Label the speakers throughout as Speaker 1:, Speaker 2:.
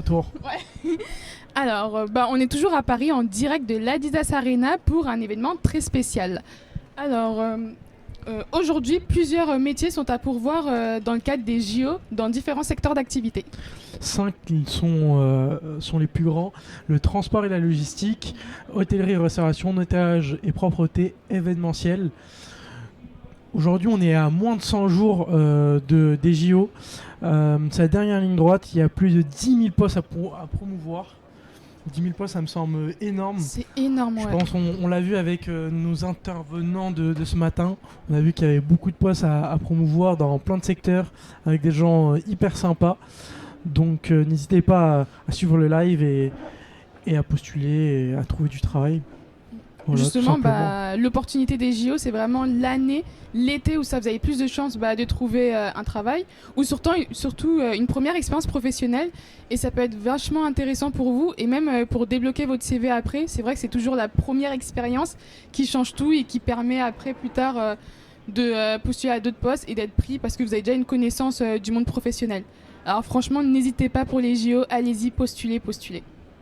Speaker 1: retour.
Speaker 2: Ouais. Alors, on est toujours à Paris en direct de l'Adidas Arena pour un événement très spécial. Alors, aujourd'hui, plusieurs métiers sont à pourvoir dans le cadre des JO dans différents secteurs d'activité.
Speaker 1: 5 sont les plus grands. Le transport et la logistique, hôtellerie et restauration, nettoyage et propreté, événementiel. Aujourd'hui, on est à moins de 100 jours des JO. C'est la dernière ligne droite. Il y a plus de 10 000 postes à promouvoir. 10 000 postes, ça me semble énorme.
Speaker 2: C'est énorme, ouais.
Speaker 1: Je pense on l'a vu avec nos intervenants de ce matin. On a vu qu'il y avait beaucoup de postes à promouvoir dans plein de secteurs avec des gens hyper sympas. Donc n'hésitez pas à suivre le live et à postuler et à trouver du travail. Voilà,
Speaker 2: justement, l'opportunité des JO, c'est vraiment l'année, l'été où ça vous avez plus de chances de trouver un travail ou surtout une première expérience professionnelle. Et ça peut être vachement intéressant pour vous et même pour débloquer votre CV après. C'est vrai que c'est toujours la première expérience qui change tout et qui permet après, plus tard, de postuler à d'autres postes et d'être pris parce que vous avez déjà une connaissance du monde professionnel. Alors franchement, n'hésitez pas pour les JO, allez-y, postulez.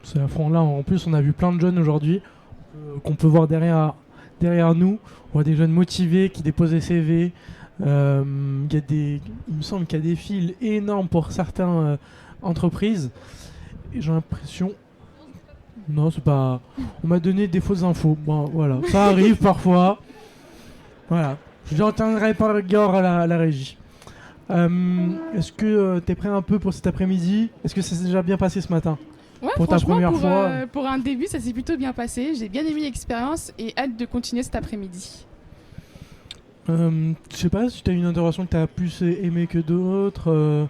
Speaker 1: C'est à fond là. En plus, on a vu plein de jeunes aujourd'hui qu'on peut voir derrière nous. On voit des jeunes motivés qui déposent des CV. Il me semble qu'il y a des files énormes pour certaines entreprises. Et j'ai l'impression... Non, c'est pas... On m'a donné des fausses infos. Bon, voilà. Ça arrive parfois. Voilà. J'entendrai par regard à la régie. Est-ce que tu es prêt un peu pour cet après-midi ? Est-ce que ça s'est déjà bien passé ce matin ?
Speaker 2: Ouais,
Speaker 1: pour ta première fois
Speaker 2: pour un début, ça s'est plutôt bien passé. J'ai bien aimé l'expérience et hâte de continuer cet après-midi.
Speaker 1: Je sais pas si tu as une intervention que tu as plus aimé que d'autres,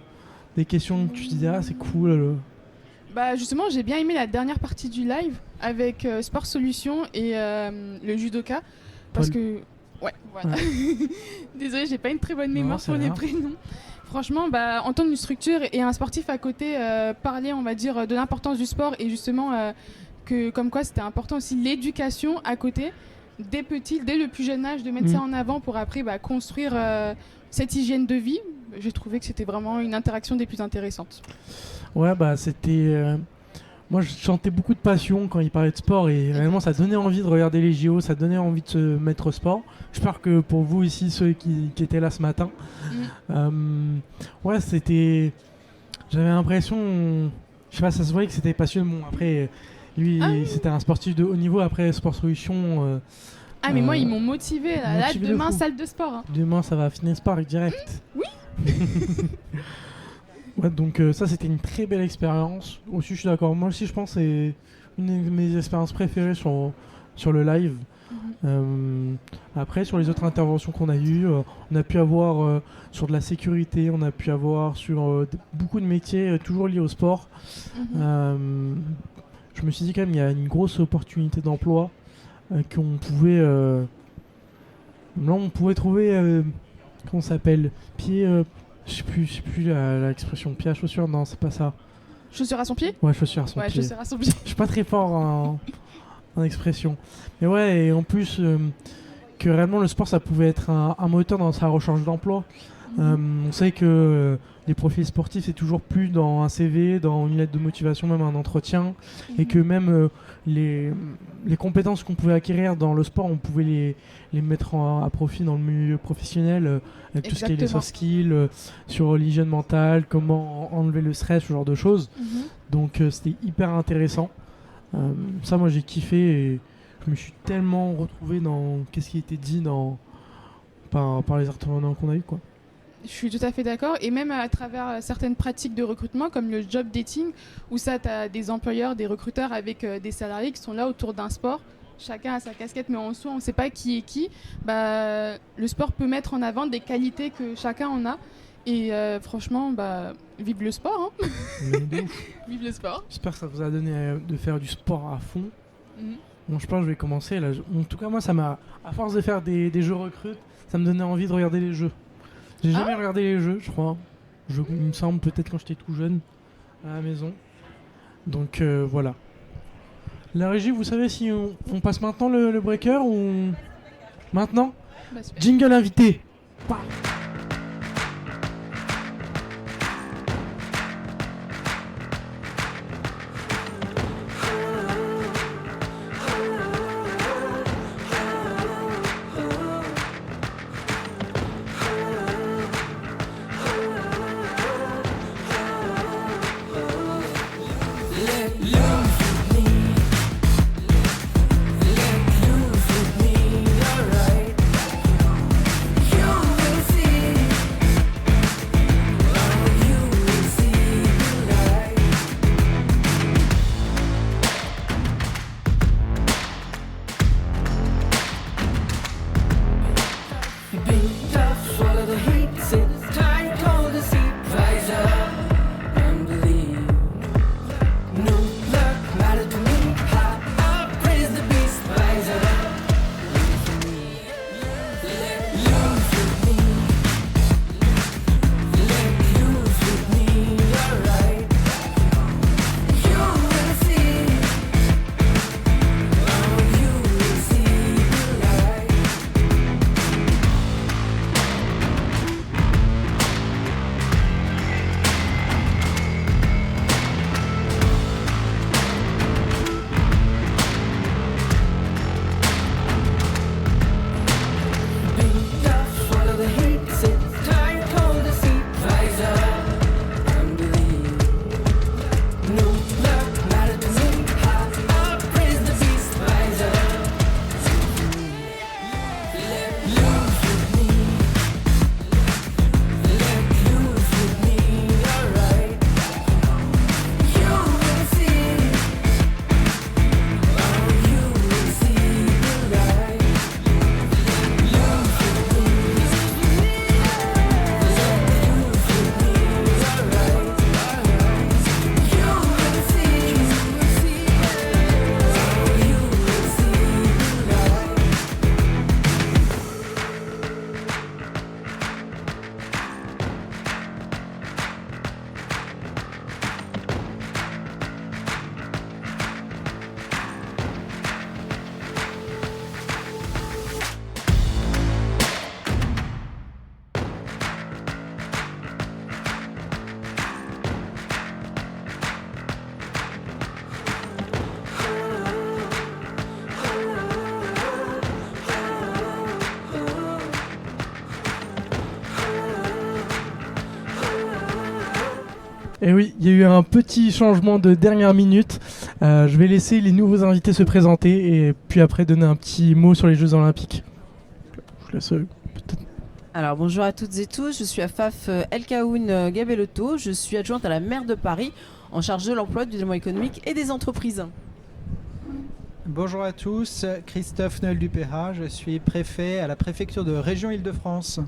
Speaker 1: des questions que tu te disais c'est cool.
Speaker 2: Justement, j'ai bien aimé la dernière partie du live avec Sport Solutions et le judoka parce que ouais, voilà. Désolée, j'ai pas une très bonne mémoire pour les prénoms. Franchement, entendre une structure et un sportif à côté parler, on va dire, de l'importance du sport et justement que comme quoi c'était important aussi l'éducation à côté, dès le plus jeune âge, de mettre ça en avant pour après construire cette hygiène de vie. J'ai trouvé que c'était vraiment une interaction des plus intéressantes.
Speaker 1: Ouais, c'était... Moi, je sentais beaucoup de passion quand il parlait de sport et réellement, ça donnait envie de regarder les JO, ça donnait envie de se mettre au sport. J'espère que pour vous ici, ceux qui étaient là ce matin, ouais, c'était... J'avais l'impression... Je sais pas, ça se voyait que c'était passionnant. Bon, après, lui, c'était un sportif de haut niveau. Après, Sport Solutions...
Speaker 2: mais moi, ils m'ont motivé. Là, demain, salle de sport. Hein.
Speaker 1: Demain, ça va finir Spark direct.
Speaker 2: Oui.
Speaker 1: Ouais, donc ça c'était une très belle expérience. Aussi, je suis d'accord. Moi aussi, je pense que c'est une de mes expériences préférées sur le live. Après, sur les autres interventions qu'on a eues, on a pu avoir sur de la sécurité, on a pu avoir sur beaucoup de métiers toujours liés au sport. Je me suis dit quand même il y a une grosse opportunité d'emploi qu'on pouvait... là, on pouvait trouver... comment ça s'appelle ? Je sais plus l'expression pied à chaussure, non, c'est pas ça.
Speaker 2: Chaussure à son pied ?
Speaker 1: Ouais, chaussure à son pied.
Speaker 2: Chaussure à son pied.
Speaker 1: Je suis pas très fort en expression. Mais ouais, et en plus, que réellement le sport, ça pouvait être un moteur dans sa recherche d'emploi. On sait que les profils sportifs, c'est toujours plus dans un CV, dans une lettre de motivation, même un entretien. Et que même les compétences qu'on pouvait acquérir dans le sport, on pouvait les mettre à profit dans le milieu professionnel, avec tout ce qui est les soft skills, sur l'hygiène mentale, comment enlever le stress, ce genre de choses. Donc c'était hyper intéressant. Ça, moi, j'ai kiffé et je me suis tellement retrouvé dans qu'est-ce qui était dit par les intervenants qu'on a eu, quoi.
Speaker 2: Je suis tout à fait d'accord. Et même à travers certaines pratiques de recrutement, comme le job dating, où ça, tu as des employeurs, des recruteurs avec des salariés qui sont là autour d'un sport. Chacun a sa casquette, mais en soi, on ne sait pas qui est qui. Le sport peut mettre en avant des qualités que chacun en a. Et franchement, vive le sport. Hein. Vive le sport.
Speaker 1: J'espère que ça vous a donné de faire du sport à fond. Bon, je pense que je vais commencer. Là. En tout cas, moi, ça m'a, à force de faire des jeux recrutes, ça me donnait envie de regarder les jeux. J'ai jamais regardé les jeux, je crois. Il me semble peut-être quand j'étais tout jeune à la maison. Donc voilà. La régie, vous savez si on passe maintenant le breaker ou maintenant Jingle invité. Et oui, il y a eu un petit changement de dernière minute. Je vais laisser les nouveaux invités se présenter et puis après donner un petit mot sur les Jeux Olympiques. Je laisse peut-être.
Speaker 3: Alors bonjour à toutes et tous, je suis Afaf Elkaoun Gabelotto, je suis adjointe à la maire de Paris en charge de l'emploi, du développement économique et des entreprises.
Speaker 4: Bonjour à tous, Christophe Noël Dupéra, je suis préfet à la préfecture de région Île-de-France.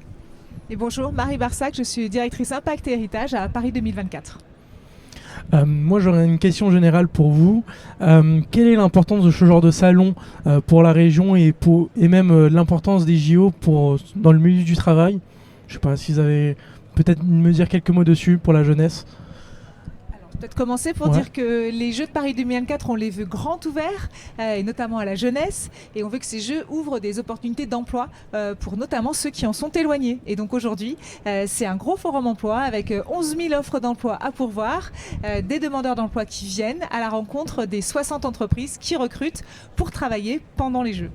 Speaker 5: Et bonjour, Marie Barsac, je suis directrice Impact et Héritage à Paris 2024.
Speaker 1: Moi j'aurais une question générale pour vous. Quelle est l'importance de ce genre de salon pour la région et même l'importance des JO dans le milieu du travail? Je ne sais pas si vous avez peut-être me dire quelques mots dessus pour la jeunesse.
Speaker 5: Peut-être commencer pour dire que les Jeux de Paris 2024, on les veut grands ouverts, et notamment à la jeunesse, et on veut que ces Jeux ouvrent des opportunités d'emploi pour notamment ceux qui en sont éloignés. Et donc aujourd'hui, c'est un gros forum emploi avec 11 000 offres d'emploi à pourvoir, des demandeurs d'emploi qui viennent à la rencontre des 60 entreprises qui recrutent pour travailler pendant les Jeux.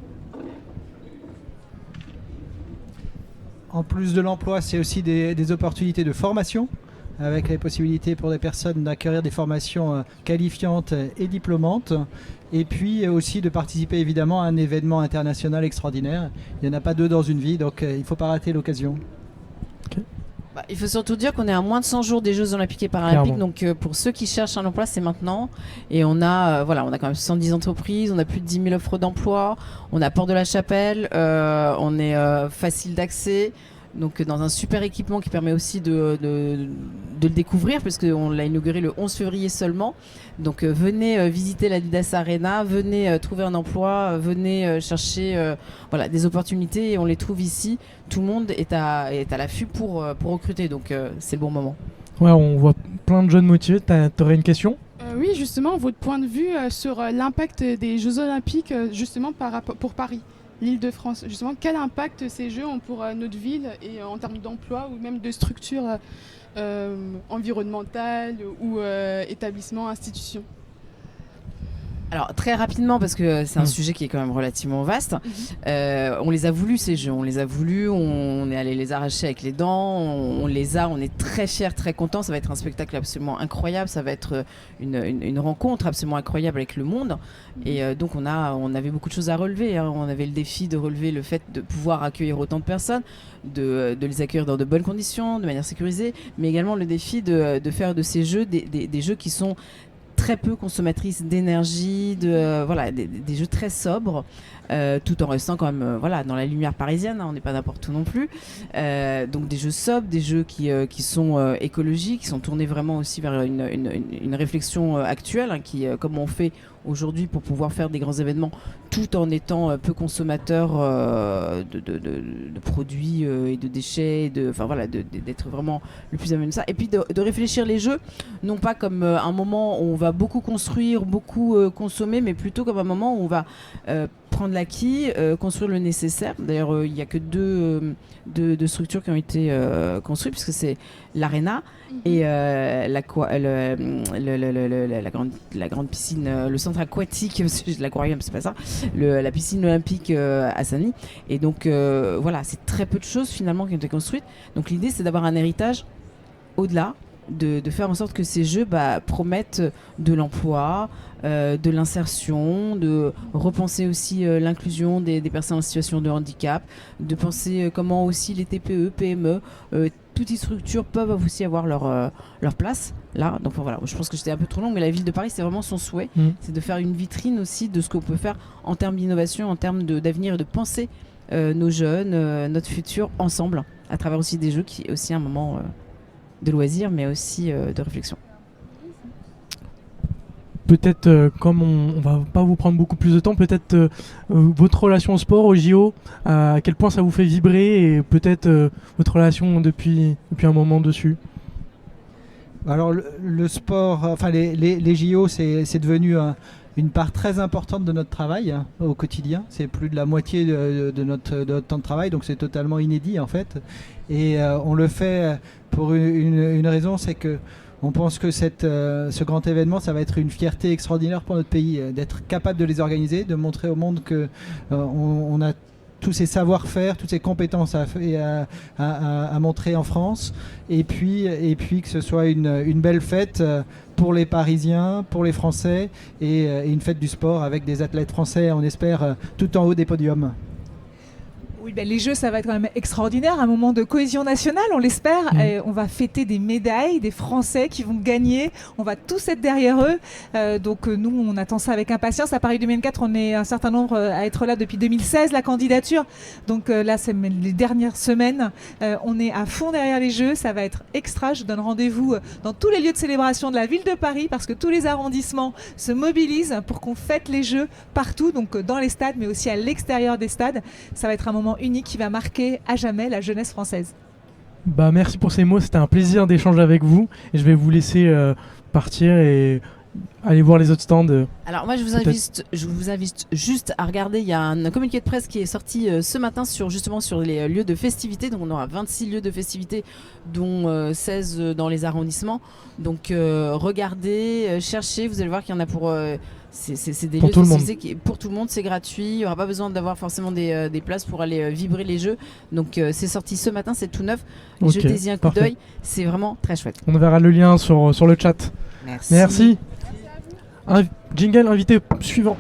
Speaker 4: En plus de l'emploi, c'est aussi des opportunités de formation, avec les possibilités pour des personnes d'acquérir des formations qualifiantes et diplômantes, et puis aussi de participer évidemment à un événement international extraordinaire. Il n'y en a pas deux dans une vie, donc il ne faut pas rater l'occasion.
Speaker 3: Okay. Il faut surtout dire qu'on est à moins de 100 jours des Jeux Olympiques et Paralympiques, donc pour ceux qui cherchent un emploi, c'est maintenant. Et on a quand même 110 entreprises, on a plus de 10 000 offres d'emploi, on a Porte de la Chapelle, on est facile d'accès. Donc dans un super équipement qui permet aussi de le découvrir, puisqu'on l'a inauguré le 11 février seulement. Donc venez visiter l'Adidas Arena, venez trouver un emploi, venez chercher des opportunités, et on les trouve ici. Tout le monde est à l'affût pour recruter, donc c'est le bon moment.
Speaker 1: Ouais, on voit plein de jeunes motivés. T'aurais une question ?
Speaker 2: Oui, justement, votre point de vue sur l'impact des Jeux Olympiques justement pour Paris, l'Île-de-France. Justement, quel impact ces Jeux ont pour notre ville et en termes d'emploi ou même de structure environnementale ou établissement, institution?
Speaker 3: Alors très rapidement, parce que c'est un sujet qui est quand même relativement vaste, on les a voulu ces Jeux, on est allé les arracher avec les dents, on est très fiers, très contents, ça va être un spectacle absolument incroyable, ça va être une rencontre absolument incroyable avec le monde, et donc on avait beaucoup de choses à relever, on avait le défi de relever le fait de pouvoir accueillir autant de personnes, de les accueillir dans de bonnes conditions, de manière sécurisée, mais également le défi de faire de ces Jeux des Jeux qui sont très peu consommatrices d'énergie, des jeux très sobres, tout en restant quand même dans la lumière parisienne, on n'est pas n'importe où non plus. Donc des jeux sobres, des jeux qui sont écologiques, qui sont tournés vraiment aussi vers une réflexion actuelle, comment on fait aujourd'hui pour pouvoir faire des grands événements tout en étant peu consommateur de produits et de déchets, d'être vraiment le plus à même ça. Et puis de réfléchir les jeux, non pas comme un moment où on va beaucoup construire, beaucoup consommer, mais plutôt comme un moment où on va prendre l'acquis, construire le nécessaire. D'ailleurs, il n'y a que deux structures qui ont été construites, puisque c'est l'Arena et la grande piscine, le centre aquatique, l'aquarium, c'est pas ça, la piscine olympique à Saint-Denis. Et donc c'est très peu de choses finalement qui ont été construites. Donc l'idée, c'est d'avoir un héritage au-delà, de faire en sorte que ces Jeux promettent de l'emploi, de l'insertion, de repenser aussi l'inclusion des personnes en situation de handicap, de penser comment aussi les TPE, PME, toutes les structures peuvent aussi avoir leur place là. Donc je pense que j'étais un peu trop longue, mais la ville de Paris, c'est vraiment son souhait, c'est de faire une vitrine aussi de ce qu'on peut faire en termes d'innovation, en termes d'avenir, et de penser nos jeunes, notre futur ensemble, à travers aussi des Jeux qui est aussi un moment de loisirs, mais aussi de réflexion.
Speaker 1: Peut-être, comme on va pas vous prendre beaucoup plus de temps, peut-être votre relation au sport, au JO, à quel point ça vous fait vibrer, et peut-être votre relation depuis un moment dessus.
Speaker 4: Alors le sport, les JO, c'est devenu une part très importante de notre travail au quotidien. C'est plus de la moitié de notre temps de travail, donc c'est totalement inédit en fait. Et on le fait pour une raison, c'est que on pense que ce grand événement, ça va être une fierté extraordinaire pour notre pays, d'être capable de les organiser, de montrer au monde que on a tous ces savoir-faire, toutes ces compétences à montrer en France, et puis que ce soit une belle fête pour les Parisiens, pour les Français, et une fête du sport avec des athlètes français, on espère, tout en haut des podiums.
Speaker 5: Oui, les Jeux, ça va être quand même extraordinaire, un moment de cohésion nationale, on l'espère. On va fêter des médailles, des Français qui vont gagner. On va tous être derrière eux. Donc nous, on attend ça avec impatience. À Paris 2024, on est un certain nombre à être là depuis 2016, la candidature. Donc là, c'est les dernières semaines. On est à fond derrière les Jeux. Ça va être extra. Je donne rendez-vous dans tous les lieux de célébration de la ville de Paris parce que tous les arrondissements se mobilisent pour qu'on fête les Jeux partout, donc dans les stades, mais aussi à l'extérieur des stades. Ça va être un moment unique qui va marquer à jamais la jeunesse française.
Speaker 1: Merci pour ces mots, c'était un plaisir d'échanger avec vous et je vais vous laisser partir et aller voir les autres stands.
Speaker 3: Alors moi je vous invite juste à regarder, il y a un communiqué de presse qui est sorti ce matin sur les lieux de festivités. Donc on aura 26 lieux de festivités dont 16 dans les arrondissements. Donc regardez, cherchez, vous allez voir qu'il y en a pour... c'est des lieux de festivités pour tout le monde, c'est gratuit, il n'y aura pas besoin d'avoir forcément des places pour aller vibrer les Jeux. Donc c'est sorti ce matin, c'est tout neuf. Jetez-y un coup d'œil, c'est vraiment très chouette.
Speaker 1: On verra le lien sur le chat. Merci. Jingle invité suivant.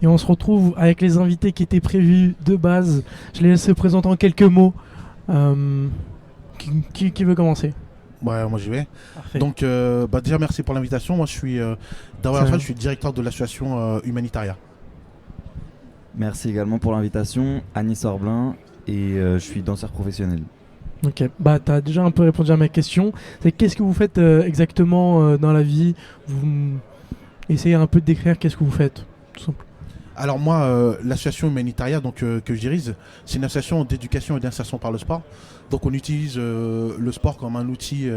Speaker 1: Et on se retrouve avec les invités qui étaient prévus de base. Je les laisse se présenter en quelques mots. Qui veut commencer ?
Speaker 6: Ouais, moi j'y vais.
Speaker 1: Parfait.
Speaker 6: Donc déjà merci pour l'invitation. Moi je suis je suis directeur de l'association Humanitaria.
Speaker 7: Merci également pour l'invitation, Anis Orblin, et je suis danseur professionnel.
Speaker 1: Ok, tu as déjà un peu répondu à ma question. C'est qu'est-ce que vous faites exactement dans la vie ? Vous essayez un peu de décrire qu'est-ce que vous faites, tout simplement.
Speaker 6: Alors moi, l'association Humanitaria que je dirige, c'est une association d'éducation et d'insertion par le sport. Donc on utilise le sport comme un outil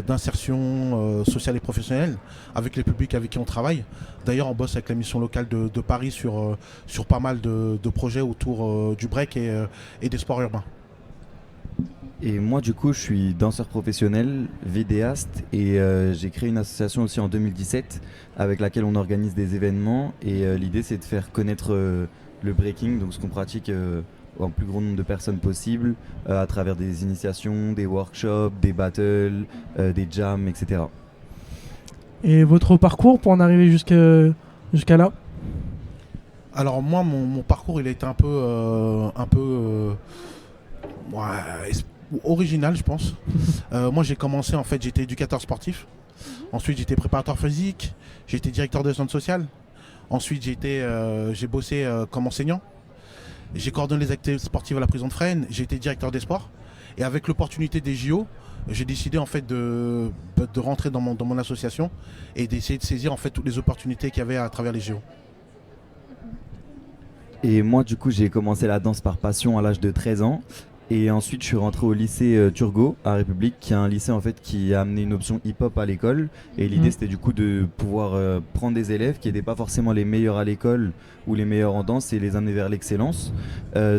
Speaker 6: d'insertion sociale et professionnelle avec les publics avec qui on travaille. D'ailleurs on bosse avec la mission locale de Paris sur pas mal de projets autour du break et des sports urbains.
Speaker 7: Et moi du coup je suis danseur professionnel, vidéaste, et j'ai créé une association aussi en 2017 avec laquelle on organise des événements, et l'idée c'est de faire connaître le breaking, donc ce qu'on pratique au plus grand nombre de personnes possible à travers des initiations, des workshops, des battles, des jams, etc.
Speaker 1: Et votre parcours pour en arriver jusqu'à là ?
Speaker 6: Alors moi mon parcours il a été un peu original je pense. Moi j'ai commencé en fait, j'étais éducateur sportif. Ensuite j'étais préparateur physique, j'ai été directeur de centre social. Ensuite j'ai bossé comme enseignant. J'ai coordonné les activités sportives à la prison de Fresnes, j'ai été directeur des sports. Et avec l'opportunité des JO, j'ai décidé en fait de rentrer dans mon association et d'essayer de saisir en fait toutes les opportunités qu'il y avait à travers les JO.
Speaker 7: Et moi, du coup, j'ai commencé la danse par passion à l'âge de 13 ans. Et ensuite, je suis rentré au lycée Turgot à République, qui est un lycée en fait qui a amené une option hip-hop à l'école. Et l'idée, c'était du coup de pouvoir prendre des élèves qui n'étaient pas forcément les meilleurs à l'école ou les meilleurs en danse et les amener vers l'excellence.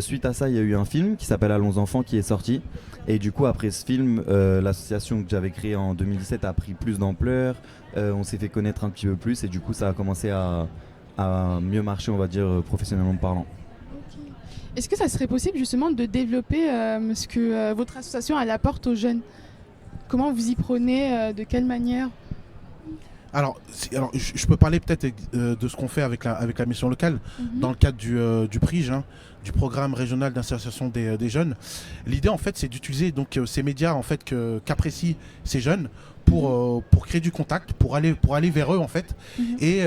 Speaker 7: Suite à ça, il y a eu un film qui s'appelle Allons enfants qui est sorti. Et du coup, après ce film, l'association que j'avais créée en 2017 a pris plus d'ampleur. On s'est fait connaître un petit peu plus et du coup, ça a commencé à mieux marcher, on va dire, professionnellement parlant.
Speaker 2: Est-ce que ça serait possible justement de développer ce que votre association elle apporte aux jeunes? Comment vous y prenez? De quelle manière?
Speaker 6: Alors, je peux parler peut-être de ce qu'on fait avec la mission locale, dans le cadre du PRIGE, du programme régional d'insertion des jeunes. L'idée, en fait, c'est d'utiliser donc ces médias en fait qu'apprécient ces jeunes pour créer du contact, pour aller vers eux en fait, et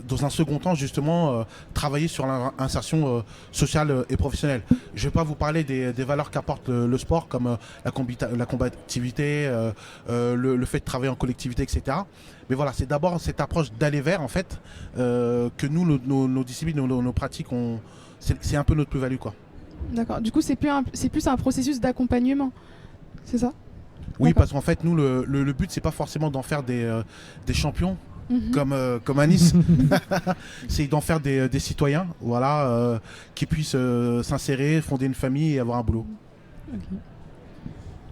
Speaker 6: dans un second temps justement travailler sur l'insertion sociale et professionnelle. Je ne vais pas vous parler des valeurs qu'apporte le sport comme la combativité, le fait de travailler en collectivité, etc. Mais voilà, c'est d'abord cette approche d'aller vers en fait que nous, nos disciplines, nos pratiques, c'est un peu notre plus-value quoi.
Speaker 2: D'accord. Du coup, c'est plus un processus d'accompagnement, c'est ça?
Speaker 6: Oui, parce qu'en fait, nous, le but, c'est pas forcément d'en faire des champions comme à Nice. C'est d'en faire des citoyens, voilà, qui puissent s'insérer, fonder une famille et avoir un boulot.
Speaker 2: Okay.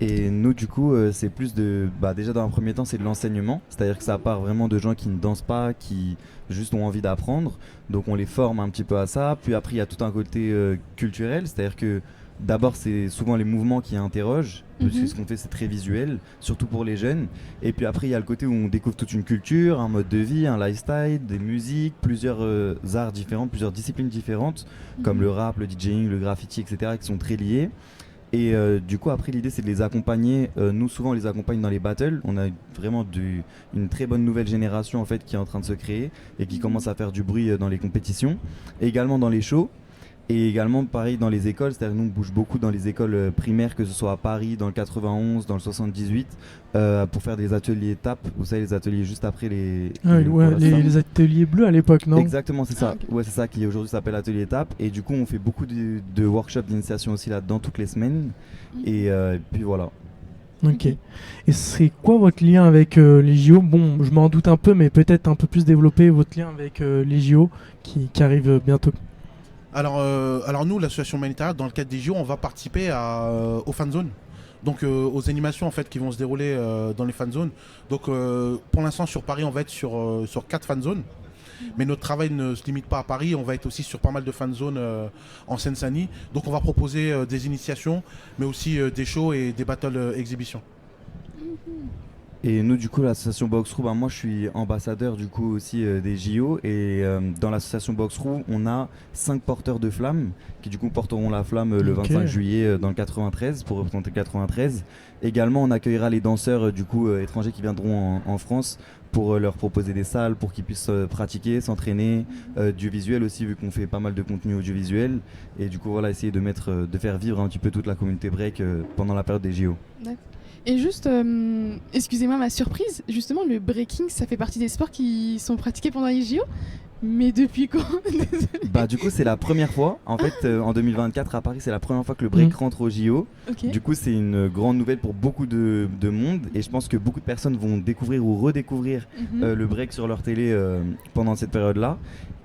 Speaker 7: Et nous, du coup, c'est plus déjà dans un premier temps, c'est de l'enseignement. C'est-à-dire que ça part vraiment de gens qui ne dansent pas, qui juste ont envie d'apprendre. Donc on les forme un petit peu à ça. Puis après, il y a tout un côté culturel. C'est-à-dire que d'abord, c'est souvent les mouvements qui interrogent. Parce que ce qu'on fait, c'est très visuel, surtout pour les jeunes. Et puis après, il y a le côté où on découvre toute une culture, un mode de vie, un lifestyle, des musiques, plusieurs arts différents, plusieurs disciplines différentes, comme le rap, le DJing, le graffiti, etc., qui sont très liés. Et du coup, après, l'idée, c'est de les accompagner. Nous, souvent, on les accompagne dans les battles. On a vraiment une très bonne nouvelle génération en fait, qui est en train de se créer et qui commence à faire du bruit dans les compétitions. Et également dans les shows. Et également, pareil, dans les écoles. C'est-à-dire nous, on bouge beaucoup dans les écoles primaires, que ce soit à Paris, dans le 91, dans le 78, pour faire des ateliers TAP. Vous savez, les ateliers juste après les
Speaker 1: ateliers bleus à l'époque, non?
Speaker 7: Exactement, c'est ça. Ouais, c'est ça qui aujourd'hui s'appelle atelier TAP. Et du coup, on fait beaucoup de workshops d'initiation aussi là-dedans toutes les semaines. Et puis voilà.
Speaker 1: Ok. Et c'est quoi votre lien avec les JO? Bon, je m'en doute un peu, mais peut-être un peu plus développer votre lien avec les JO qui arrivent bientôt.
Speaker 6: Alors nous, l'association Humanitaire, dans le cadre des JO, on va participer aux fan zones. Donc aux animations en fait qui vont se dérouler dans les fan zones. Donc pour l'instant sur Paris, on va être sur 4 fan zones. Mais notre travail ne se limite pas à Paris, on va être aussi sur pas mal de fan zones en Seine-Saint-Denis. Donc on va proposer des initiations, mais aussi des shows et des battles exhibitions.
Speaker 7: Et nous, du coup, l'association Boxroo, moi je suis ambassadeur du coup aussi des JO. Et dans l'association Boxroo, on a 5 porteurs de flammes qui du coup porteront la flamme le 25 juillet dans le 93 pour représenter le 93. Également, on accueillera les danseurs du coup étrangers qui viendront en France pour leur proposer des salles pour qu'ils puissent pratiquer, s'entraîner, du visuel aussi vu qu'on fait pas mal de contenu audiovisuel. Et du coup, voilà, essayer de faire vivre un petit peu toute la communauté break pendant la période des JO.
Speaker 2: D'accord. Et juste, excusez-moi ma surprise, justement le breaking ça fait partie des sports qui sont pratiqués pendant les JO, mais depuis quand?
Speaker 7: Du coup c'est la première fois, en fait en 2024 à Paris c'est la première fois que le break rentre au JO. Okay. Du coup c'est une grande nouvelle pour beaucoup de monde et je pense que beaucoup de personnes vont découvrir ou redécouvrir le break sur leur télé pendant cette période-là.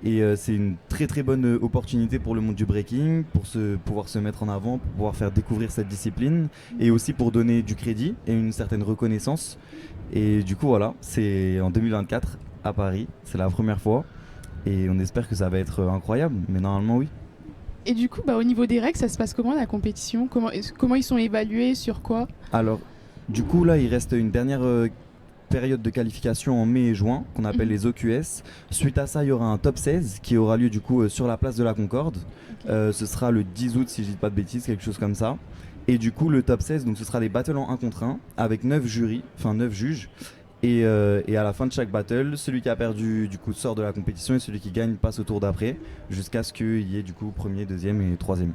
Speaker 7: Et c'est une très très bonne opportunité pour le monde du breaking, pour pouvoir se mettre en avant, pour pouvoir faire découvrir cette discipline et aussi pour donner du crédit et une certaine reconnaissance. Et du coup voilà, c'est en 2024 à Paris, c'est la première fois et on espère que ça va être incroyable, mais normalement oui.
Speaker 2: Et du coup au niveau des règles, ça se passe comment la compétition? Comment ils sont évalués, sur quoi?
Speaker 7: Alors du coup là il reste une dernière période de qualification en mai et juin qu'on appelle les OQS. Suite à ça, il y aura un top 16 qui aura lieu du coup sur la place de la Concorde. Okay. Ce sera le 10 août si je dis pas de bêtises, quelque chose comme ça. Et du coup le top 16, donc ce sera des battles en 1 contre 1 avec 9 juges. Et à la fin de chaque battle, celui qui a perdu du coup sort de la compétition et celui qui gagne passe au tour d'après jusqu'à ce qu'il y ait du coup premier, deuxième et troisième.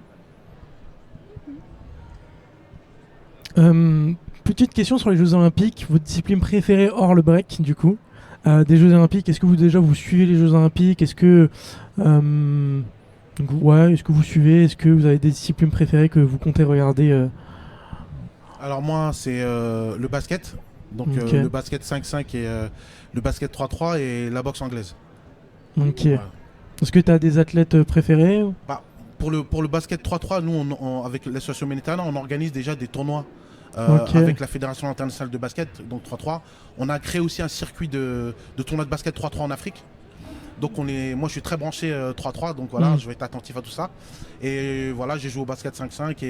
Speaker 1: Petite question sur les Jeux Olympiques, votre discipline préférée hors le break du coup des Jeux Olympiques, est-ce que vous suivez les Jeux Olympiques? Est-ce que Donc, ouais, est-ce que vous suivez? Est-ce que vous avez des disciplines préférées que vous comptez regarder
Speaker 6: Alors moi, c'est le basket. Donc
Speaker 1: Ok.
Speaker 6: le basket 5-5 et le basket 3-3 et la boxe anglaise.
Speaker 1: Ok.
Speaker 6: Voilà.
Speaker 1: Est-ce que tu as des athlètes préférés?
Speaker 6: Pour le basket 3-3, nous, avec l'association Ménétana, on organise déjà des tournois
Speaker 1: Ok.
Speaker 6: avec la Fédération internationale de basket, donc 3-3. On a créé aussi un circuit de tournois de basket 3-3 en Afrique. Donc moi, je suis très branché 3-3, donc voilà, je vais être attentif à tout ça. Et voilà, j'ai joué au basket 5-5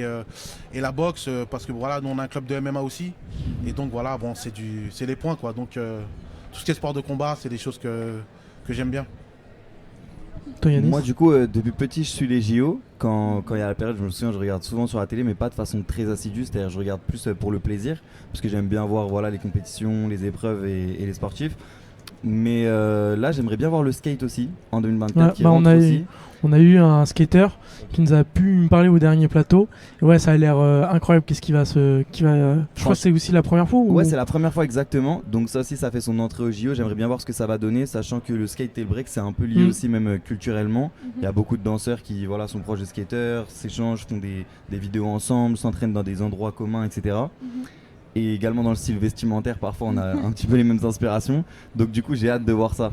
Speaker 6: et la boxe, parce que voilà, nous, on a un club de MMA aussi. Et donc voilà, bon, c'est les points, quoi. Donc tout ce qui est sport de combat, c'est des choses que j'aime bien.
Speaker 1: Toi, Yanis?
Speaker 7: Moi, du coup, depuis petit, je suis les JO. Quand il y a la période, je me souviens, je regarde souvent sur la télé, mais pas de façon très assidue. C'est-à-dire, je regarde plus pour le plaisir, parce que j'aime bien voir voilà, les compétitions, les épreuves et les sportifs. Mais là, j'aimerais bien voir le skate aussi, en 2024,
Speaker 1: Ouais,
Speaker 7: qui
Speaker 1: bah,
Speaker 7: rentre aussi.
Speaker 1: on a eu un skater qui nous a pu me parler au dernier plateau. Et ouais, ça a l'air incroyable. Qu'est-ce qui va se. Je crois que c'est aussi la première fois ou...
Speaker 7: Ouais, c'est la première fois exactement. Donc ça aussi, ça fait son entrée au JO. J'aimerais bien voir ce que ça va donner, sachant que le skate et le break, c'est un peu lié aussi, même culturellement. Il y a beaucoup de danseurs qui voilà, sont proches de skateurs, s'échangent, font des vidéos ensemble, s'entraînent dans des endroits communs, etc. Et également dans le style vestimentaire, parfois on a un petit peu les mêmes inspirations. Donc du coup, j'ai hâte de voir ça.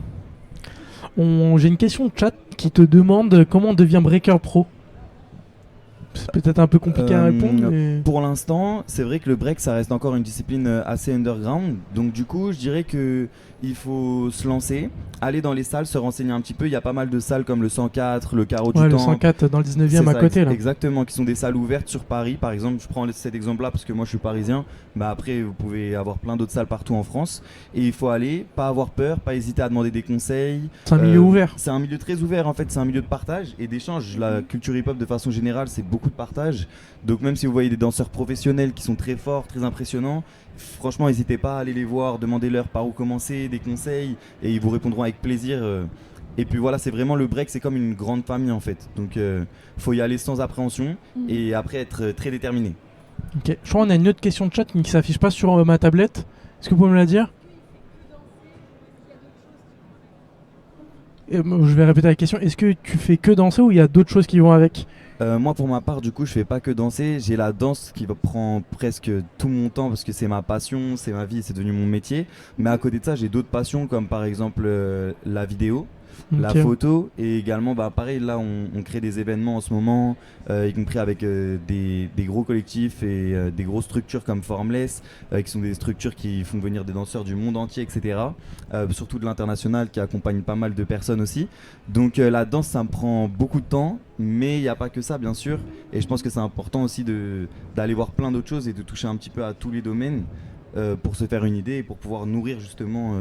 Speaker 1: J'ai une question de chat qui te demande comment on devient breaker pro. C'est peut-être un peu compliqué à répondre. Mais...
Speaker 7: Pour l'instant, c'est vrai que le break, ça reste encore une discipline assez underground. Donc du coup, je dirais que il faut se lancer, aller dans les salles, se renseigner un petit peu. Il y a pas mal de salles comme le 104, le Carreau du
Speaker 1: le
Speaker 7: Temple.
Speaker 1: 104 dans le 19e à côté là.
Speaker 7: Exactement, qui sont des salles ouvertes sur Paris. Par exemple, je prends cet exemple-là parce que moi je suis parisien. Mais après, vous pouvez avoir plein d'autres salles partout en France. Et il faut aller, pas avoir peur, pas hésiter à demander des conseils.
Speaker 1: C'est un milieu ouvert.
Speaker 7: C'est un milieu très ouvert en fait. C'est un milieu de partage et d'échange. La culture hip-hop de façon générale, c'est beaucoup de partage. Donc même si vous voyez des danseurs professionnels qui sont très forts, très impressionnants, franchement, n'hésitez pas à aller les voir, demandez-leur par où commencer, des conseils, et ils vous répondront avec plaisir. Et puis voilà, c'est vraiment le break, c'est comme une grande famille en fait. Donc faut y aller sans appréhension et après être très déterminé.
Speaker 1: Ok. Je crois qu'on a une autre question de chat qui ne s'affiche pas sur ma tablette. Est-ce que vous pouvez me la dire? Je vais répéter la question. Est-ce que tu fais que danser ou il y a d'autres choses qui vont avec?
Speaker 7: Moi pour ma part du coup je fais pas que danser, j'ai la danse qui prend presque tout mon temps parce que c'est ma passion, c'est ma vie, c'est devenu mon métier. Mais à côté de ça j'ai d'autres passions comme par exemple la vidéo, la photo et également pareil là on crée des événements en ce moment, y compris avec des gros collectifs et des grosses structures comme Formless qui sont des structures qui font venir des danseurs du monde entier etc. Surtout de l'international qui accompagne pas mal de personnes aussi. Donc la danse ça me prend beaucoup de temps mais il n'y a pas que ça bien sûr et je pense que c'est important aussi d'aller voir plein d'autres choses et de toucher un petit peu à tous les domaines pour se faire une idée et pour pouvoir nourrir justement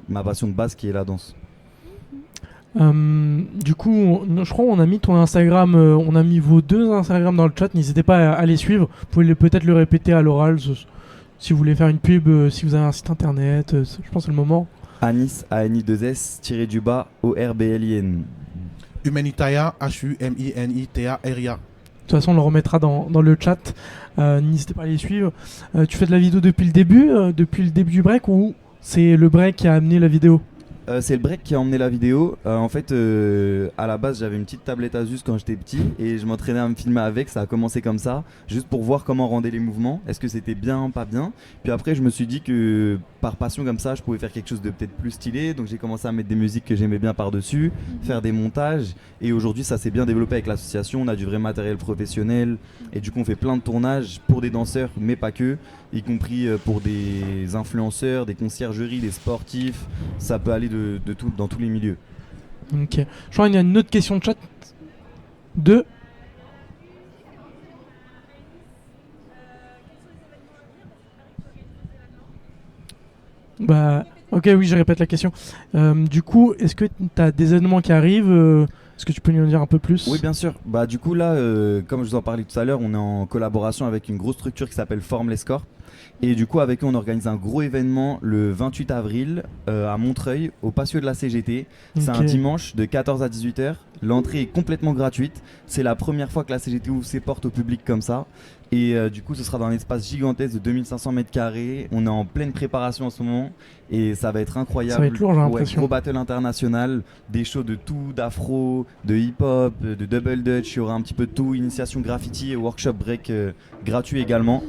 Speaker 7: ma passion de base qui est la danse.
Speaker 1: Du coup, je crois qu'on a mis ton Instagram, on a mis vos deux Instagram dans le chat. N'hésitez pas à les suivre. Vous pouvez peut-être le répéter à l'oral si vous voulez faire une pub, si vous avez un site internet. Je pense que c'est le moment.
Speaker 7: Anis, A-N-I-2-S, _ORBLIN.
Speaker 6: Humanitaria, Huminitaria.
Speaker 1: De toute façon, on le remettra dans le chat. N'hésitez pas à les suivre. Tu fais de la vidéo depuis le début du break ou c'est le break qui a amené la vidéo?
Speaker 7: C'est le break qui a emmené la vidéo. En fait, à la base, j'avais une petite tablette Asus quand j'étais petit et je m'entraînais à me filmer avec. Ça a commencé comme ça, juste pour voir comment rendaient les mouvements. Est-ce que c'était bien, pas bien? Puis après, je me suis dit que par passion comme ça, je pouvais faire quelque chose de peut-être plus stylé. Donc j'ai commencé à mettre des musiques que j'aimais bien par-dessus, faire des montages. Et aujourd'hui, ça s'est bien développé avec l'association. On a du vrai matériel professionnel et du coup, on fait plein de tournages pour des danseurs, mais pas que, y compris pour des influenceurs, des conciergeries, des sportifs. Ça peut aller de tout, dans tous les milieux.
Speaker 1: Ok. Je crois qu'il y a une autre question de chat. Ok, oui, je répète la question. Du coup, est-ce que tu as des événements qui arrivent Est-ce que tu peux nous en dire un peu plus?
Speaker 7: Oui, bien sûr. Du coup, là, comme je vous en parlais tout à l'heure, on est en collaboration avec une grosse structure qui s'appelle Formless Corp. Et du coup, avec eux, on organise un gros événement le 28 avril à Montreuil, au patio de la CGT. C'est un dimanche de 14 à 18h. L'entrée est complètement gratuite. C'est la première fois que la CGT ouvre ses portes au public comme ça. Et du coup, ce sera dans un espace gigantesque de 2500 mètres carrés. On est en pleine préparation en ce moment et ça va être incroyable.
Speaker 1: Ça va être lourd, j'ai l'impression.
Speaker 7: Gros battle international, des shows de tout, d'afro, de hip-hop, de double dutch. Il y aura un petit peu de tout, initiation graffiti et workshop break gratuit également.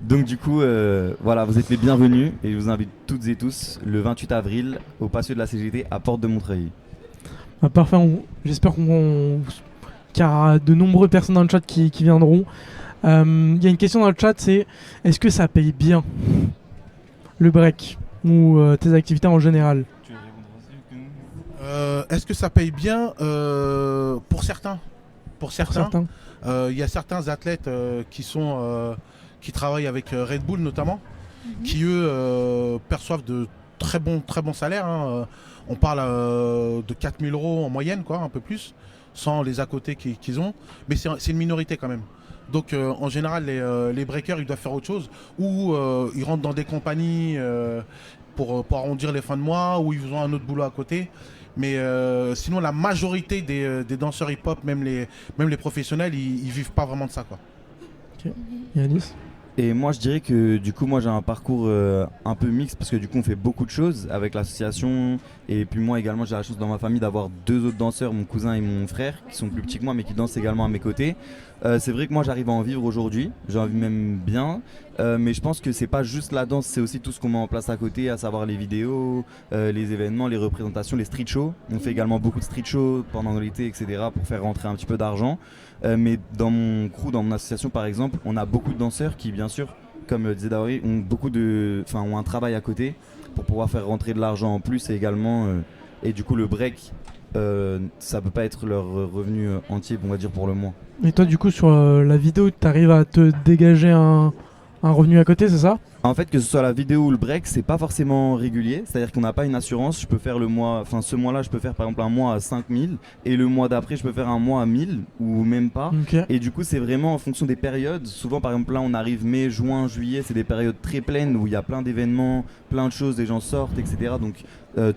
Speaker 7: Donc du coup, voilà, vous êtes les bienvenus et je vous invite toutes et tous le 28 avril au patio de la CGT à Porte de Montreuil.
Speaker 1: Ah, parfait, j'espère qu'il y aura de nombreuses personnes dans le chat qui viendront. Il y a une question dans le chat, c'est est-ce que ça paye bien le break ou tes activités en général?
Speaker 6: Est-ce que ça paye bien pour certains? Pour certains. Il y a certains athlètes qui travaillent avec Red Bull notamment, qui eux perçoivent de très bons salaires. Hein. On parle de 4 000 € en moyenne, quoi, un peu plus, sans les à côté qu'ils ont. Mais c'est une minorité quand même. Donc en général, les breakers, ils doivent faire autre chose. Ou ils rentrent dans des compagnies pour arrondir les fins de mois, ou ils ont un autre boulot à côté. Mais sinon, la majorité des danseurs hip-hop, même les professionnels, ils vivent pas vraiment de ça, quoi.
Speaker 1: Ok. Yanis ?
Speaker 7: Et moi je dirais que du coup moi j'ai un parcours un peu mixte parce que du coup on fait beaucoup de choses avec l'association et puis moi également j'ai la chance dans ma famille d'avoir 2 autres danseurs, mon cousin et mon frère qui sont plus petits que moi mais qui dansent également à mes côtés. C'est vrai que moi j'arrive à en vivre aujourd'hui, j'en vis même bien, mais je pense que c'est pas juste la danse, c'est aussi tout ce qu'on met en place à côté, à savoir les vidéos, les événements, les représentations, les street shows. On fait également beaucoup de street shows pendant l'été, etc. pour faire rentrer un petit peu d'argent. Mais dans mon crew, dans mon association par exemple, on a beaucoup de danseurs qui bien sûr, comme le disait Daori, ont un travail à côté pour pouvoir faire rentrer de l'argent en plus et également et du coup le break ça peut pas être leur revenu entier on va dire pour le mois.
Speaker 1: Et toi du coup sur la vidéo tu arrives à te dégager un revenu à côté, c'est ça?
Speaker 7: En fait, que ce soit la vidéo ou le break, c'est pas forcément régulier. C'est-à-dire qu'on n'a pas une assurance. Je peux faire ce mois-là, je peux faire par exemple un mois à 5 000 et le mois d'après, je peux faire un mois à 1 000 ou même pas.
Speaker 1: Okay.
Speaker 7: Et du coup, c'est vraiment en fonction des périodes. Souvent, par exemple, là, on arrive mai, juin, juillet, c'est des périodes très pleines où il y a plein d'événements, plein de choses, des gens sortent, etc. Donc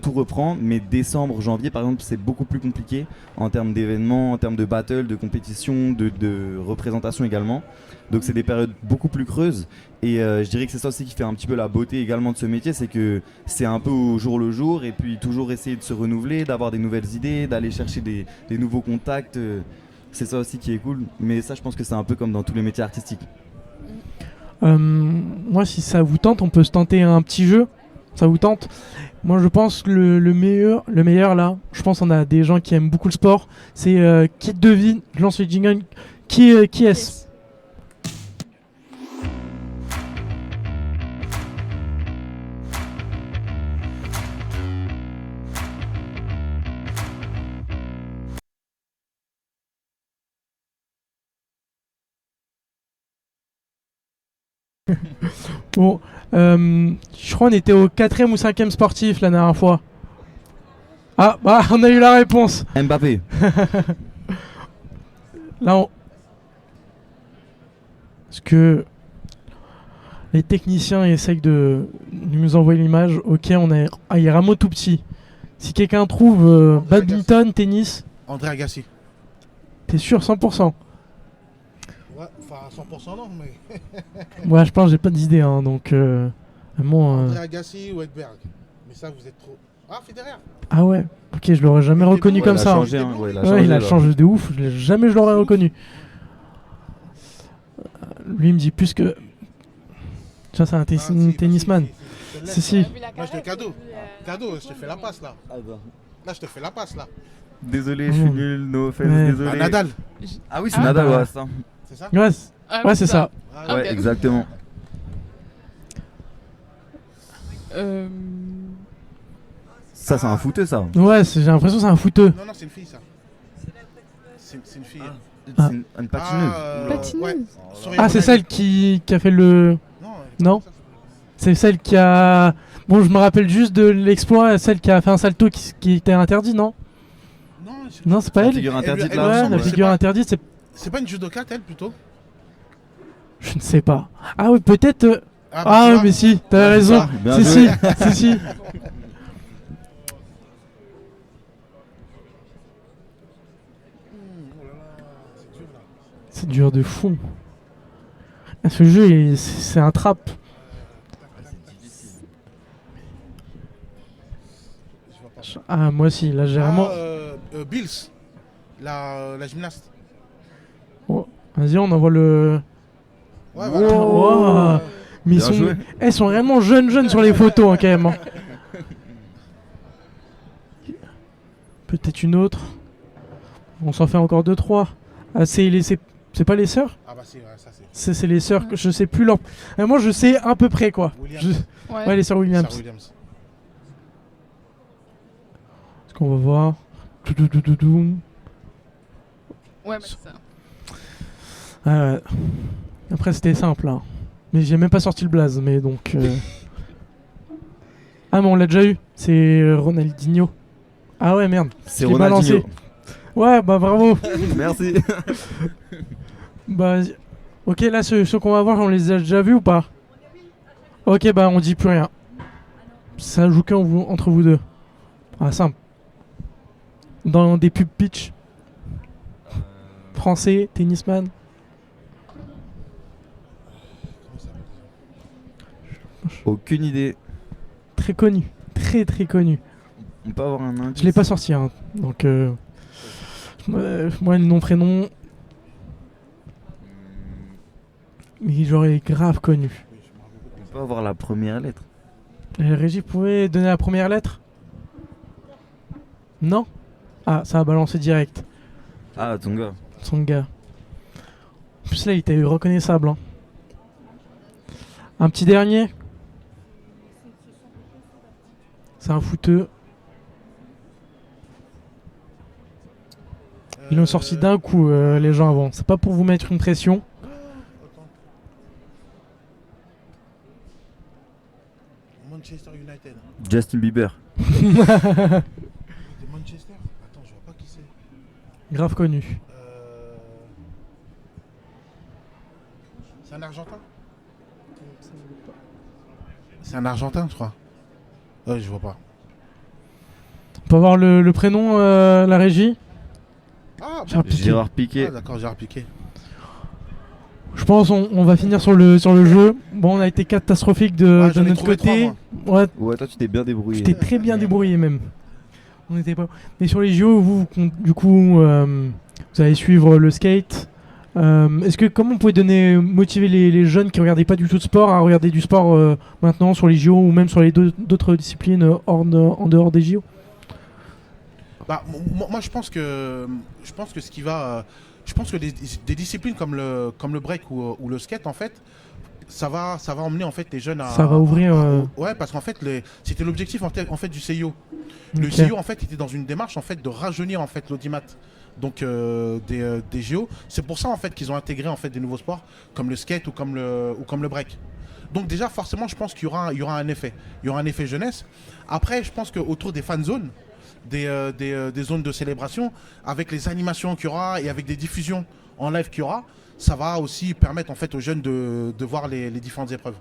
Speaker 7: tout reprend. Mais décembre, janvier, par exemple, c'est beaucoup plus compliqué en termes d'événements, en termes de battle, de compétition, de représentation également. Donc c'est des périodes beaucoup plus creuses et je dirais que c'est ça aussi qui fait un petit peu la beauté également de ce métier, c'est que c'est un peu au jour le jour et puis toujours essayer de se renouveler, d'avoir des nouvelles idées, d'aller chercher des nouveaux contacts, c'est ça aussi qui est cool, mais ça je pense que c'est un peu comme dans tous les métiers artistiques.
Speaker 1: Moi si ça vous tente, on peut se tenter un petit jeu, ça vous tente? Moi je pense que le meilleur là, je pense qu'on a des gens qui aiment beaucoup le sport, c'est qui devine, je lance le jingle, qui est-ce? Bon, je crois qu'on était au 4e ou 5e sportif la dernière fois. Ah, bah on a eu la réponse.
Speaker 7: Mbappé.
Speaker 1: Là, Est-ce que les techniciens essayent de nous envoyer l'image? Ok, il y a Rameau tout petit. Si quelqu'un trouve badminton, tennis...
Speaker 6: André Agassi.
Speaker 1: T'es sûr 100%?
Speaker 6: Ouais, enfin 100% non, mais...
Speaker 1: Ouais, je pense que j'ai pas d'idée, hein, donc...
Speaker 6: André Agassi ou Edberg. Mais ça, vous êtes trop... Ah, Federer.
Speaker 1: Ah ouais, ok, je l'aurais jamais reconnu comme ça.
Speaker 7: Changé, hein.
Speaker 1: Il a changé de ouf, jamais je l'aurais reconnu. Lui, il me dit plus que... Ça, c'est un tennisman. Si.
Speaker 6: Moi, je te cadeau. Je te fais la passe, là. Là, je te fais la passe, là.
Speaker 7: Désolé, je suis nul, no offense, désolé.
Speaker 6: Nadal.
Speaker 7: Ah oui, c'est Nadal, ouais, ça.
Speaker 6: C'est ça?
Speaker 1: Ouais, c'est ça.
Speaker 6: Ah,
Speaker 7: ouais, exactement. Ça, c'est un footeux, ça.
Speaker 1: Ouais, j'ai l'impression que c'est un footeux.
Speaker 6: Non, c'est une fille, ça. C'est une fille.
Speaker 7: C'est une patineuse.
Speaker 2: Patineuse.
Speaker 6: Ouais.
Speaker 1: Ah, c'est celle qui a fait le... Non. C'est celle qui a... Bon, je me rappelle juste de l'exploit, celle qui a fait un salto qui était interdit, non? Non, c'est pas elle.
Speaker 7: La figure interdite, là.
Speaker 1: Ouais, la figure interdite, c'est...
Speaker 6: C'est pas une judokate, elle, plutôt?
Speaker 1: Je ne sais pas. Ah oui, peut-être... Ah, mais si, t'as raison.
Speaker 7: Bien
Speaker 1: Si,
Speaker 7: joué.
Speaker 1: si. C'est dur de fou. Ah, ce jeu, c'est un trap. Ah, moi aussi, là j'ai vraiment.
Speaker 6: Bills, la gymnaste.
Speaker 1: Oh, vas-y, on envoie le.
Speaker 6: Ouais,
Speaker 1: Oh,
Speaker 6: voilà.
Speaker 1: wow. Mais
Speaker 7: Bien joué.
Speaker 1: elles sont vraiment jeunes sur les photos, hein, quand même. Hein. Peut-être une autre. On s'en fait encore 2-3. Ah, c'est pas les sœurs?
Speaker 6: Ah bah c'est, ouais, ça c'est.
Speaker 1: C'est les sœurs que je sais plus leur. Moi je sais à peu près quoi.
Speaker 6: Williams.
Speaker 1: Ouais, les sœurs Williams.
Speaker 6: Sarah Williams.
Speaker 1: Est-ce qu'on va voir? Tout.
Speaker 2: Ouais, bah, c'est ça.
Speaker 1: Ouais. Après c'était simple hein. Mais j'ai même pas sorti le blaze mais donc. Ah mais on l'a déjà eu. C'est Ronaldinho. Ah ouais merde.
Speaker 7: C'est
Speaker 1: Je l'ai balancé.
Speaker 7: Ronaldinho.
Speaker 1: Ouais bah bravo.
Speaker 7: Merci.
Speaker 1: Bah ok là ceux qu'on va voir on les a déjà vus ou pas? Ok bah on dit plus rien. Ça joue entre vous deux. Ah simple. Dans des pubs pitch. Français, tennisman.
Speaker 7: Aucune idée.
Speaker 1: Très connu. Très connu.
Speaker 7: On peut avoir un indice.
Speaker 1: Je l'ai pas sorti hein. Donc moi le nom prénom. Mais genre il est grave connu.
Speaker 7: On peut avoir la première lettre.
Speaker 1: Régie, pouvait donner la première lettre? Non? Ah, ça a balancé direct.
Speaker 7: Ah, ton gars.
Speaker 1: Son gars. En plus là, il était reconnaissable. Hein. Un petit dernier? C'est un footeux. Ils l'ont sorti d'un coup, les gens avant. C'est pas pour vous mettre une pression.
Speaker 6: Manchester United.
Speaker 7: Justin Bieber.
Speaker 6: De Manchester? Attends, je vois pas qui c'est.
Speaker 1: Grave connu.
Speaker 6: C'est un Argentin? C'est un Argentin, je crois. Ouais, je vois pas.
Speaker 1: On peut avoir le prénom, la régie?
Speaker 6: Ah,
Speaker 1: Gérard Piqué.
Speaker 7: Gérard Piqué.
Speaker 6: Ah, d'accord, Gérard Piqué.
Speaker 1: Je pense on va finir sur le jeu. Bon, on a été catastrophique de
Speaker 6: J'en ai
Speaker 1: notre
Speaker 6: trouvé
Speaker 1: côté.
Speaker 6: 3, moi.
Speaker 1: Ouais,
Speaker 7: Ouais, toi tu t'es bien débrouillé.
Speaker 1: j'étais très bien débrouillé même. On était pas. Mais sur les JO, vous du coup, vous allez suivre le skate. Comment on pouvait motiver les jeunes qui regardaient pas du tout de sport à regarder du sport maintenant sur les JO ou même sur les d'autres disciplines en dehors des JO?
Speaker 6: Bah, moi je pense que ce qui va, je pense que des disciplines comme le break ou le skate en fait, ça va emmener en fait les jeunes à.
Speaker 1: Ça va ouvrir.
Speaker 6: Ouais, parce qu'en fait c'était l'objectif en fait du CIO.
Speaker 1: Ok.
Speaker 6: Le CIO en fait était dans une démarche en fait de rajeunir en fait l'audimat. Donc des JO, c'est pour ça en fait qu'ils ont intégré en fait des nouveaux sports comme le skate ou comme le break. Donc déjà forcément je pense qu'il y aura un effet. Il y aura un effet jeunesse. Après je pense qu'autour des fan zones, des zones de célébration, avec les animations qu'il y aura et avec des diffusions en live qu'il y aura, ça va aussi permettre en fait aux jeunes de voir les différentes épreuves.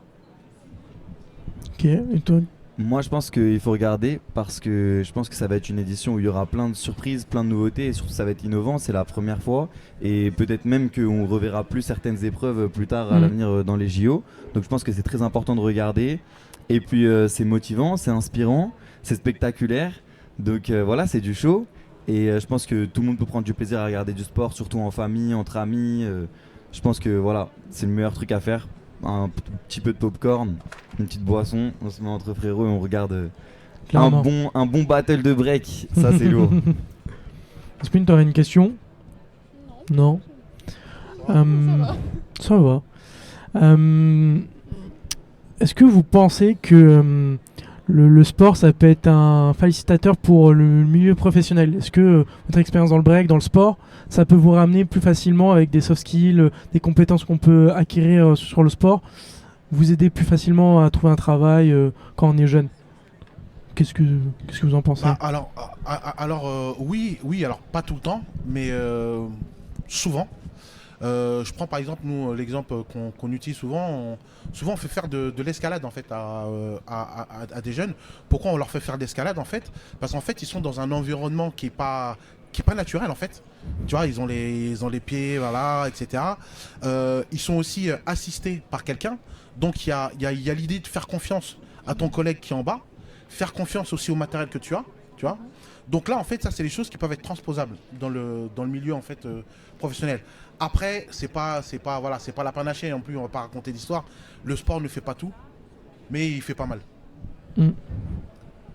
Speaker 1: Ok, et toi?
Speaker 7: Moi je pense qu'il faut regarder parce que je pense que ça va être une édition où il y aura plein de surprises, plein de nouveautés et surtout ça va être innovant, c'est la première fois et peut-être même qu'on reverra plus certaines épreuves plus tard à l'avenir dans les JO. Donc je pense que c'est très important de regarder et puis c'est motivant, c'est inspirant, c'est spectaculaire. Donc voilà, c'est du show et je pense que tout le monde peut prendre du plaisir à regarder du sport, surtout en famille, entre amis. Je pense que voilà, c'est le meilleur truc à faire. Un petit peu de popcorn, une petite boisson, on se met entre frérots et on regarde un bon battle de break. Ça c'est lourd.
Speaker 1: Spin, t'aurais une question? Non. Ça va. Est-ce que vous pensez que le sport, ça peut être un facilitateur pour le milieu professionnel? Est-ce que votre expérience dans le break, dans le sport, ça peut vous ramener plus facilement avec des soft skills, des compétences qu'on peut acquérir sur le sport, vous aider plus facilement à trouver un travail quand on est jeune? Qu'est-ce que vous en pensez?
Speaker 6: Alors oui, alors pas tout le temps, mais souvent. Je prends par exemple nous l'exemple qu'on utilise souvent. Souvent on fait faire de l'escalade en fait à des jeunes. Pourquoi on leur fait faire de l'escalade en fait? Parce qu'en fait ils sont dans un environnement qui est pas naturel en fait. Tu vois, ils ont les pieds, voilà, etc. Ils sont aussi assistés par quelqu'un. Donc il y a l'idée de faire confiance à ton collègue qui est en bas, faire confiance aussi au matériel que tu as, tu vois. Donc là en fait ça c'est des choses qui peuvent être transposables dans le milieu en fait professionnel. Après c'est pas la panacée non plus, on va pas raconter d'histoire. Le sport ne fait pas tout, mais il fait pas mal.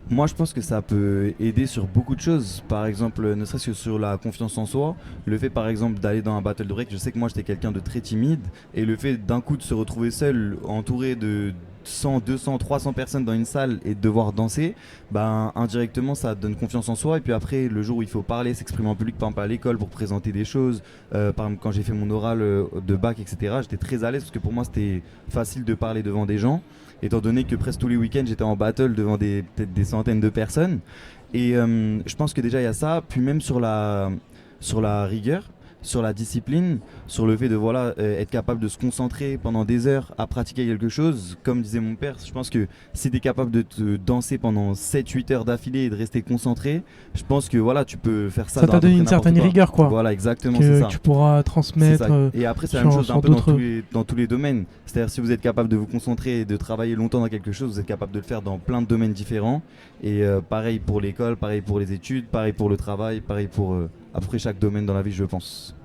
Speaker 7: Moi, je pense que ça peut aider sur beaucoup de choses. Par exemple, ne serait-ce que sur la confiance en soi. Le fait, par exemple, d'aller dans un battle de break. Je sais que moi, j'étais quelqu'un de très timide. Et le fait d'un coup de se retrouver seul, entouré de 100, 200, 300 personnes dans une salle et de devoir danser, ben, indirectement, ça donne confiance en soi. Et puis après, le jour où il faut parler, s'exprimer en public, par exemple à l'école pour présenter des choses, par exemple, quand j'ai fait mon oral de bac, etc., j'étais très à l'aise parce que pour moi, c'était facile de parler devant des gens, étant donné que presque tous les week-ends j'étais en battle devant peut-être des centaines de personnes. Et je pense que déjà il y a ça, puis même sur la rigueur, sur la discipline, sur le fait de être capable de se concentrer pendant des heures à pratiquer quelque chose. Comme disait mon père, je pense que si tu es capable de te danser pendant 7-8 heures d'affilée et de rester concentré, je pense que voilà, tu peux faire ça.
Speaker 1: Ça t'a donné une certaine rigueur, quoi.
Speaker 7: Voilà, exactement, c'est ça.
Speaker 1: Que tu pourras transmettre.
Speaker 7: Et après, c'est la même chose un peu dans tous les domaines. C'est-à-dire, si vous êtes capable de vous concentrer et de travailler longtemps dans quelque chose, vous êtes capable de le faire dans plein de domaines différents. Et pareil pour l'école, pareil pour les études, pareil pour le travail, pareil pour à peu près chaque domaine dans la vie, je pense.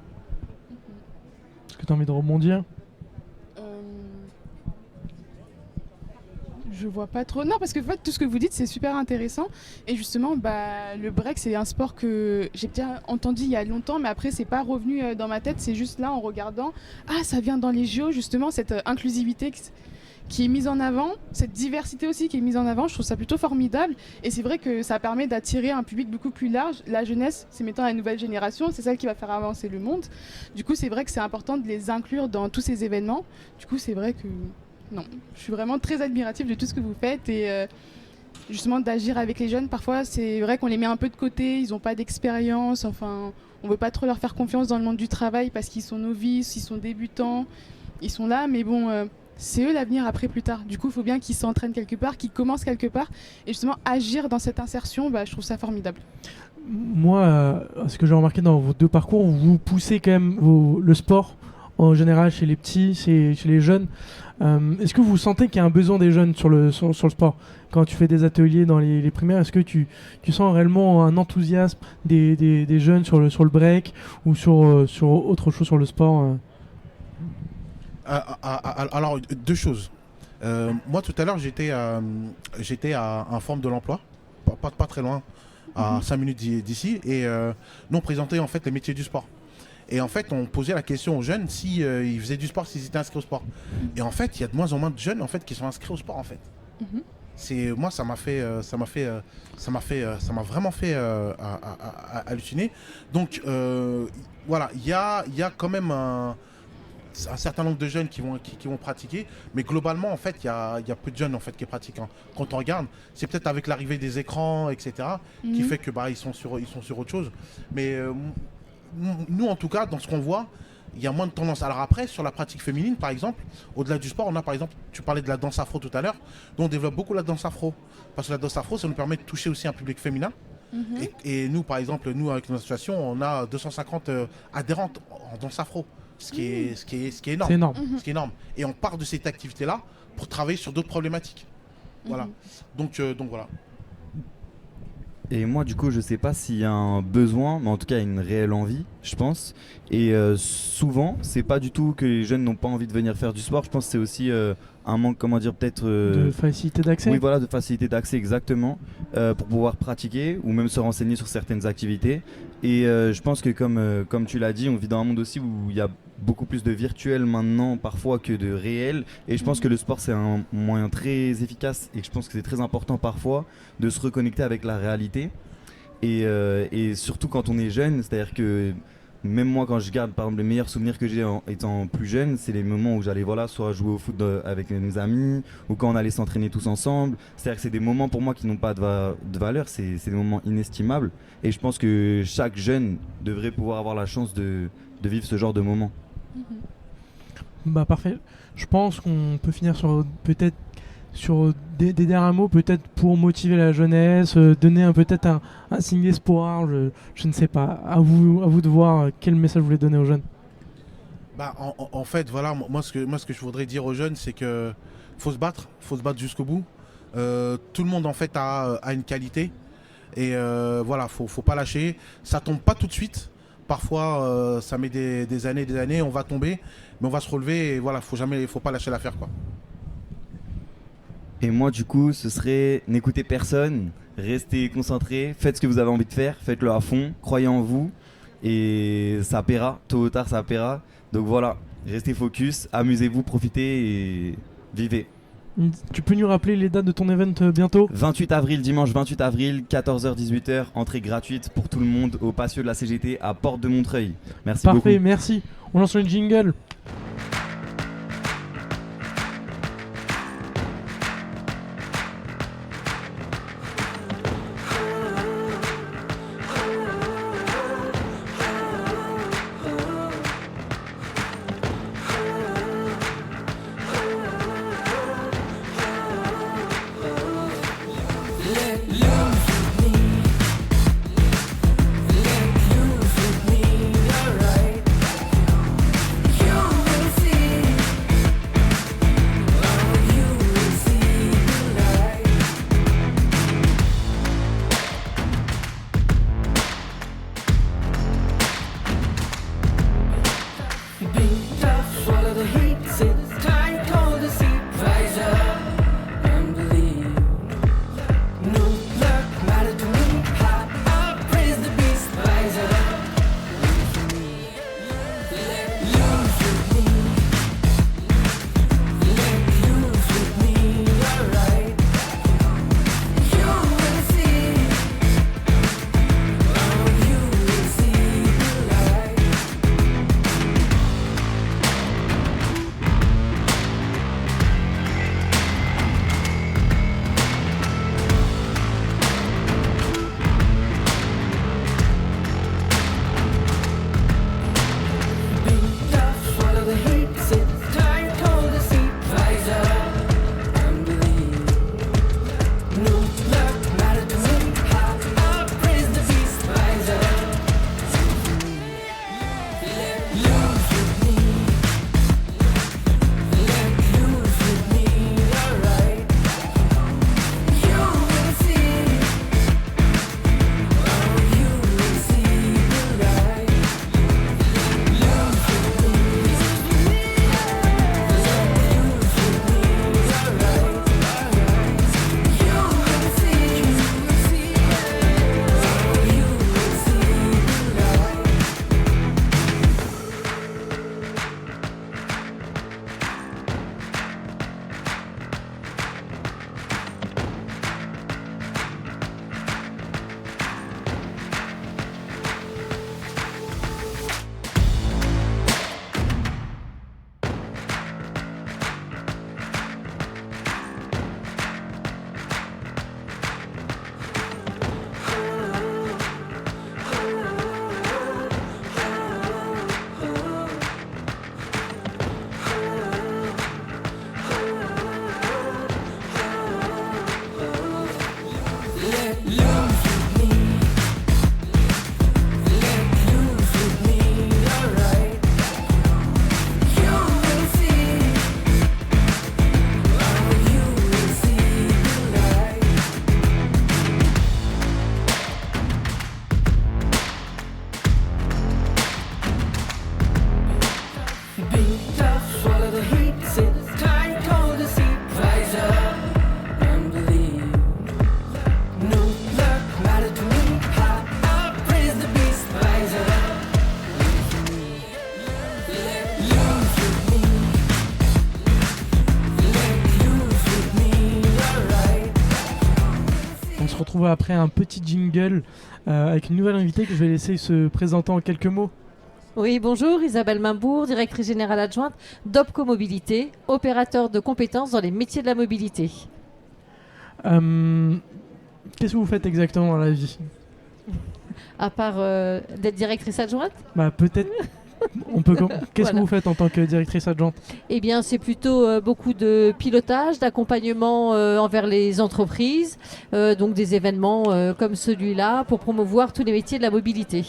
Speaker 1: Est-ce que tu as envie de rebondir?
Speaker 2: Je vois pas trop. Non, parce que en fait, tout ce que vous dites, c'est super intéressant. Et justement, le break, c'est un sport que j'ai bien entendu il y a longtemps, mais après, c'est pas revenu dans ma tête. C'est juste là, en regardant. Ah, ça vient dans les JO, justement, cette inclusivité qui est mise en avant, cette diversité aussi qui est mise en avant. Je trouve ça plutôt formidable. Et c'est vrai que ça permet d'attirer un public beaucoup plus large. La jeunesse, c'est mettant la nouvelle génération, c'est celle qui va faire avancer le monde. Du coup, c'est vrai que c'est important de les inclure dans tous ces événements. Du coup, c'est vrai que... Non, je suis vraiment très admirative de tout ce que vous faites et justement d'agir avec les jeunes. Parfois, c'est vrai qu'on les met un peu de côté, ils n'ont pas d'expérience, enfin, on ne veut pas trop leur faire confiance dans le monde du travail parce qu'ils sont novices, ils sont débutants, ils sont là, mais bon, c'est eux l'avenir après plus tard. Du coup, il faut bien qu'ils s'entraînent quelque part, qu'ils commencent quelque part et justement agir dans cette insertion, je trouve ça formidable.
Speaker 1: Moi, ce que j'ai remarqué dans vos deux parcours, vous poussez quand même le sport en général chez les petits, chez les jeunes. Est-ce que vous sentez qu'il y a un besoin des jeunes sur le sport? Quand tu fais des ateliers dans les primaires, est-ce que tu sens réellement un enthousiasme des jeunes sur le break ou sur autre chose sur le sport?
Speaker 6: Alors, deux choses. Moi, tout à l'heure, j'étais à un forum de l'emploi, pas très loin, à 5 minutes d'ici, et nous, on présentait en fait les métiers du sport. Et en fait, on posait la question aux jeunes si ils faisaient du sport, s'ils étaient inscrits au sport. Et en fait, il y a de moins en moins de jeunes en fait qui sont inscrits au sport en fait. Moi, ça m'a vraiment fait halluciner. Donc voilà, il y a quand même un certain nombre de jeunes qui vont pratiquer, mais globalement en fait il y a peu de jeunes en fait qui pratiquent. Quand on regarde, c'est peut-être avec l'arrivée des écrans, etc., qui fait que ils sont sur autre chose. Mais nous, en tout cas, dans ce qu'on voit, il y a moins de tendance. Alors après, sur la pratique féminine, par exemple, au-delà du sport, on a par exemple, tu parlais de la danse afro tout à l'heure, nous on développe beaucoup la danse afro. Parce que la danse afro, ça nous permet de toucher aussi un public féminin. Et nous, par exemple, nous avec notre association, on a 250 adhérentes en danse afro, ce qui est énorme.
Speaker 1: C'est énorme.
Speaker 6: Ce qui est énorme. Et on part de cette activité-là pour travailler sur d'autres problématiques. Voilà. Donc voilà.
Speaker 7: Et moi, du coup, je sais pas s'il y a un besoin, mais en tout cas, une réelle envie, je pense. Et souvent, c'est pas du tout que les jeunes n'ont pas envie de venir faire du sport. Je pense que c'est aussi un manque, comment dire, peut-être...
Speaker 1: de facilité d'accès.
Speaker 7: Oui, voilà, de facilité d'accès, exactement, pour pouvoir pratiquer ou même se renseigner sur certaines activités. Et je pense que comme tu l'as dit, on vit dans un monde aussi où il y a beaucoup plus de virtuel maintenant parfois que de réel, et je pense que le sport c'est un moyen très efficace, et je pense que c'est très important parfois de se reconnecter avec la réalité, et surtout quand on est jeune. C'est-à-dire que même moi, quand je garde par exemple les meilleurs souvenirs que j'ai en étant plus jeune, c'est les moments où j'allais soit jouer au foot avec mes amis, ou quand on allait s'entraîner tous ensemble. C'est-à-dire que c'est des moments pour moi qui n'ont pas de valeur, c'est des moments inestimables, et je pense que chaque jeune devrait pouvoir avoir la chance de vivre ce genre de moments.
Speaker 1: Bah parfait. Je pense qu'on peut finir sur peut-être sur des derniers mots, peut-être pour motiver la jeunesse, donner peut-être un signe d'espoir. Je ne sais pas. À vous de voir quel message vous voulez donner aux jeunes.
Speaker 6: Bah, en fait, voilà, moi ce que je voudrais dire aux jeunes, c'est que faut se battre jusqu'au bout. Tout le monde en fait a une qualité et voilà, faut pas lâcher. Ça tombe pas tout de suite. Parfois, ça met des années, on va tomber, mais on va se relever et voilà, faut pas lâcher l'affaire, quoi.
Speaker 7: Et moi, du coup, ce serait n'écoutez personne, restez concentrés, faites ce que vous avez envie de faire, faites-le à fond, croyez en vous et ça paiera, tôt ou tard ça paiera. Donc voilà, restez focus, amusez-vous, profitez et vivez.
Speaker 1: Tu peux nous rappeler les dates de ton event bientôt ?
Speaker 7: 28 avril, dimanche 28 avril, 14h-18h, entrée gratuite pour tout le monde au patio de la CGT à Porte de Montreuil. Merci beaucoup.
Speaker 1: Parfait, merci. On lance le jingle. retrouver après un petit jingle avec une nouvelle invitée que je vais laisser se présenter en quelques mots.
Speaker 8: Oui, bonjour, Isabelle Mimbourg, directrice générale adjointe d'Opco Mobilité, opérateur de compétences dans les métiers de la mobilité.
Speaker 1: Qu'est-ce que vous faites exactement dans la vie ?
Speaker 8: À part d'être directrice adjointe ?
Speaker 1: Bah peut-être Qu'est-ce que vous faites en tant que directrice adjointe?
Speaker 8: Eh bien, c'est plutôt beaucoup de pilotage, d'accompagnement envers les entreprises, donc des événements comme celui-là pour promouvoir tous les métiers de la mobilité.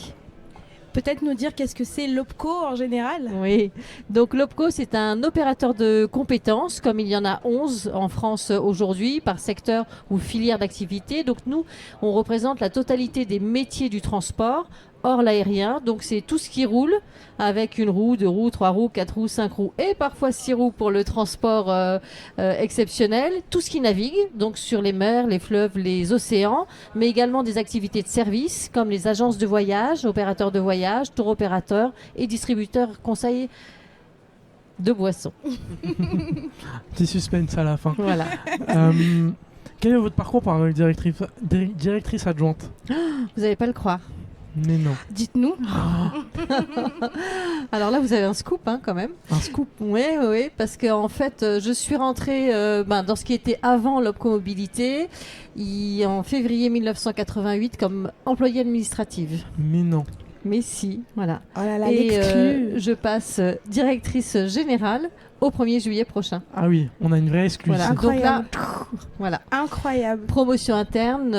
Speaker 9: Peut-être nous dire qu'est-ce que c'est l'OPCO en général?
Speaker 8: Oui, donc l'OPCO, c'est un opérateur de compétences, comme il y en a 11 en France aujourd'hui, par secteur ou filière d'activité. Donc nous, on représente la totalité des métiers du transport, hors l'aérien. Donc c'est tout ce qui roule, avec une roue, 2 roues, 3 roues, 4 roues, 5 roues et parfois 6 roues pour le transport exceptionnel. Tout ce qui navigue, donc sur les mers, les fleuves, les océans, mais également des activités de service, comme les agences de voyage, opérateurs de voyage, tour opérateurs et distributeurs conseils de boissons.
Speaker 1: Petit suspense à la fin.
Speaker 8: Voilà.
Speaker 1: Quel est votre parcours par directrice adjointe?
Speaker 8: Vous n'allez pas le croire.
Speaker 1: Mais non.
Speaker 9: Dites-nous.
Speaker 8: Alors là, vous avez un scoop quand même.
Speaker 1: Un scoop?
Speaker 8: Oui, parce qu'en fait, je suis rentrée dans ce qui était avant l'Opco Mobilité en février 1988 comme employée administrative.
Speaker 1: Mais non.
Speaker 8: Mais si, voilà.
Speaker 9: Oh là là,
Speaker 8: et
Speaker 9: l'exclu.
Speaker 8: je passe directrice générale au 1er juillet prochain.
Speaker 1: Ah oui, on a une vraie excuse.
Speaker 8: Voilà. Donc là, voilà.
Speaker 9: Incroyable.
Speaker 8: Promotion interne,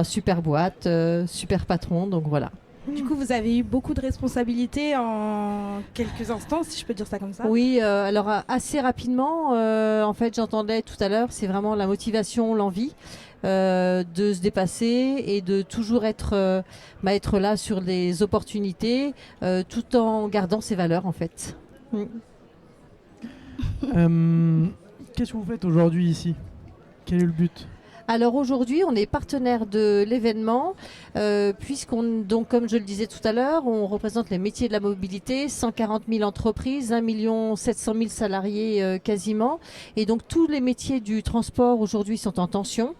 Speaker 8: super boîte, super patron, donc voilà.
Speaker 9: Du coup, vous avez eu beaucoup de responsabilités en quelques instants, si je peux dire ça comme ça.
Speaker 8: Oui, alors assez rapidement, en fait, j'entendais tout à l'heure, c'est vraiment la motivation, l'envie de se dépasser et de toujours être là sur les opportunités, tout en gardant ses valeurs, en fait.
Speaker 1: Qu'est-ce que vous faites aujourd'hui ici? Quel est le but?
Speaker 8: Alors aujourd'hui, on est partenaire de l'événement, donc comme je le disais tout à l'heure, on représente les métiers de la mobilité, 140 000 entreprises, 1 700 000 salariés quasiment. Et donc tous les métiers du transport aujourd'hui sont en tension.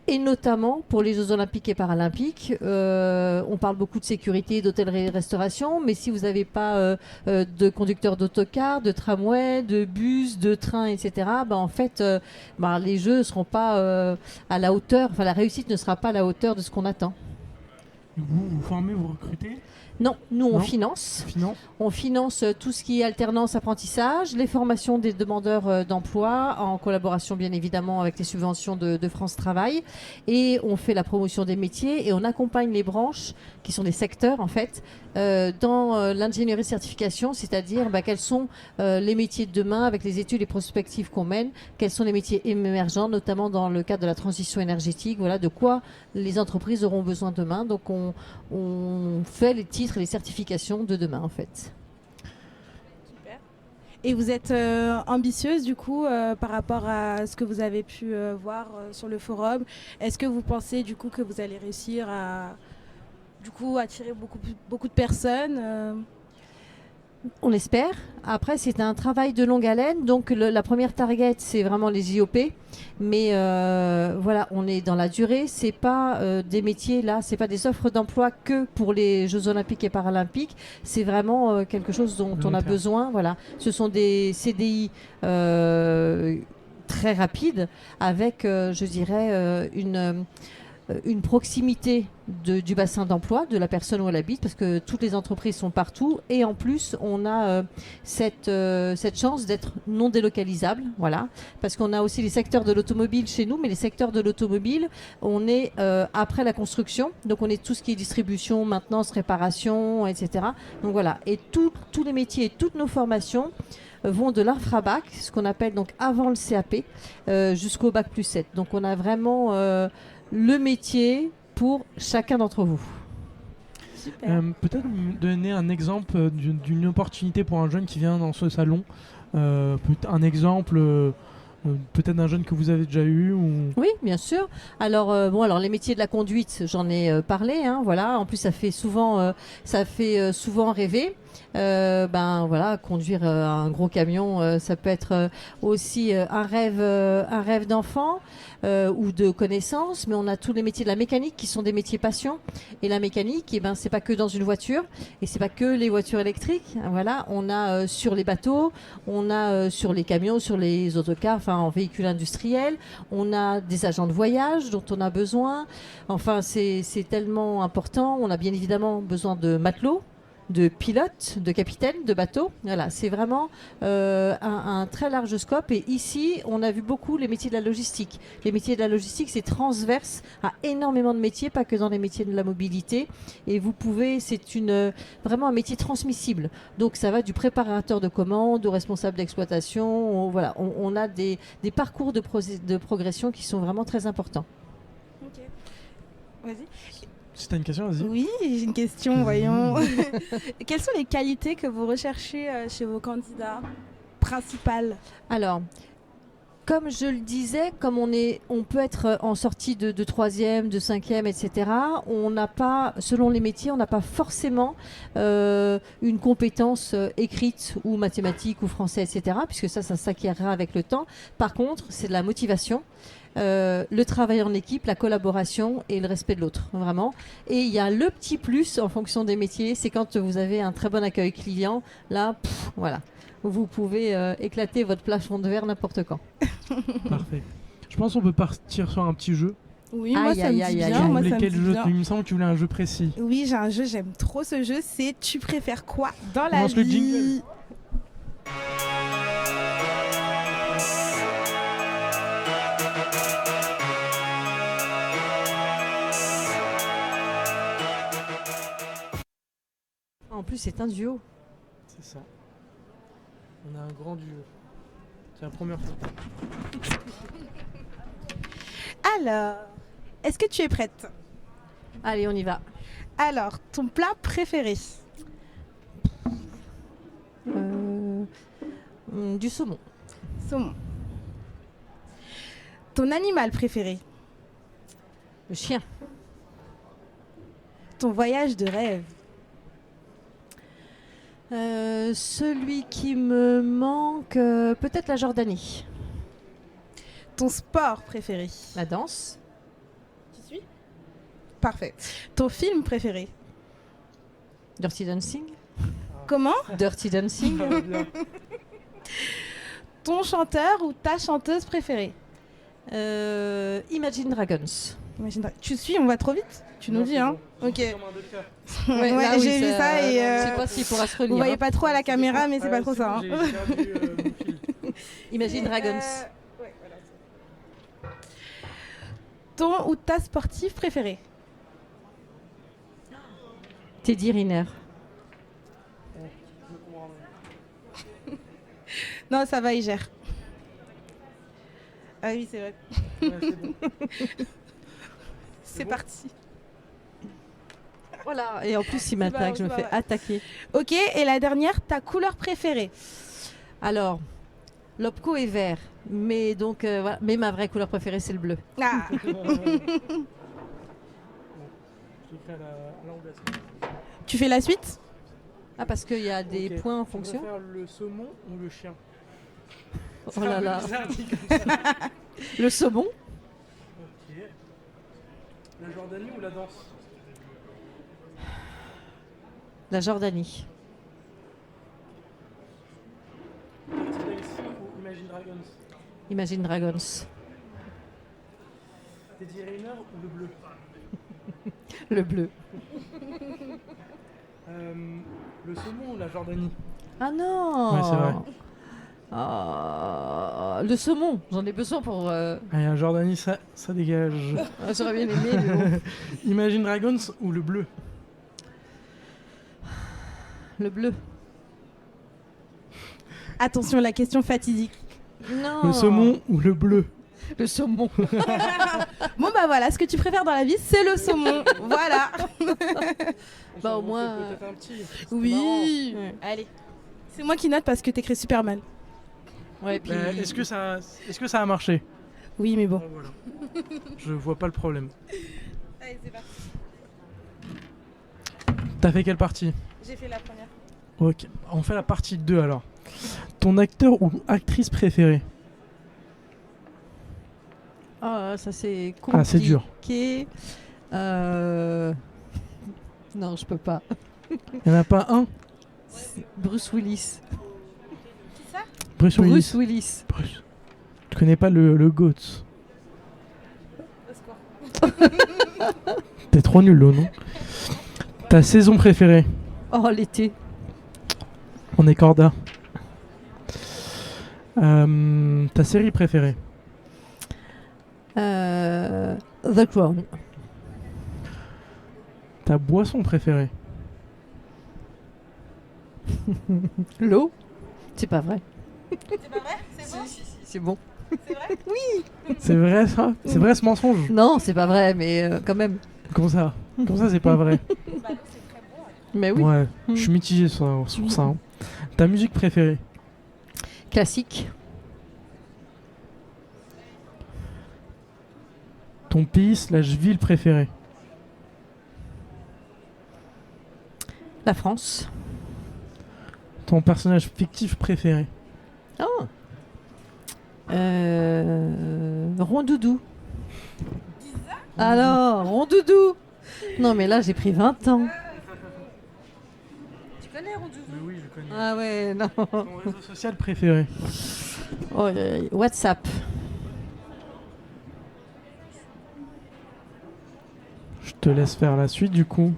Speaker 8: Et notamment pour les Jeux Olympiques et Paralympiques, on parle beaucoup de sécurité, d'hôtellerie et restauration, mais si vous n'avez pas de conducteurs d'autocars, de tramway, de bus, de trains, etc., en fait, les Jeux ne seront pas à la hauteur, enfin la réussite ne sera pas à la hauteur de ce qu'on attend.
Speaker 1: Vous formez, vous recrutez?
Speaker 8: Non, nous on finance. On finance tout ce qui est alternance, apprentissage, les formations des demandeurs d'emploi en collaboration bien évidemment avec les subventions de France Travail, et on fait la promotion des métiers et on accompagne les branches qui sont des secteurs en fait dans l'ingénierie certification, c'est-à-dire quels sont les métiers de demain avec les études et prospectives qu'on mène, quels sont les métiers émergents notamment dans le cadre de la transition énergétique, voilà de quoi les entreprises auront besoin demain. Donc on fait les titres et les certifications de demain en fait.
Speaker 9: Super. Et vous êtes ambitieuse du coup par rapport à ce que vous avez pu voir sur le forum. Est-ce que vous pensez du coup que vous allez réussir à attirer beaucoup de personnes
Speaker 8: On l'espère. Après, c'est un travail de longue haleine. Donc, la première target, c'est vraiment les JOP. Mais voilà, on est dans la durée. C'est pas des métiers là, c'est pas des offres d'emploi que pour les Jeux Olympiques et Paralympiques. C'est vraiment quelque chose dont on a besoin. Voilà, ce sont des CDI très rapides avec, je dirais, une proximité du bassin d'emploi de la personne où elle habite, parce que toutes les entreprises sont partout, et en plus on a cette chance d'être non délocalisable, voilà, parce qu'on a aussi les secteurs de l'automobile chez nous, mais les secteurs de l'automobile, on est après la construction, donc on est tout ce qui est distribution, maintenance, réparation, etc. Donc voilà, et tous les métiers et toutes nos formations vont de l'infrabac, ce qu'on appelle donc avant le CAP, jusqu'au bac plus 7. Donc on a vraiment le métier pour chacun d'entre vous.
Speaker 1: Peut-être me donner un exemple d'une opportunité pour un jeune qui vient dans ce salon. Un exemple peut-être d'un jeune que vous avez déjà eu ou...
Speaker 8: Oui, bien sûr. Alors, les métiers de la conduite, j'en ai parlé. Voilà. En plus, ça fait souvent rêver. Conduire un gros camion, ça peut être aussi un rêve d'enfant ou de connaissance, mais on a tous les métiers de la mécanique qui sont des métiers passion. Et la mécanique, c'est pas que dans une voiture, et c'est pas que les voitures électriques. Voilà, on a sur les bateaux, on a sur les camions, sur les autocars, en véhicules industriels, on a des agents de voyage dont on a besoin. Enfin, c'est tellement important. On a bien évidemment besoin de matelots. de pilote, de capitaine de bateau. Voilà, c'est vraiment un très large scope. Et ici, on a vu beaucoup les métiers de la logistique. Les métiers de la logistique, c'est transverse à énormément de métiers, pas que dans les métiers de la mobilité. Et vous pouvez, vraiment un métier transmissible. Donc ça va du préparateur de commandes au responsable d'exploitation. Voilà, on a des parcours de progression qui sont vraiment très importants.
Speaker 9: Ok. Vas-y.
Speaker 1: Si t'as une question, vas-y.
Speaker 9: Oui, j'ai une question, voyons. Quelles sont les qualités que vous recherchez chez vos candidats principales?
Speaker 8: Alors, comme je le disais, comme on peut être en sortie de 3e, de 5e, etc., on n'a pas, selon les métiers, on n'a pas forcément une compétence écrite ou mathématique ou français, etc., puisque ça s'acquérera avec le temps. Par contre, c'est de la motivation. Le travail en équipe, la collaboration et le respect de l'autre, vraiment. Et il y a le petit plus en fonction des métiers, c'est quand vous avez un très bon accueil client, là, voilà, vous pouvez éclater votre plafond de verre n'importe quand.
Speaker 1: Parfait. Je pense qu'on peut partir sur un petit jeu.
Speaker 9: Oui, moi ça me dit bien.
Speaker 1: Tu voulais quel jeu? Il me semble que tu voulais un jeu précis.
Speaker 9: Oui, j'ai un jeu, j'aime trop ce jeu, c'est tu préfères quoi dans la
Speaker 1: vie? Le jingle.
Speaker 8: En plus, c'est un duo.
Speaker 1: C'est ça. On a un grand duo. C'est la première fois.
Speaker 9: Alors, est-ce que tu es prête?
Speaker 8: Allez, on y va.
Speaker 9: Alors, ton plat préféré?
Speaker 8: Du saumon.
Speaker 9: Saumon. Ton animal préféré?
Speaker 8: Le chien.
Speaker 9: Ton voyage de rêve?
Speaker 8: Celui qui me manque, peut-être la Jordanie.
Speaker 9: Ton sport préféré?
Speaker 8: La danse.
Speaker 9: Tu suis? Parfait. Ton film préféré?
Speaker 8: Dirty Dancing.
Speaker 9: Comment?
Speaker 8: Dirty Dancing.
Speaker 9: Ton chanteur ou ta chanteuse préférée?
Speaker 8: Imagine Dragons.
Speaker 9: Tu suis, on va trop vite? Tu nous dis, hein? Ok.
Speaker 8: Ouais,
Speaker 9: j'ai vu ça et.
Speaker 8: Je sais pas s'il pourra se relire.
Speaker 9: Vous voyez pas trop à la caméra, mais c'est pas trop ça. Hein.
Speaker 8: Imagine Dragons.
Speaker 9: Ouais, voilà. Ton ou ta sportive préférée?
Speaker 8: Teddy Riner.
Speaker 9: Non, ça va, il gère. Ah oui, c'est vrai.
Speaker 1: Ouais, c'est bon.
Speaker 9: C'est parti.
Speaker 8: Voilà, et en plus il m'attaque, je me fais attaquer.
Speaker 9: Ok, et la dernière, ta couleur préférée?
Speaker 8: Alors, l'Opco est vert, mais donc voilà. Mais ma vraie couleur préférée c'est le bleu.
Speaker 9: Ah. Tu fais la suite?
Speaker 8: Ah, parce qu'il y a des points en fonction.
Speaker 1: Tu préfères le saumon ou le chien?
Speaker 8: Oh là là. Le saumon.
Speaker 1: Ok. La Jordanie ou la danse?
Speaker 8: La Jordanie.
Speaker 1: Ou Imagine Dragons?
Speaker 8: Imagine Dragons.
Speaker 1: Teddy Riner ou le bleu?
Speaker 8: Le bleu.
Speaker 1: Le saumon ou la Jordanie?
Speaker 8: Ah non.
Speaker 1: Ouais, c'est vrai.
Speaker 8: Le saumon, j'en ai besoin pour...
Speaker 1: Allez, la Jordanie, ça dégage.
Speaker 8: J'aurais bien aimé, mais bon.
Speaker 1: Imagine Dragons ou le bleu?
Speaker 8: Le bleu.
Speaker 9: Attention, la question fatidique.
Speaker 8: Non.
Speaker 1: Le saumon ou le bleu?
Speaker 8: Le saumon.
Speaker 9: Bon bah voilà, ce que tu préfères dans la vie, c'est le saumon. Voilà.
Speaker 8: Bah au moins...
Speaker 1: Peut-être un petit.
Speaker 9: Oui.
Speaker 8: Ouais.
Speaker 9: Allez. C'est moi qui note parce que t'écris super mal.
Speaker 8: Ouais, puis...
Speaker 1: Est-ce que ça a marché?
Speaker 9: Oui, mais bon.
Speaker 1: Ah, voilà. Je vois pas le problème.
Speaker 9: Allez, c'est parti.
Speaker 1: T'as fait quelle partie?
Speaker 9: J'ai fait la première.
Speaker 1: Ok, on fait la partie 2 alors. Ton acteur ou actrice préférée?
Speaker 8: Ah, ça c'est compliqué.
Speaker 1: Ah, c'est dur.
Speaker 8: Non, je peux pas.
Speaker 1: Il n'y en a pas un?
Speaker 8: Bruce Willis.
Speaker 9: Qui ça?
Speaker 1: Bruce Willis.
Speaker 8: Willis.
Speaker 1: Bruce. Tu connais pas le GOAT? T'es trop nul, là, non? Ta saison préférée?
Speaker 8: Oh, l'été.
Speaker 1: On est corda. Ta série préférée?
Speaker 8: The Crown.
Speaker 1: Ta boisson préférée?
Speaker 8: L'eau. C'est pas vrai.
Speaker 9: C'est pas vrai? C'est bon?
Speaker 8: Si, c'est bon.
Speaker 9: C'est vrai?
Speaker 1: C'est vrai ça? C'est vrai ce mensonge?
Speaker 8: Non, c'est pas vrai, mais quand même.
Speaker 1: Comment ça? Comment ça c'est pas vrai?
Speaker 9: Bah non, c'est très bon.
Speaker 8: Mais oui.
Speaker 1: Ouais, je suis mitigé sur ça. Hein. Ta musique préférée?
Speaker 8: Classique.
Speaker 1: Ton pays/ville préféré?
Speaker 8: La France.
Speaker 1: Ton personnage fictif préféré?
Speaker 8: Oh. Rondoudou. Alors, Rondoudou. Non, mais là, j'ai pris 20 ans. Tu connais Rondoudou?
Speaker 1: Oui, je connais.
Speaker 8: Ah ouais, non.
Speaker 1: Ton réseau social préféré?
Speaker 8: Oh, WhatsApp.
Speaker 1: Je te laisse faire la suite du coup.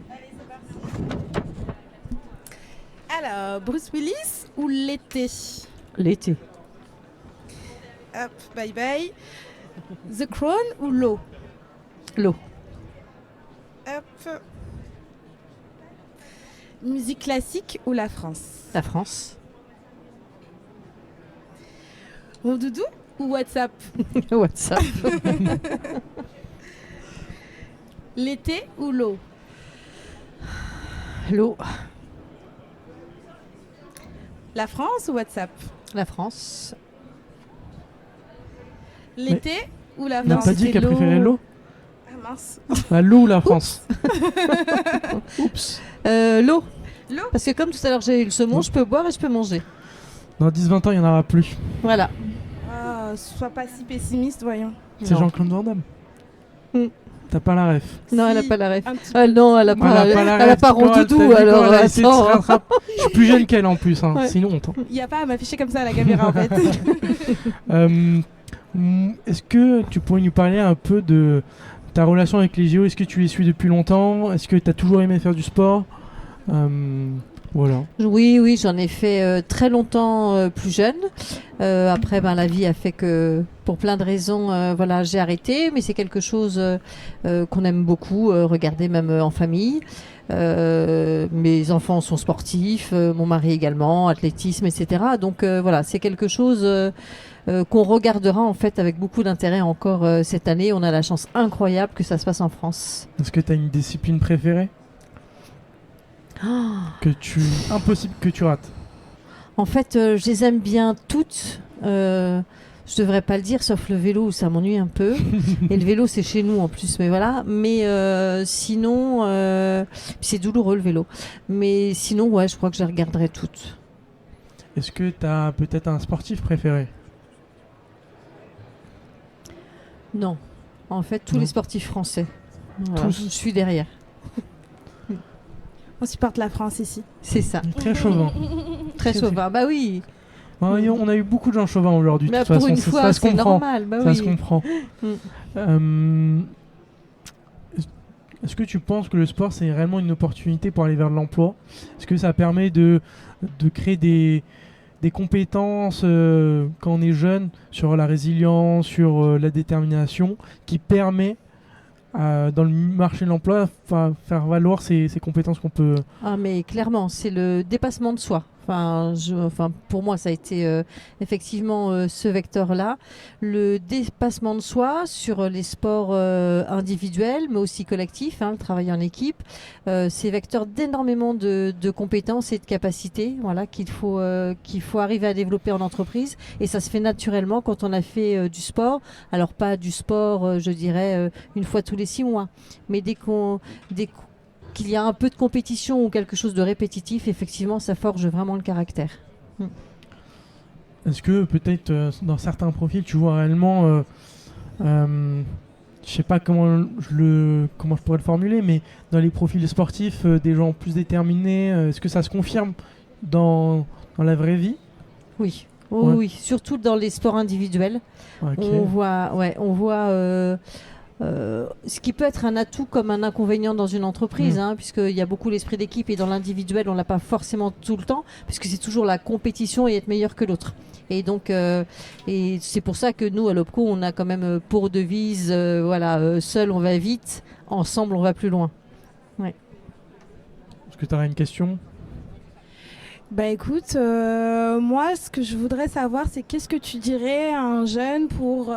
Speaker 9: Alors, Bruce Willis ou l'été?
Speaker 8: L'été.
Speaker 9: Hop, bye bye. The Crown ou l'eau?
Speaker 8: L'eau.
Speaker 9: Hop. Musique classique ou la France?
Speaker 8: La France.
Speaker 9: Rondoudou ou WhatsApp?
Speaker 8: WhatsApp.
Speaker 9: L'été ou l'eau?
Speaker 8: L'eau.
Speaker 9: La France ou WhatsApp?
Speaker 8: La France.
Speaker 9: L'été ou la
Speaker 1: On n'a
Speaker 9: France?
Speaker 1: pas dit qu'elle préférait l'eau?
Speaker 9: Ah mince.
Speaker 1: Ah, l'eau ou la France? Oups.
Speaker 8: L'eau.
Speaker 9: L'eau?
Speaker 8: Parce que comme tout à l'heure j'ai eu le saumon, je peux boire et je peux manger.
Speaker 1: Dans 10-20 ans, il n'y en aura plus.
Speaker 8: Voilà.
Speaker 9: Ah, sois pas si pessimiste, voyons.
Speaker 1: C'est
Speaker 8: Non.
Speaker 1: Jean-Claude Van Damme.
Speaker 8: Mm.
Speaker 1: T'as pas la ref.
Speaker 8: Non,
Speaker 9: Si,
Speaker 8: elle a pas la ref.
Speaker 9: un petit
Speaker 8: Ah, non, elle a pas,
Speaker 1: Elle a pas la
Speaker 8: elle a
Speaker 1: ref,
Speaker 8: pas
Speaker 1: tu vois,
Speaker 8: Rondoudou,
Speaker 1: t'as vu
Speaker 8: alors
Speaker 1: quand elle a essayé de se
Speaker 8: attends.
Speaker 1: rattraper. Je suis plus jeune qu'elle en plus, hein.
Speaker 8: Ouais.
Speaker 1: Sinon honte.
Speaker 9: Il n'y a pas à m'afficher comme ça à la caméra en fait.
Speaker 1: Est-ce que tu pourrais nous parler un peu de ta relation avec les JO? Est-ce que tu les suis depuis longtemps? Est-ce que tu as toujours aimé faire du sport? Voilà.
Speaker 8: Oui, j'en ai fait très longtemps plus jeune. Après, la vie a fait que, pour plein de raisons, voilà, j'ai arrêté. Mais c'est quelque chose qu'on aime beaucoup, regarder même en famille. Mes enfants sont sportifs, mon mari également, athlétisme, etc. Donc voilà, c'est quelque chose qu'on regardera en fait avec beaucoup d'intérêt encore cette année. On a la chance incroyable que ça se passe en France.
Speaker 1: Est-ce que tu as une discipline préférée? Impossible que tu rates.
Speaker 8: En fait, je les aime bien toutes. Je devrais pas le dire, sauf le vélo où ça m'ennuie un peu. Et le vélo, c'est chez nous en plus, mais voilà. Mais sinon, c'est douloureux le vélo. Mais sinon, ouais, je crois que je les regarderai toutes.
Speaker 1: Est-ce que tu as peut-être un sportif préféré?
Speaker 8: Non. En fait, tous
Speaker 1: Non.
Speaker 8: les sportifs français. Voilà,
Speaker 1: Tous.
Speaker 8: je suis derrière.
Speaker 9: On supporte la France ici.
Speaker 8: C'est ça.
Speaker 1: Très chauvin.
Speaker 8: Très chauvin. Bah oui.
Speaker 1: Ouais, on a eu beaucoup de gens chauvins aujourd'hui. De
Speaker 8: Mais
Speaker 1: toute
Speaker 8: pour
Speaker 1: façon,
Speaker 8: une
Speaker 1: ça
Speaker 8: fois,
Speaker 1: se
Speaker 8: c'est
Speaker 1: comprend.
Speaker 8: normal. Bah
Speaker 1: Ça
Speaker 8: oui.
Speaker 1: se comprend. Est-ce que tu penses que le sport, c'est réellement une opportunité pour aller vers de l'emploi? Est-ce que ça permet de créer des compétences quand on est jeune sur la résilience, sur la détermination, qui permet dans le marché de l'emploi faire valoir ces compétences qu'on peut...
Speaker 8: Ah mais clairement, c'est le dépassement de soi. Pour moi, ça a été effectivement ce vecteur-là. Le dépassement de soi sur les sports individuels, mais aussi collectifs, le travail en équipe. C'est vecteur d'énormément de compétences et de capacités qu'il faut arriver à développer en entreprise. Et ça se fait naturellement quand on a fait du sport. Alors pas du sport, je dirais, une fois tous les 6 mois. Mais dès qu'il y a un peu de compétition ou quelque chose de répétitif, effectivement, ça forge vraiment le caractère.
Speaker 1: Est-ce que peut-être dans certains profils, tu vois réellement, je sais pas comment je pourrais le formuler, mais dans les profils sportifs, des gens plus déterminés, est-ce que ça se confirme dans la vraie vie?
Speaker 8: Oui.
Speaker 1: Ouais.
Speaker 8: Oui, surtout dans les sports individuels.
Speaker 1: Ok.
Speaker 8: On voit ce qui peut être un atout comme un inconvénient dans une entreprise, puisqu'il y a beaucoup l'esprit d'équipe et dans l'individuel, on l'a pas forcément tout le temps, puisque c'est toujours la compétition et être meilleur que l'autre. Et donc, et c'est pour ça que nous, à l'OPCO, on a quand même pour devise, seul on va vite, ensemble on va plus loin. Ouais.
Speaker 1: Est-ce que tu aurais une question ?
Speaker 9: Bah écoute, moi ce que je voudrais savoir c'est qu'est-ce que tu dirais à un jeune pour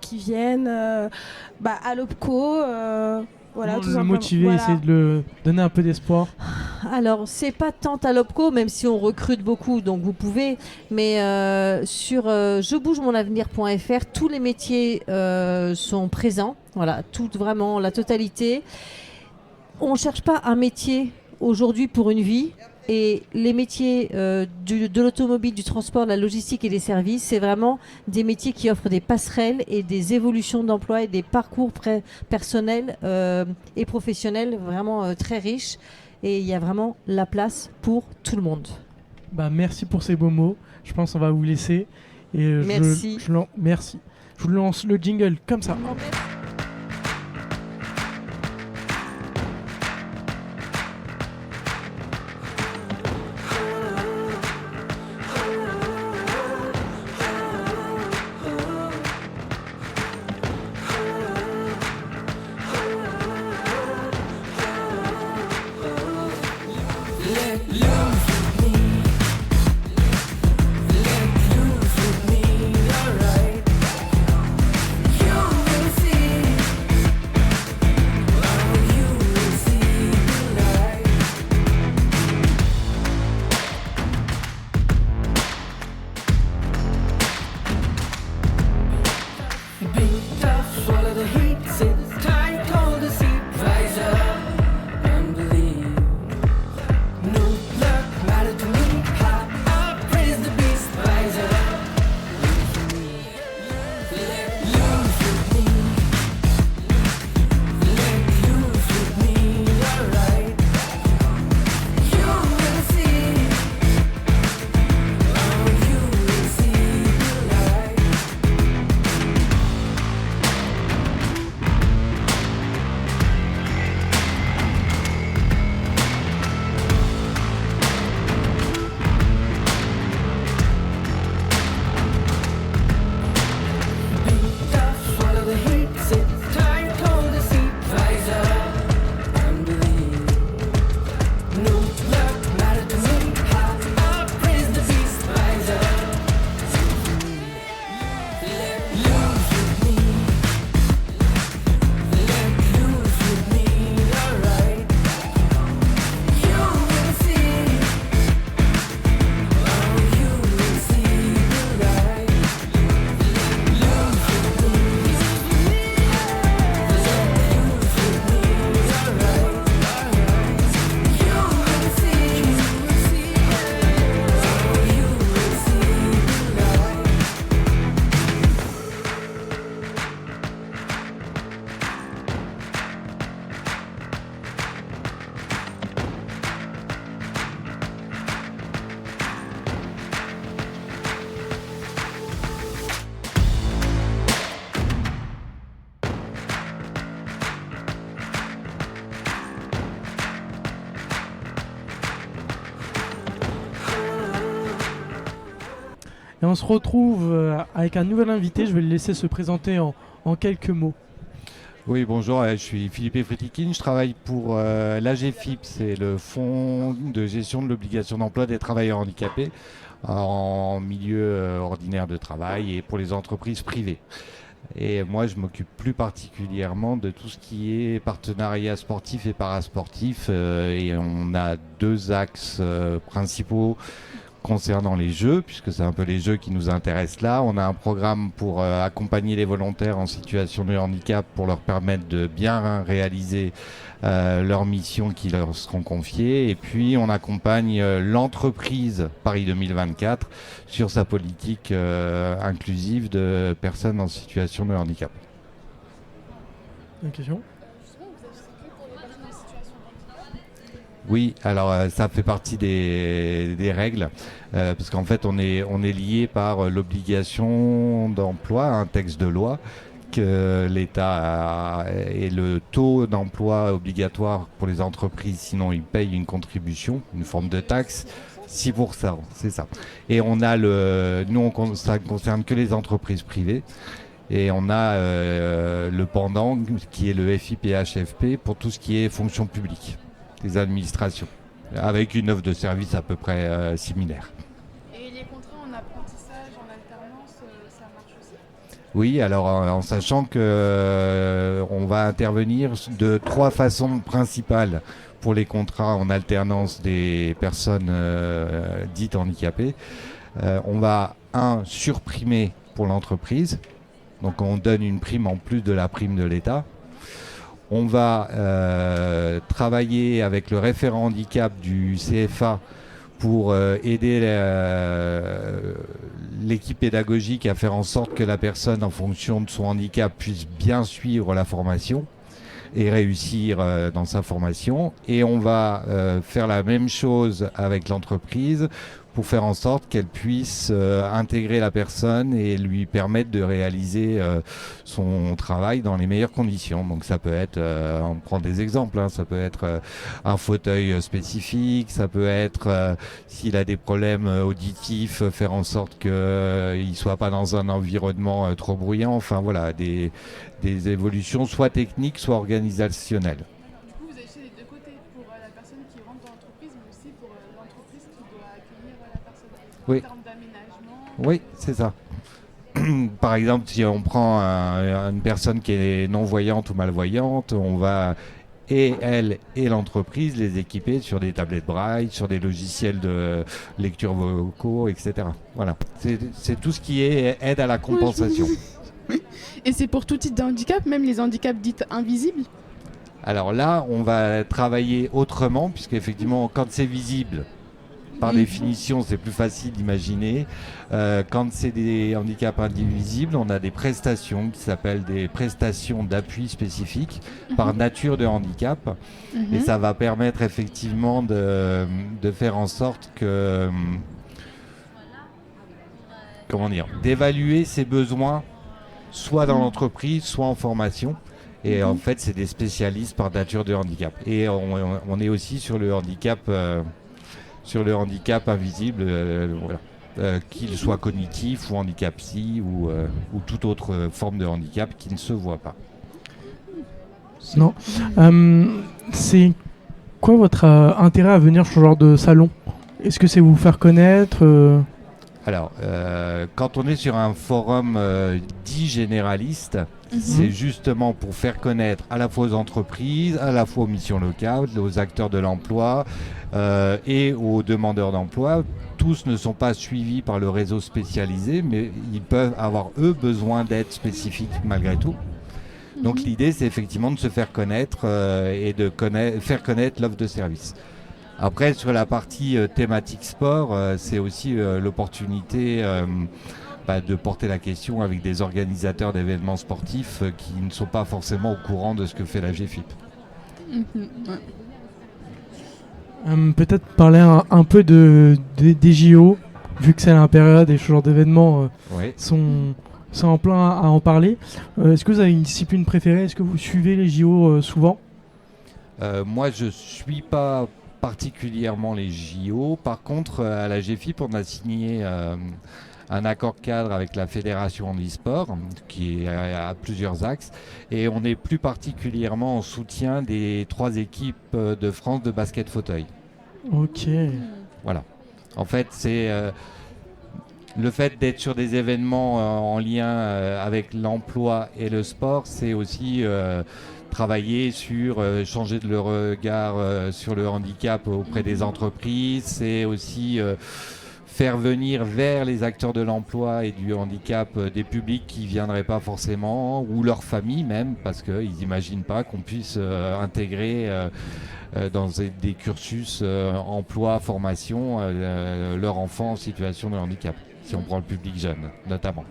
Speaker 9: qui vienne à l'OPCO, tout
Speaker 1: le
Speaker 9: simplement.
Speaker 1: motiver, essayer de le donner un peu d'espoir.
Speaker 8: Alors c'est pas tant à l'OPCO, même si on recrute beaucoup, donc vous pouvez, mais sur jebougemonavenir.fr, tous les métiers sont présents, voilà, vraiment la totalité. On cherche pas un métier aujourd'hui pour une vie. Et les métiers de l'automobile, du transport, de la logistique et des services, c'est vraiment des métiers qui offrent des passerelles et des évolutions d'emploi et des parcours personnels et professionnels vraiment très riches. Et il y a vraiment la place pour tout le monde.
Speaker 1: Merci pour ces beaux mots. Je pense qu'on va vous laisser. Et
Speaker 8: merci.
Speaker 1: Merci. Je vous lance le jingle comme ça. Et on se retrouve avec un nouvel invité. Je vais le laisser se présenter en quelques mots.
Speaker 10: Oui, bonjour, je suis Philippe Fritikine, je travaille pour l'AGFIP, c'est le Fonds de gestion de l'obligation d'emploi des travailleurs handicapés en milieu ordinaire de travail et pour les entreprises privées. Et moi, je m'occupe plus particulièrement de tout ce qui est partenariat sportif et parasportif. Et on a deux axes principaux concernant les jeux, puisque c'est un peu les jeux qui nous intéressent là. On a un programme pour accompagner les volontaires en situation de handicap pour leur permettre de bien réaliser leurs missions qui leur seront confiées. Et puis on accompagne l'entreprise Paris 2024 sur sa politique inclusive de personnes en situation de handicap.
Speaker 1: Une question ?
Speaker 10: Oui, alors ça fait partie des règles, parce qu'en fait on est lié par l'obligation d'emploi, un texte de loi que l'État et le taux d'emploi obligatoire pour les entreprises, sinon ils payent une contribution, une forme de taxe. 6%, c'est ça. Et on a ça ne concerne que les entreprises privées. Et on a le pendant qui est le FIPHFP pour tout ce qui est fonction publique, des administrations, avec une offre de service à peu près similaire.
Speaker 2: Et les contrats en apprentissage, en alternance, ça marche aussi ?
Speaker 10: Oui, alors en sachant que on va intervenir de 3 façons principales pour les contrats en alternance des personnes dites handicapées. On va, surprimer pour l'entreprise. Donc on donne une prime en plus de la prime de l'État. On va travailler avec le référent handicap du CFA pour aider l'équipe pédagogique à faire en sorte que la personne, en fonction de son handicap, puisse bien suivre la formation et réussir dans sa formation. Et on va faire la même chose avec l'entreprise pour faire en sorte qu'elle puisse intégrer la personne et lui permettre de réaliser son travail dans les meilleures conditions. Donc ça peut être, on prend des exemples, ça peut être un fauteuil spécifique, ça peut être, s'il a des problèmes auditifs, faire en sorte qu'il ne soit pas dans un environnement trop bruyant. Enfin voilà, des évolutions soit techniques, soit organisationnelles.
Speaker 2: Vous avez fait les deux côtés, pour la personne qui rentre dans l'entreprise, mais aussi pour l'entreprise qui doit accueillir la personne.
Speaker 10: Oui.
Speaker 2: En termes d'aménagement.
Speaker 10: Oui, c'est ça. Par exemple, si on prend une personne qui est non-voyante ou malvoyante, on va, et elle et l'entreprise, les équiper sur des tablettes braille, sur des logiciels de lecture vocaux, etc. Voilà. C'est tout ce qui est aide à la compensation.
Speaker 2: Et c'est pour tout type de handicap, même les handicaps dits invisibles ?
Speaker 10: Alors là, on va travailler autrement, puisqu'effectivement, quand c'est visible, par définition, c'est plus facile d'imaginer. Quand c'est des handicaps indivisibles, on a des prestations qui s'appellent des prestations d'appui spécifiques par nature de handicap. Et ça va permettre effectivement de faire en sorte que, d'évaluer ses besoins, soit dans l'entreprise, soit en formation. Et en fait, c'est des spécialistes par nature de handicap. Et on est aussi sur le handicap... sur le handicap invisible, qu'il soit cognitif ou handicap psy ou toute autre forme de handicap qui ne se voit pas.
Speaker 1: Non. C'est quoi votre intérêt à venir sur ce genre de salon ? Est-ce que c'est vous faire connaître
Speaker 10: Alors, quand on est sur un forum dit généraliste, c'est justement pour faire connaître à la fois aux entreprises, à la fois aux missions locales, aux acteurs de l'emploi et aux demandeurs d'emploi. Tous ne sont pas suivis par le réseau spécialisé, mais ils peuvent avoir, eux, besoin d'aide spécifique malgré tout. Donc l'idée, c'est effectivement de se faire connaître et de faire connaître l'offre de service. Après, sur la partie thématique sport, c'est aussi l'opportunité de porter la question avec des organisateurs d'événements sportifs qui ne sont pas forcément au courant de ce que fait la GFIP.
Speaker 1: Peut-être parler un peu des JO, vu que c'est la période et ce genre d'événements sont en plein à en parler. Est-ce que vous avez une discipline préférée ? Est-ce que vous suivez les JO souvent ?
Speaker 10: Moi, je ne suis pas particulièrement les JO. Par contre, à la GFIP, on a signé un accord cadre avec la Fédération Handisport, qui est à plusieurs axes, et on est plus particulièrement en soutien des 3 équipes de France de basket fauteuil.
Speaker 1: Ok.
Speaker 10: Voilà. En fait, c'est le fait d'être sur des événements en lien avec l'emploi et le sport, c'est aussi travailler sur changer de le regard sur le handicap auprès des entreprises, c'est aussi faire venir vers les acteurs de l'emploi et du handicap des publics qui ne viendraient pas forcément, ou leurs familles même, parce qu'ils n'imaginent pas qu'on puisse intégrer dans des cursus emploi, formation, leur enfant en situation de handicap, si on prend le public jeune notamment.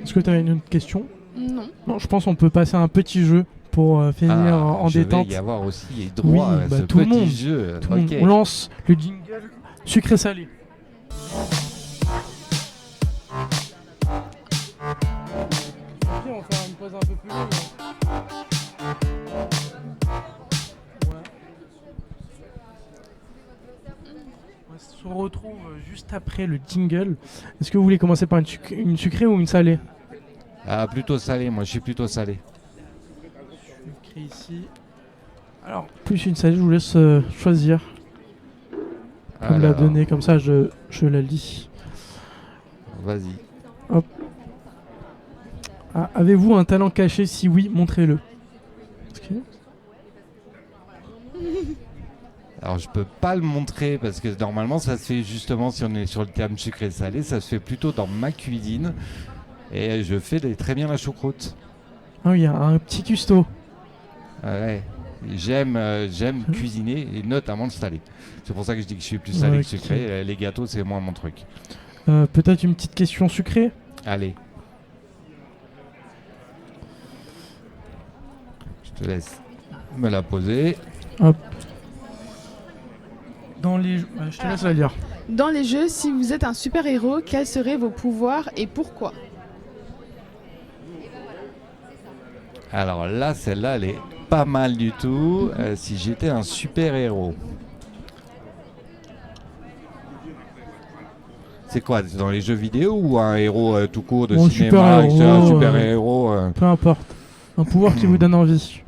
Speaker 1: Est-ce que tu as une autre question ?
Speaker 2: Non.
Speaker 1: Non, je pense qu'on peut passer à un petit jeu pour finir en détente.
Speaker 10: Il va y avoir aussi droit à ce
Speaker 1: tout
Speaker 10: petit
Speaker 1: le monde,
Speaker 10: jeu.
Speaker 1: Tout le monde. On lance le jingle sucré-salé. un peu plus long. On se retrouve juste après le jingle. Est-ce que vous voulez commencer par une sucrée ou une salée?
Speaker 10: Ah, plutôt salé, moi je suis plutôt salé.
Speaker 1: Sucrée ici. Alors, plus une salée, je vous laisse choisir. Comme la donner, comme ça je la lis.
Speaker 10: Vas-y.
Speaker 1: Hop. Ah, avez-vous un talent caché? Si oui, montrez-le.
Speaker 10: Alors je peux pas le montrer parce que normalement ça se fait justement, si on est sur le terme sucré-salé, ça se fait plutôt dans ma cuisine. Et je fais très bien la choucroute.
Speaker 1: Ah oui, un petit cuistot.
Speaker 10: Ouais. J'aime cuisiner et notamment le salé. C'est pour ça que je dis que je suis plus salé que sucré. Les gâteaux, c'est moins mon truc.
Speaker 1: Peut-être une petite question sucrée?
Speaker 10: Allez. Je te laisse me la poser.
Speaker 1: Hop. Je te laisse la lire.
Speaker 2: Dans les jeux, si vous êtes un super-héros, quels seraient vos pouvoirs et pourquoi?
Speaker 10: Alors là, celle-là, elle est pas mal du tout. Si j'étais un super-héros. C'est quoi? C'est dans les jeux vidéo ou un héros tout court de cinéma? Un super-héros
Speaker 1: peu importe. Un pouvoir qui vous donne envie.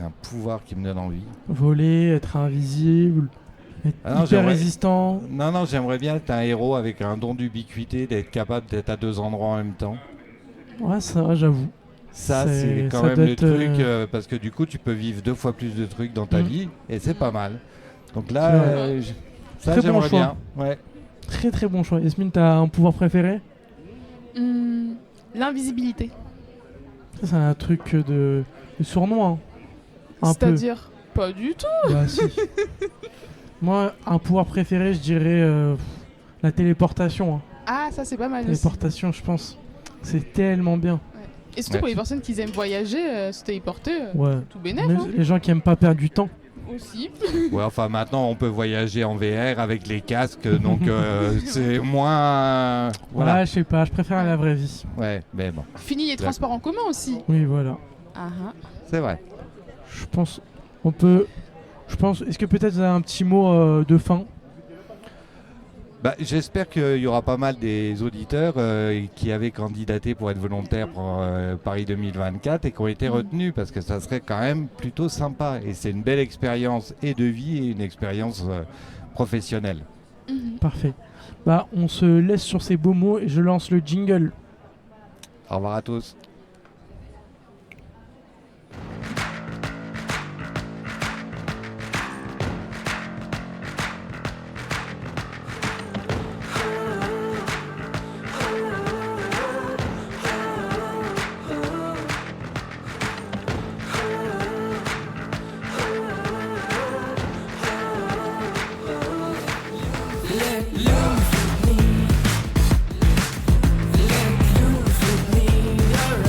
Speaker 10: Un pouvoir qui me donne envie.
Speaker 1: Voler, être invisible, être hyper résistant.
Speaker 10: Non, j'aimerais bien être un héros avec un don d'ubiquité, d'être capable d'être à 2 endroits en même temps.
Speaker 1: Ouais, ça, j'avoue.
Speaker 10: Ça, c'est quand même le truc, parce que du coup, tu peux vivre 2 fois plus de trucs dans ta vie, et c'est pas mal. Donc là, ça, j'aimerais bien. Ouais.
Speaker 1: Très très bon choix. Yasmine, t'as un pouvoir préféré?
Speaker 2: L'invisibilité.
Speaker 1: Ça, c'est un truc de sournois.
Speaker 2: C'est-à-dire pas du tout.
Speaker 1: Bah, si. Moi, un pouvoir préféré, je dirais la téléportation.
Speaker 2: Ah, ça c'est pas mal.
Speaker 1: Téléportation, je pense. C'est tellement bien.
Speaker 2: Ouais. Et surtout pour les personnes qui aiment voyager, se téléporter, tout bénef.
Speaker 1: Les gens qui aiment pas perdre du temps.
Speaker 2: Aussi.
Speaker 10: Ouais, enfin maintenant on peut voyager en VR avec les casques, donc c'est moins. Voilà.
Speaker 1: Ouais, je sais pas, je préfère la vraie vie.
Speaker 10: Ouais, mais bon.
Speaker 2: Fini les transports en commun aussi.
Speaker 1: Oui, voilà.
Speaker 10: C'est vrai.
Speaker 1: Je pense, est-ce que peut-être vous avez un petit mot de fin?
Speaker 10: J'espère qu'il y aura pas mal des auditeurs qui avaient candidaté pour être volontaires pour Paris 2024 et qui ont été retenus parce que ça serait quand même plutôt sympa. Et c'est une belle expérience et de vie et une expérience professionnelle.
Speaker 1: Parfait. On se laisse sur ces beaux mots et je lance le jingle.
Speaker 10: Au revoir à tous.
Speaker 11: Let loose with me, you're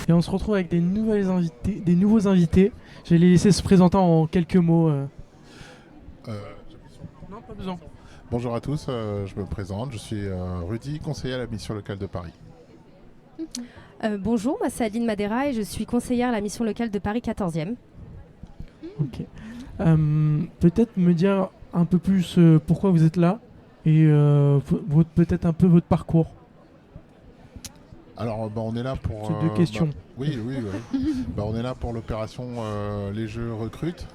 Speaker 1: Et on se retrouve avec des nouveaux invités. Je vais les laisser se présenter en quelques mots. Non, pas besoin.
Speaker 11: Bonjour à tous, je me présente, je suis Rudy, conseiller à la mission locale de Paris.
Speaker 12: Bonjour, moi c'est Aline Madera et je suis conseillère à la mission locale de Paris 14e.
Speaker 1: Ok. Peut-être me dire un peu plus pourquoi vous êtes là et peut-être un peu votre parcours.
Speaker 11: Alors on est là pour...
Speaker 1: C'est deux questions.
Speaker 11: Oui. On est là pour l'opération Les Jeux recrutent.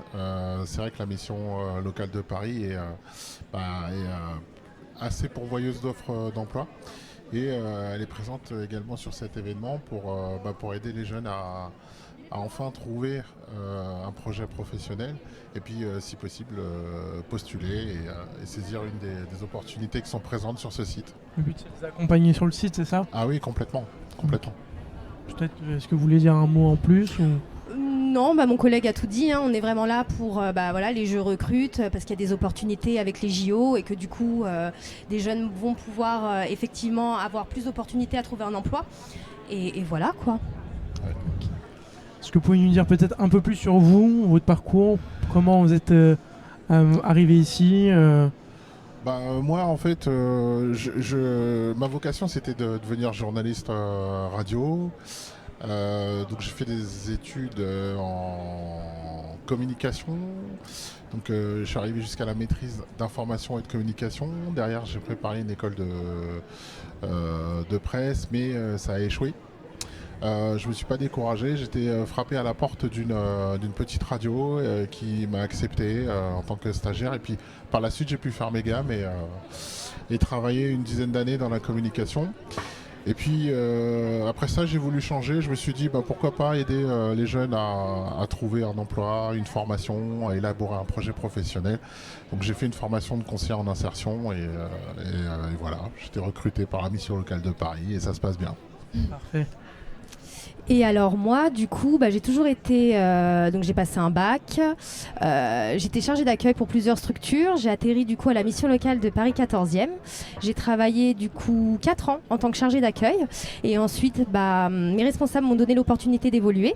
Speaker 11: C'est vrai que la mission locale de Paris est assez pourvoyeuse d'offres d'emploi. Et elle est présente également sur cet événement pour aider les jeunes à enfin trouver un projet professionnel et puis si possible postuler et saisir une des opportunités qui sont présentes sur ce site.
Speaker 1: Le but c'est de les accompagner sur le site, c'est ça?
Speaker 11: Ah oui, complètement.
Speaker 1: Peut-être, est-ce que vous voulez dire un mot en plus ou...
Speaker 12: Non, mon collègue a tout dit, hein. On est vraiment là pour les jeux recrutent parce qu'il y a des opportunités avec les JO et que du coup des jeunes vont pouvoir effectivement avoir plus d'opportunités à trouver un emploi et voilà quoi.
Speaker 11: Ouais.
Speaker 1: Est-ce que vous pouvez nous dire peut-être un peu plus sur vous, votre parcours, comment vous êtes arrivé ici
Speaker 11: Moi en fait ma vocation c'était de devenir journaliste radio. Donc j'ai fait des études en communication. Donc je suis arrivé jusqu'à la maîtrise d'information et de communication. Derrière j'ai préparé une école de presse, mais ça a échoué. Je me suis pas découragé, j'étais frappé à la porte d'une petite radio qui m'a accepté en tant que stagiaire et puis par la suite j'ai pu faire mes gammes et travailler une dizaine d'années dans la communication. Et puis après ça j'ai voulu changer, je me suis dit pourquoi pas aider les jeunes à trouver un emploi, une formation, à élaborer un projet professionnel. Donc j'ai fait une formation de conseiller en insertion et voilà, j'étais recruté par la mission locale de Paris et ça se passe bien.
Speaker 1: Parfait.
Speaker 12: Et alors moi, du coup, j'ai toujours été... donc j'ai passé un bac, j'étais chargée d'accueil pour plusieurs structures, j'ai atterri du coup à la mission locale de Paris 14e. J'ai travaillé du coup 4 ans en tant que chargée d'accueil et ensuite mes responsables m'ont donné l'opportunité d'évoluer.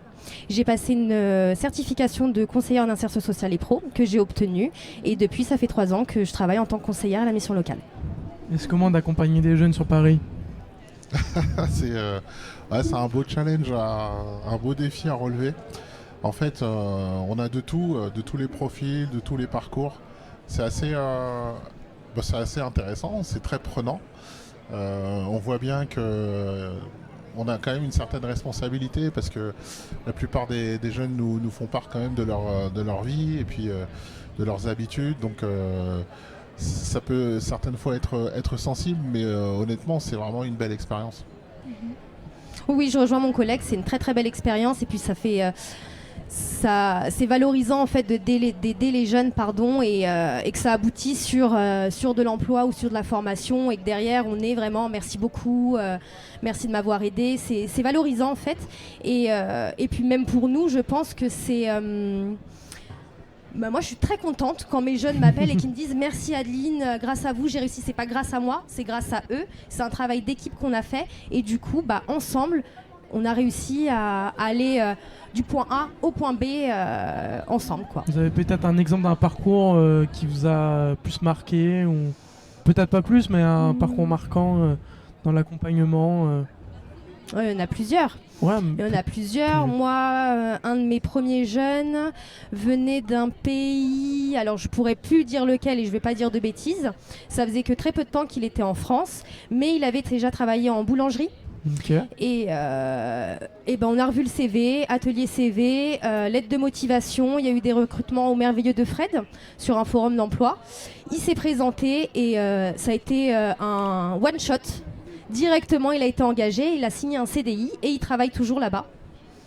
Speaker 12: J'ai passé une certification de conseillère en insertion sociale et pro que j'ai obtenue et depuis ça fait 3 ans que je travaille en tant que conseillère à la mission locale.
Speaker 1: Est-ce comment d'accompagner des jeunes sur Paris?
Speaker 11: C'est un beau challenge, un beau défi à relever. En fait, on a de tout, de tous les profils, de tous les parcours. C'est assez intéressant, c'est très prenant. On voit bien qu'on a quand même une certaine responsabilité parce que la plupart des jeunes nous font part quand même de leur vie et puis de leurs habitudes. Donc ça peut certaines fois être sensible, mais honnêtement, c'est vraiment une belle expérience.
Speaker 12: Oui, je rejoins mon collègue, c'est une très très belle expérience et puis ça fait... c'est valorisant en fait d'aider les jeunes et que ça aboutit sur de l'emploi ou sur de la formation et que derrière on est vraiment merci beaucoup, merci de m'avoir aidé, c'est valorisant en fait et puis même pour nous je pense que c'est... moi je suis très contente quand mes jeunes m'appellent et qui me disent merci Adeline, grâce à vous j'ai réussi, c'est pas grâce à moi, c'est grâce à eux, c'est un travail d'équipe qu'on a fait et du coup ensemble on a réussi à aller du point A au point B ensemble quoi.
Speaker 1: Vous avez peut-être un exemple d'un parcours qui vous a plus marqué ou peut-être pas plus mais un parcours marquant dans l'accompagnement
Speaker 12: Il y en a plusieurs.
Speaker 1: Ouais,
Speaker 12: il y en a plusieurs. Moi, un de mes premiers jeunes venait d'un pays, alors je pourrais plus dire lequel et je vais pas dire de bêtises. Ça faisait que très peu de temps qu'il était en France, mais il avait déjà travaillé en boulangerie.
Speaker 1: Okay.
Speaker 12: Et on a revu le CV, atelier CV, lettre de motivation. Il y a eu des recrutements au Merveilleux de Fred sur un forum d'emploi. Il s'est présenté et ça a été un one shot. Directement, il a été engagé, il a signé un CDI et il travaille toujours là-bas.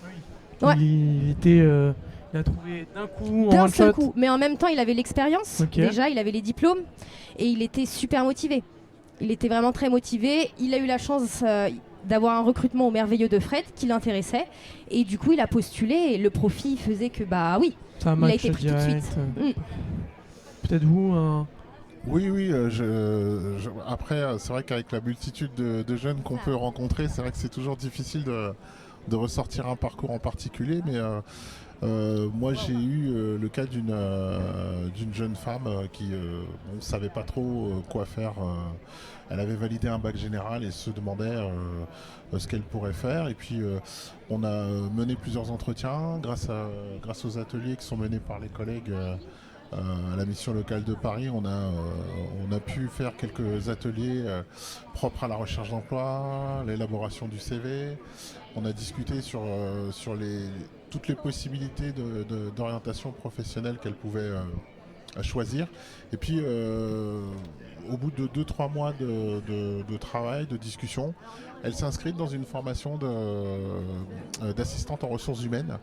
Speaker 1: Oui. Ouais. Il a trouvé d'un coup en one
Speaker 12: seul
Speaker 1: shot.
Speaker 12: coup, mais en même temps, il avait l'expérience.
Speaker 1: Okay.
Speaker 12: Déjà, il avait les diplômes et il était super motivé. Il était vraiment très motivé. Il a eu la chance d'avoir un recrutement au Merveilleux de Fred qui l'intéressait et du coup, il a postulé et le profil faisait que oui,
Speaker 1: ça
Speaker 12: il a été pris
Speaker 1: direct.
Speaker 12: Tout de suite.
Speaker 1: Peut-être vous
Speaker 11: Oui, après, c'est vrai qu'avec la multitude de jeunes qu'on peut rencontrer, c'est vrai que c'est toujours difficile de ressortir un parcours en particulier, mais moi j'ai eu le cas d'une jeune femme qui ne savait pas trop quoi faire. Elle avait validé un bac général et se demandait ce qu'elle pourrait faire. Et puis on a mené plusieurs entretiens grâce aux ateliers qui sont menés par les collègues à la mission locale de Paris. On a pu faire quelques ateliers propres à la recherche d'emploi, l'élaboration du CV. On a discuté sur toutes les possibilités d'orientation professionnelle qu'elle pouvait choisir. Et puis, au bout de 2-3 mois de travail, de discussion, elle s'est inscrite dans une formation d'assistante en ressources humaines.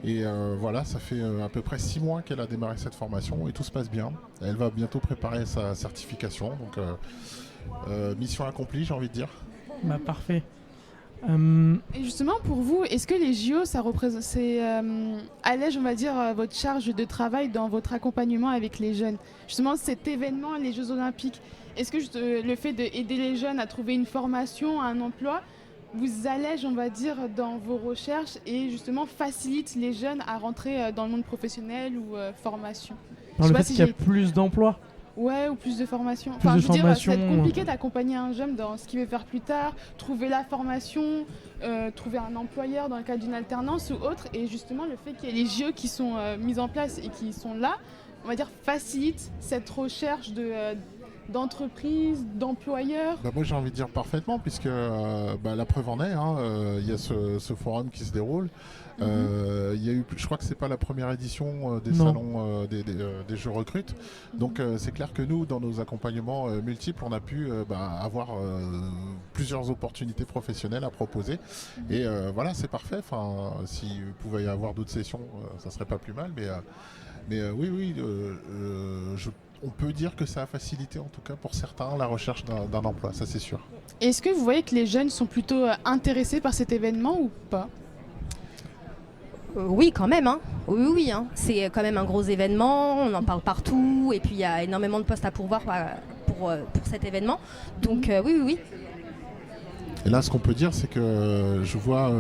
Speaker 11: Et voilà, ça fait à peu près 6 mois qu'elle a démarré cette formation et tout se passe bien. Elle va bientôt préparer sa certification. Donc, mission accomplie, j'ai envie de dire.
Speaker 1: Bah, parfait.
Speaker 2: Et justement, pour vous, est-ce que les JO, ça représente, allège, on va dire, votre charge de travail dans votre accompagnement avec les jeunes? Justement, cet événement, les Jeux Olympiques, est-ce que le fait d'aider les jeunes à trouver une formation, un emploi, vous allège, on va dire, dans vos recherches et justement facilite les jeunes à rentrer dans le monde professionnel ou formation?
Speaker 1: Par le fait qu'il y a plus d'emplois.
Speaker 2: Ouais, ou plus de formation.
Speaker 1: Plus de
Speaker 2: je veux
Speaker 1: formation,
Speaker 2: dire, c'est compliqué d'accompagner un jeune dans ce qu'il veut faire plus tard, trouver la formation, trouver un employeur dans le cadre d'une alternance ou autre. Et justement, le fait qu'il y ait les JO qui sont mis en place et qui sont là, on va dire, facilite cette recherche d'entreprises, d'employeurs.
Speaker 11: Bah moi j'ai envie de dire parfaitement, puisque la preuve en est, il y a ce forum qui se déroule. Il y a eu, je crois que c'est pas la première édition des salons des Jeux Recrute. Donc c'est clair que nous, dans nos accompagnements multiples, on a pu avoir plusieurs opportunités professionnelles à proposer. Et voilà, c'est parfait. Enfin, s'il pouvait y avoir d'autres sessions, ça serait pas plus mal. Mais oui, on peut dire que ça a facilité, en tout cas pour certains, la recherche d'un emploi, ça c'est sûr.
Speaker 2: Est-ce que vous voyez que les jeunes sont plutôt intéressés par cet événement ou pas?
Speaker 12: Oui, quand même. Hein. Oui. Hein. C'est quand même un gros événement, on en parle partout, et puis il y a énormément de postes à pourvoir pour cet événement. Donc oui.
Speaker 11: Et là, ce qu'on peut dire, c'est que je vois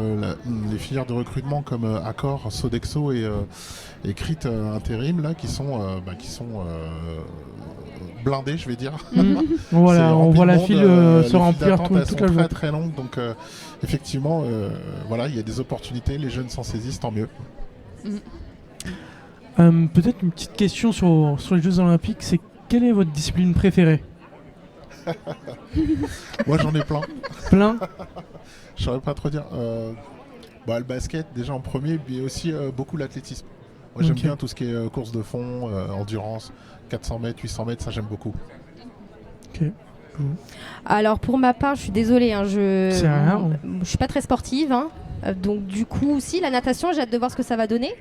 Speaker 11: les filières de recrutement comme Accor, Sodexo et Crit Intérim, là, qui sont blindés, je vais dire.
Speaker 1: Voilà, on voit la file se remplir toute la journée.
Speaker 11: Très très longue, donc effectivement, voilà, il y a des opportunités, les jeunes s'en saisissent, tant mieux.
Speaker 1: Peut-être une petite question sur les Jeux Olympiques, c'est quelle est votre discipline préférée?
Speaker 11: Moi j'en ai plein.
Speaker 1: Plein?
Speaker 11: Je saurais pas trop dire. Le basket déjà en premier, mais aussi beaucoup l'athlétisme. Moi j'aime bien tout ce qui est course de fond, endurance, 400 mètres, 800 mètres, ça j'aime beaucoup.
Speaker 1: Ok.
Speaker 12: Alors pour ma part, je suis désolée, je suis pas très sportive, hein. Donc du coup, si la natation, j'ai hâte de voir ce que ça va donner.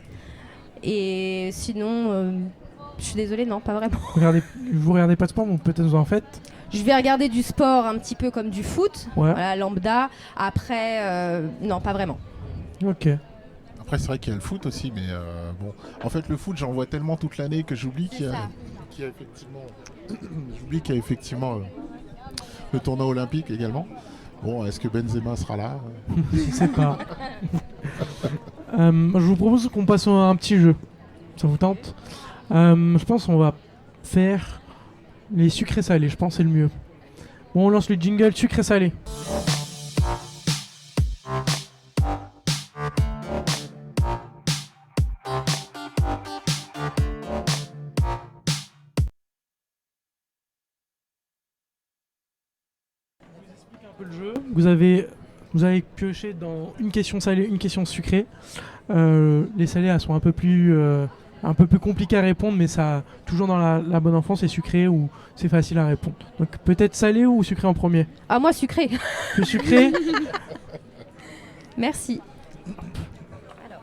Speaker 12: Et sinon, je suis désolée, non, pas vraiment.
Speaker 1: Vous regardez pas de sport, donc peut-être vous en faites?
Speaker 12: Je vais regarder du sport un petit peu comme du foot,
Speaker 1: ouais.
Speaker 12: Voilà, lambda. Après, non, pas vraiment.
Speaker 1: Ok.
Speaker 11: Après, c'est vrai qu'il y a le foot aussi, mais bon. En fait, le foot, j'en vois tellement toute l'année que j'oublie qu'il y a effectivement le tournoi olympique également. Bon, est-ce que Benzema sera là?
Speaker 1: Je sais pas. Je vous propose qu'on passe à un petit jeu. Ça vous tente? Je pense qu'on va faire les sucrés salés. Je pense que c'est le mieux. Bon, on lance le jingle sucré salé. Le jeu. Vous avez pioché dans une question salée, une question sucrée. Les salées, elles sont un peu plus compliquées à répondre, mais ça toujours dans la bonne enfance, c'est sucré ou c'est facile à répondre. Donc peut-être salé ou sucré en premier?
Speaker 12: Ah, moi sucré.
Speaker 1: Le sucré.
Speaker 12: Merci. Alors,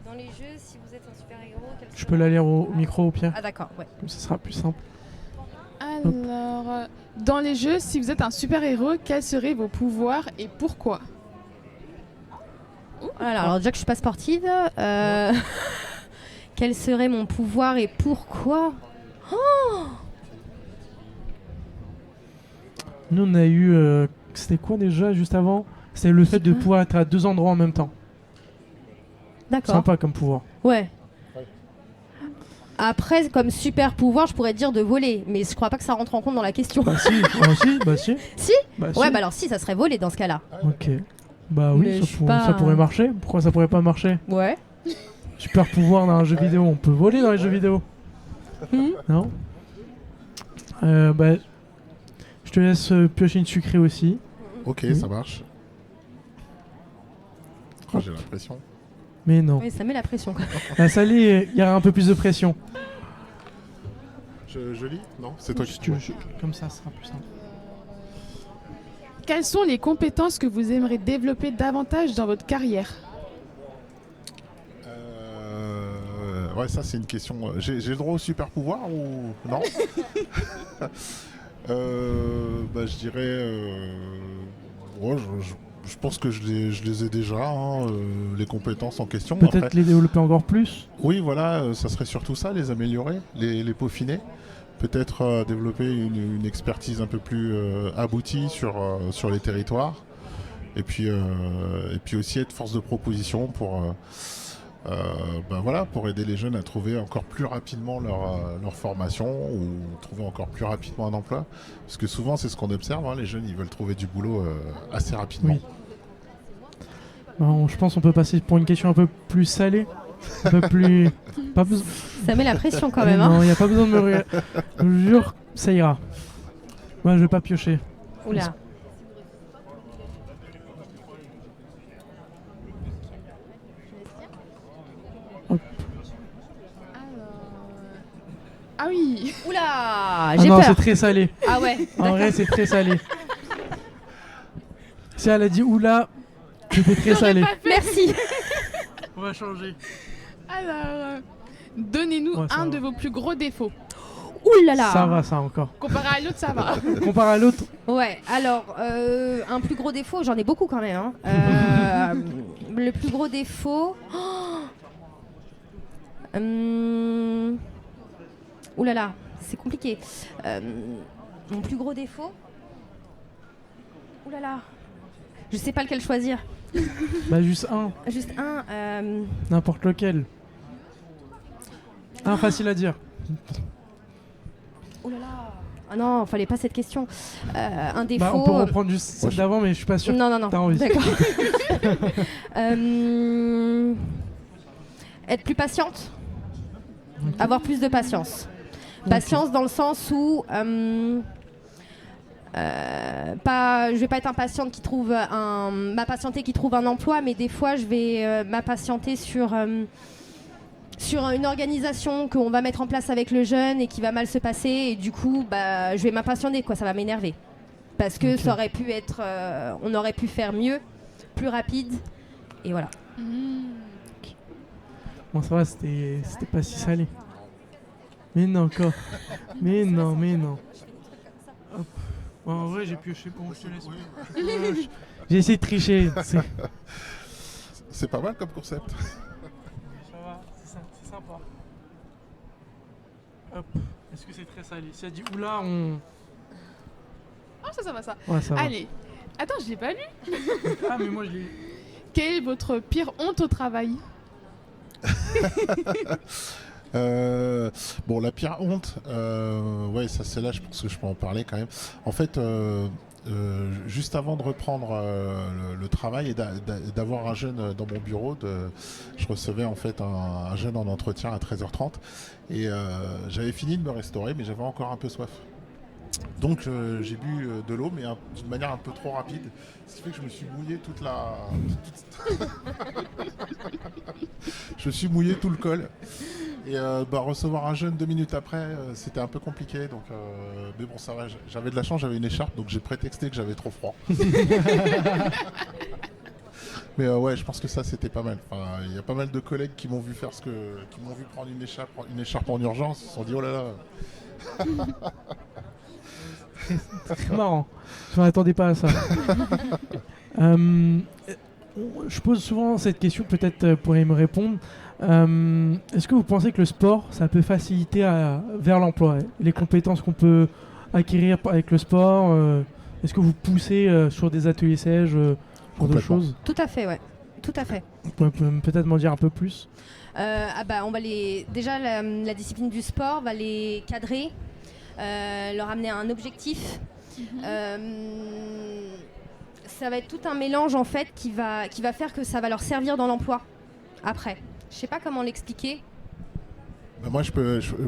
Speaker 12: dans les jeux, si vous êtes un super-héros,
Speaker 1: je peux la lire au micro, Pierre?
Speaker 12: Ah d'accord, ouais.
Speaker 1: Comme ça sera plus simple.
Speaker 2: Alors, dans les jeux, si vous êtes un super-héros, quels seraient vos pouvoirs et pourquoi?
Speaker 12: Alors déjà que je suis pas sportive, quel serait mon pouvoir et pourquoi?
Speaker 1: Nous on a eu, c'était quoi déjà juste avant? C'est le fait de pouvoir être à 2 endroits en même temps.
Speaker 12: D'accord.
Speaker 1: Sympa comme pouvoir.
Speaker 12: Ouais. Après, comme super pouvoir, je pourrais dire de voler, mais je crois pas que ça rentre en compte dans la question.
Speaker 1: Bah si, bah si.
Speaker 12: Si
Speaker 1: Bah,
Speaker 12: Ouais,
Speaker 1: si.
Speaker 12: bah alors si, ça serait voler dans ce cas-là.
Speaker 1: Ok. Bah oui,
Speaker 12: Mais je suis
Speaker 1: ça
Speaker 12: pas-
Speaker 1: pourrait marcher. Pourquoi ça pourrait pas marcher?
Speaker 12: Ouais.
Speaker 1: Super pouvoir dans un jeu vidéo, on peut voler dans les jeux vidéo. Non? Bah, je te laisse piocher une sucrée aussi.
Speaker 11: Ok, ça marche. Oh, j'ai l'impression.
Speaker 1: Mais non.
Speaker 12: Oui, ça met la pression. Quoi.
Speaker 1: La salée, il y aura un peu plus de pression.
Speaker 11: Je lis? Non, c'est toi qui
Speaker 1: Si tu veux, comme ça, ce sera plus simple.
Speaker 2: Quelles sont les compétences que vous aimeriez développer davantage dans votre carrière?
Speaker 11: Ouais, ça c'est une question. J'ai le droit au super pouvoir ou non? Bah, je dirais. Ouais, je pense que je les ai déjà, hein, les compétences en question.
Speaker 1: Peut-être
Speaker 11: Après,
Speaker 1: les développer encore plus.
Speaker 11: oui, voilà, ça serait surtout ça, les améliorer, les peaufiner. Peut-être développer une expertise un peu plus aboutie sur les territoires. Et puis aussi être force de proposition pour aider les jeunes à trouver encore plus rapidement leur formation ou trouver encore plus rapidement un emploi. Parce que souvent, c'est ce qu'on observe, hein, les jeunes, ils veulent trouver du boulot assez rapidement.
Speaker 1: Oui. Bon, je pense qu'on peut passer pour une question un peu plus salée. Un peu plus... Pas besoin...
Speaker 12: Ça met la pression quand même.
Speaker 1: Non,
Speaker 12: Hein.
Speaker 1: il n'y a pas besoin de me regarder. Je vous jure, ça ira. Moi, je vais pas piocher.
Speaker 12: Oula.
Speaker 2: Ah oui.
Speaker 12: Oula,
Speaker 1: Ah
Speaker 12: j'ai
Speaker 1: non,
Speaker 12: peur.
Speaker 1: c'est très salé.
Speaker 12: Ah ouais.
Speaker 1: En vrai, c'est très salé. Si elle a dit oula, c'était très salé.
Speaker 12: Merci.
Speaker 1: On va changer.
Speaker 2: Alors, donnez-nous
Speaker 1: Ouais, ça
Speaker 2: un
Speaker 1: va.
Speaker 2: de vos plus gros défauts.
Speaker 12: Ouh là là.
Speaker 1: Ça va, ça encore.
Speaker 2: Comparé à l'autre, ça va.
Speaker 1: Comparé à l'autre,
Speaker 12: Ouais, alors, un plus gros défaut, j'en ai beaucoup quand même. Hein. Le plus gros défaut... Ouh là là, c'est compliqué. Mon plus gros défaut... Ouh là là, je sais pas lequel choisir.
Speaker 1: bah juste un,
Speaker 12: Juste un...
Speaker 1: n'importe lequel. Un facile à dire.
Speaker 12: Ouh là là. Ah non, fallait pas cette question. Un défaut...
Speaker 1: Bah, on peut reprendre juste celle d'avant, mais je suis pas sûr
Speaker 12: Non,
Speaker 1: que
Speaker 12: non, non.
Speaker 1: t'as envie.
Speaker 12: D'accord. Être plus patiente. Avoir plus de patience. Patience dans le sens où je vais pas être impatiente qui trouve m'impatienter qui trouve un emploi, mais des fois je vais m'impatienter sur une organisation qu'on va mettre en place avec le jeune et qui va mal se passer, et du coup je vais m'impatienter, quoi, ça va m'énerver. Parce que ça aurait pu être on aurait pu faire mieux, plus rapide, et voilà.
Speaker 1: Bon, ça va, c'était pas si salé. Mais non, encore. Mais non. Hop. Bon, en vrai, j'ai pioché pour je te laisse. J'ai essayé de tricher.
Speaker 11: C'est pas mal comme concept.
Speaker 1: Ça va, c'est sympa. Hop. Est-ce que c'est très salé? Si elle dit oula, on.
Speaker 2: Oh, ça va, ça.
Speaker 1: Ouais, ça va.
Speaker 2: Allez. Attends, je l'ai pas lu.
Speaker 1: Ah, mais moi je l'ai.
Speaker 2: Quelle est votre pire honte au travail?
Speaker 11: Bon, la pire honte, ouais, ça c'est là, je pense que je peux en parler quand même. En fait, juste avant de reprendre le travail et d'avoir un jeune dans mon bureau, je recevais en fait un jeune en entretien à 13h30 et j'avais fini de me restaurer, mais j'avais encore un peu soif. Donc j'ai bu de l'eau, mais d'une manière un peu trop rapide, ce qui fait que je me suis mouillé je me suis mouillé tout le col. Et recevoir un jeune 2 minutes après, c'était un peu compliqué. Donc, mais bon, ça va, j'avais de la chance, j'avais une écharpe, donc j'ai prétexté que j'avais trop froid. Mais ouais, je pense que ça, c'était pas mal. Enfin, il y a pas mal de collègues qui m'ont vu faire qui m'ont vu prendre une écharpe en urgence. Ils se sont dit, oh là là.
Speaker 1: C'est marrant. Je m'attendais pas à ça. Je pose souvent cette question, peut-être pourriez me répondre. Est-ce que vous pensez que le sport, ça peut faciliter vers l'emploi, les compétences qu'on peut acquérir avec le sport? Est-ce que vous poussez sur des ateliers SEJ pour d'autres choses.
Speaker 12: Tout à fait, ouais. Tout à fait.
Speaker 1: Vous pouvez peut-être m'en dire un peu plus.
Speaker 12: On va déjà la discipline du sport va les cadrer, leur amener un objectif. Ça va être tout un mélange en fait qui va faire que ça va leur servir dans l'emploi après. Je sais pas comment l'expliquer.
Speaker 11: Moi,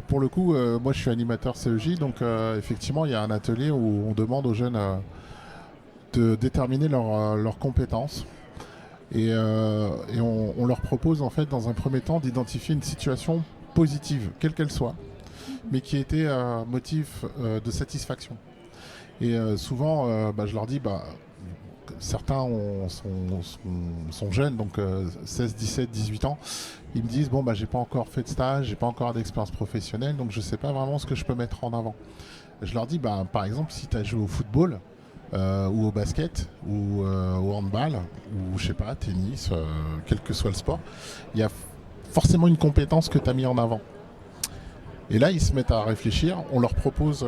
Speaker 11: pour le coup, moi je suis animateur CEJ, donc effectivement il y a un atelier où on demande aux jeunes de déterminer leurs compétences et on leur propose en fait dans un premier temps d'identifier une situation positive, quelle qu'elle soit, mais qui était un motif de satisfaction. Et souvent, je leur dis, certains sont jeunes, donc 16, 17, 18 ans. Ils me disent, j'ai pas encore fait de stage, j'ai pas encore d'expérience professionnelle, donc je sais pas vraiment ce que je peux mettre en avant. Je leur dis, par exemple, si tu as joué au football, ou au basket, ou au handball, ou je sais pas, tennis, quel que soit le sport, il y a forcément une compétence que tu as mis en avant. Et là, ils se mettent à réfléchir, on leur propose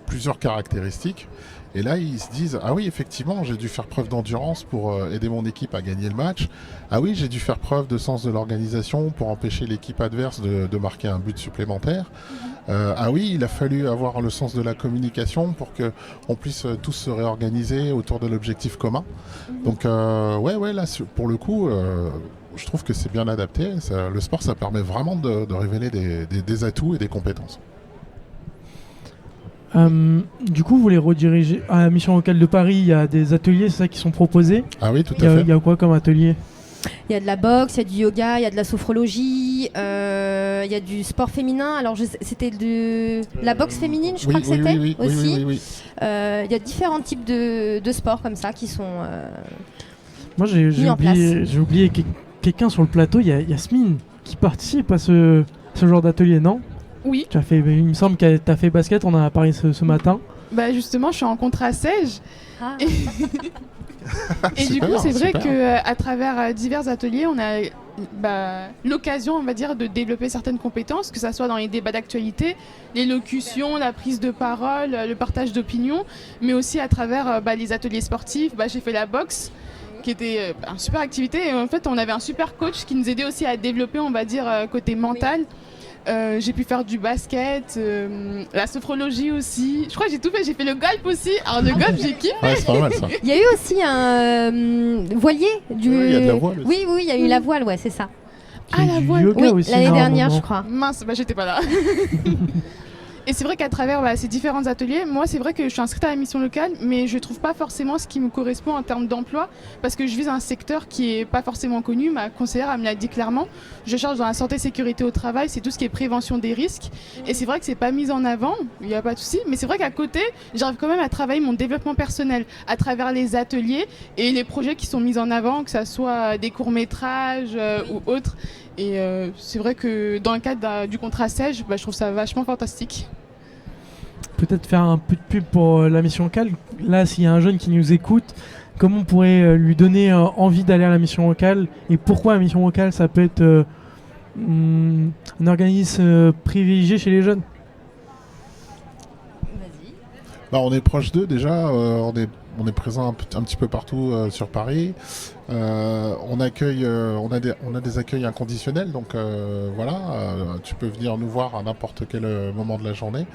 Speaker 11: plusieurs caractéristiques. Et là, ils se disent, ah oui, effectivement, j'ai dû faire preuve d'endurance pour aider mon équipe à gagner le match. Ah oui, j'ai dû faire preuve de sens de l'organisation pour empêcher l'équipe adverse de marquer un but supplémentaire. Ah oui, il a fallu avoir le sens de la communication pour qu'on puisse tous se réorganiser autour de l'objectif commun. Donc, là, pour le coup, je trouve que c'est bien adapté. Le sport, ça permet vraiment de révéler des atouts et des compétences.
Speaker 1: Du coup, vous les redirigez à la mission locale de Paris. Il y a des ateliers, c'est ça, qui sont proposés.
Speaker 11: Ah oui, tout à fait.
Speaker 1: Il y a quoi comme atelier?
Speaker 12: Il y a de la boxe, il y a du yoga, il y a de la sophrologie, il y a du sport féminin. Alors c'était de la boxe féminine, je crois que c'était aussi.
Speaker 11: Oui.
Speaker 12: Il y a différents types de sports comme ça qui sont
Speaker 1: Moi, j'ai oublié quelqu'un sur le plateau. Il y a Yasmine qui participe à ce genre d'atelier, non?
Speaker 2: Oui.
Speaker 1: Il me semble que tu as fait basket, on en a parlé ce matin.
Speaker 2: Justement, je suis en contrat SEJ.
Speaker 12: Ah.
Speaker 2: Et du coup, c'est vrai qu'à travers divers ateliers, on a l'occasion, on va dire, de développer certaines compétences, que ce soit dans les débats d'actualité, l'élocution, la prise de parole, le partage d'opinions, mais aussi à travers les ateliers sportifs. J'ai fait la boxe, qui était une super activité. Et en fait, on avait un super coach qui nous aidait aussi à développer, on va dire, côté mental. J'ai pu faire du basket, la sophrologie aussi. Je crois que j'ai tout fait. J'ai fait le golf aussi. Alors le golf, j'ai kiffé.
Speaker 11: Ouais, c'est pas mal ça.
Speaker 12: Il y a eu aussi un voilier.
Speaker 11: Oui, il y a de la voile aussi.
Speaker 12: Oui, il y a eu la voile, ouais, c'est ça.
Speaker 2: La voile.
Speaker 12: Oui, l'année dernière, je crois.
Speaker 2: Mince, j'étais pas là. Et c'est vrai qu'à travers ces différents ateliers, moi c'est vrai que je suis inscrite à la mission locale, mais je trouve pas forcément ce qui me correspond en termes d'emploi, parce que je vise un secteur qui est pas forcément connu. Ma conseillère elle me l'a dit clairement. Je cherche dans la santé sécurité au travail, c'est tout ce qui est prévention des risques. Et c'est vrai que c'est pas mis en avant, il n'y a pas de souci, mais c'est vrai qu'à côté, j'arrive quand même à travailler mon développement personnel à travers les ateliers et les projets qui sont mis en avant, que ça soit des courts-métrages ou autres. Et c'est vrai que dans le cadre du contrat SEJ, je trouve ça vachement fantastique.
Speaker 1: Peut-être faire un peu de pub pour la mission locale. Là, s'il y a un jeune qui nous écoute, comment on pourrait lui donner envie d'aller à la mission locale? Et pourquoi la mission locale, ça peut être un organisme privilégié chez les jeunes?
Speaker 12: Vas-y.
Speaker 11: On est proche d'eux déjà, on est présent un petit peu partout sur Paris. On accueille, on a des accueils inconditionnels, donc tu peux venir nous voir à n'importe quel moment de la journée.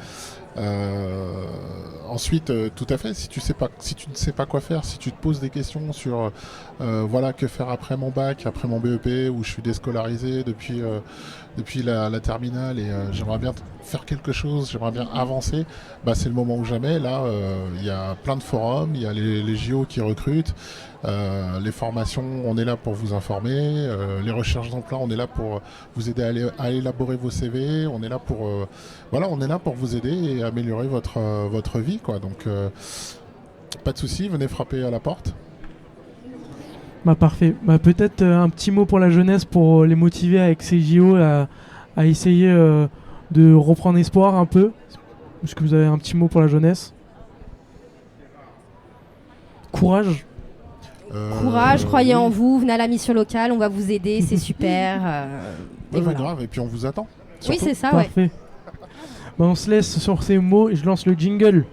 Speaker 11: Ensuite, tout à fait, si tu ne sais pas quoi faire, si tu te poses des questions sur que faire après mon bac, après mon BEP, où je suis déscolarisé depuis la terminale et j'aimerais bien faire quelque chose, j'aimerais bien avancer, c'est le moment ou jamais. Là, il y a plein de forums, il y a les JO qui recrutent, les formations, on est là pour vous informer, les recherches d'emploi, on est là pour vous aider à élaborer vos CV, on est là pour vous aider et améliorer votre vie, quoi. Donc pas de souci, venez frapper à la porte.
Speaker 1: Parfait. Peut-être un petit mot pour la jeunesse, pour les motiver avec ces JO à essayer de reprendre espoir un peu. Est-ce que vous avez un petit mot pour la jeunesse? Courage.
Speaker 12: Courage, croyez en vous, venez à la mission locale, on va vous aider, c'est super.
Speaker 11: Grave, et puis on vous attend.
Speaker 12: Oui, c'est ça,
Speaker 1: parfait.
Speaker 12: ouais.
Speaker 1: On se laisse sur ces mots et je lance le jingle.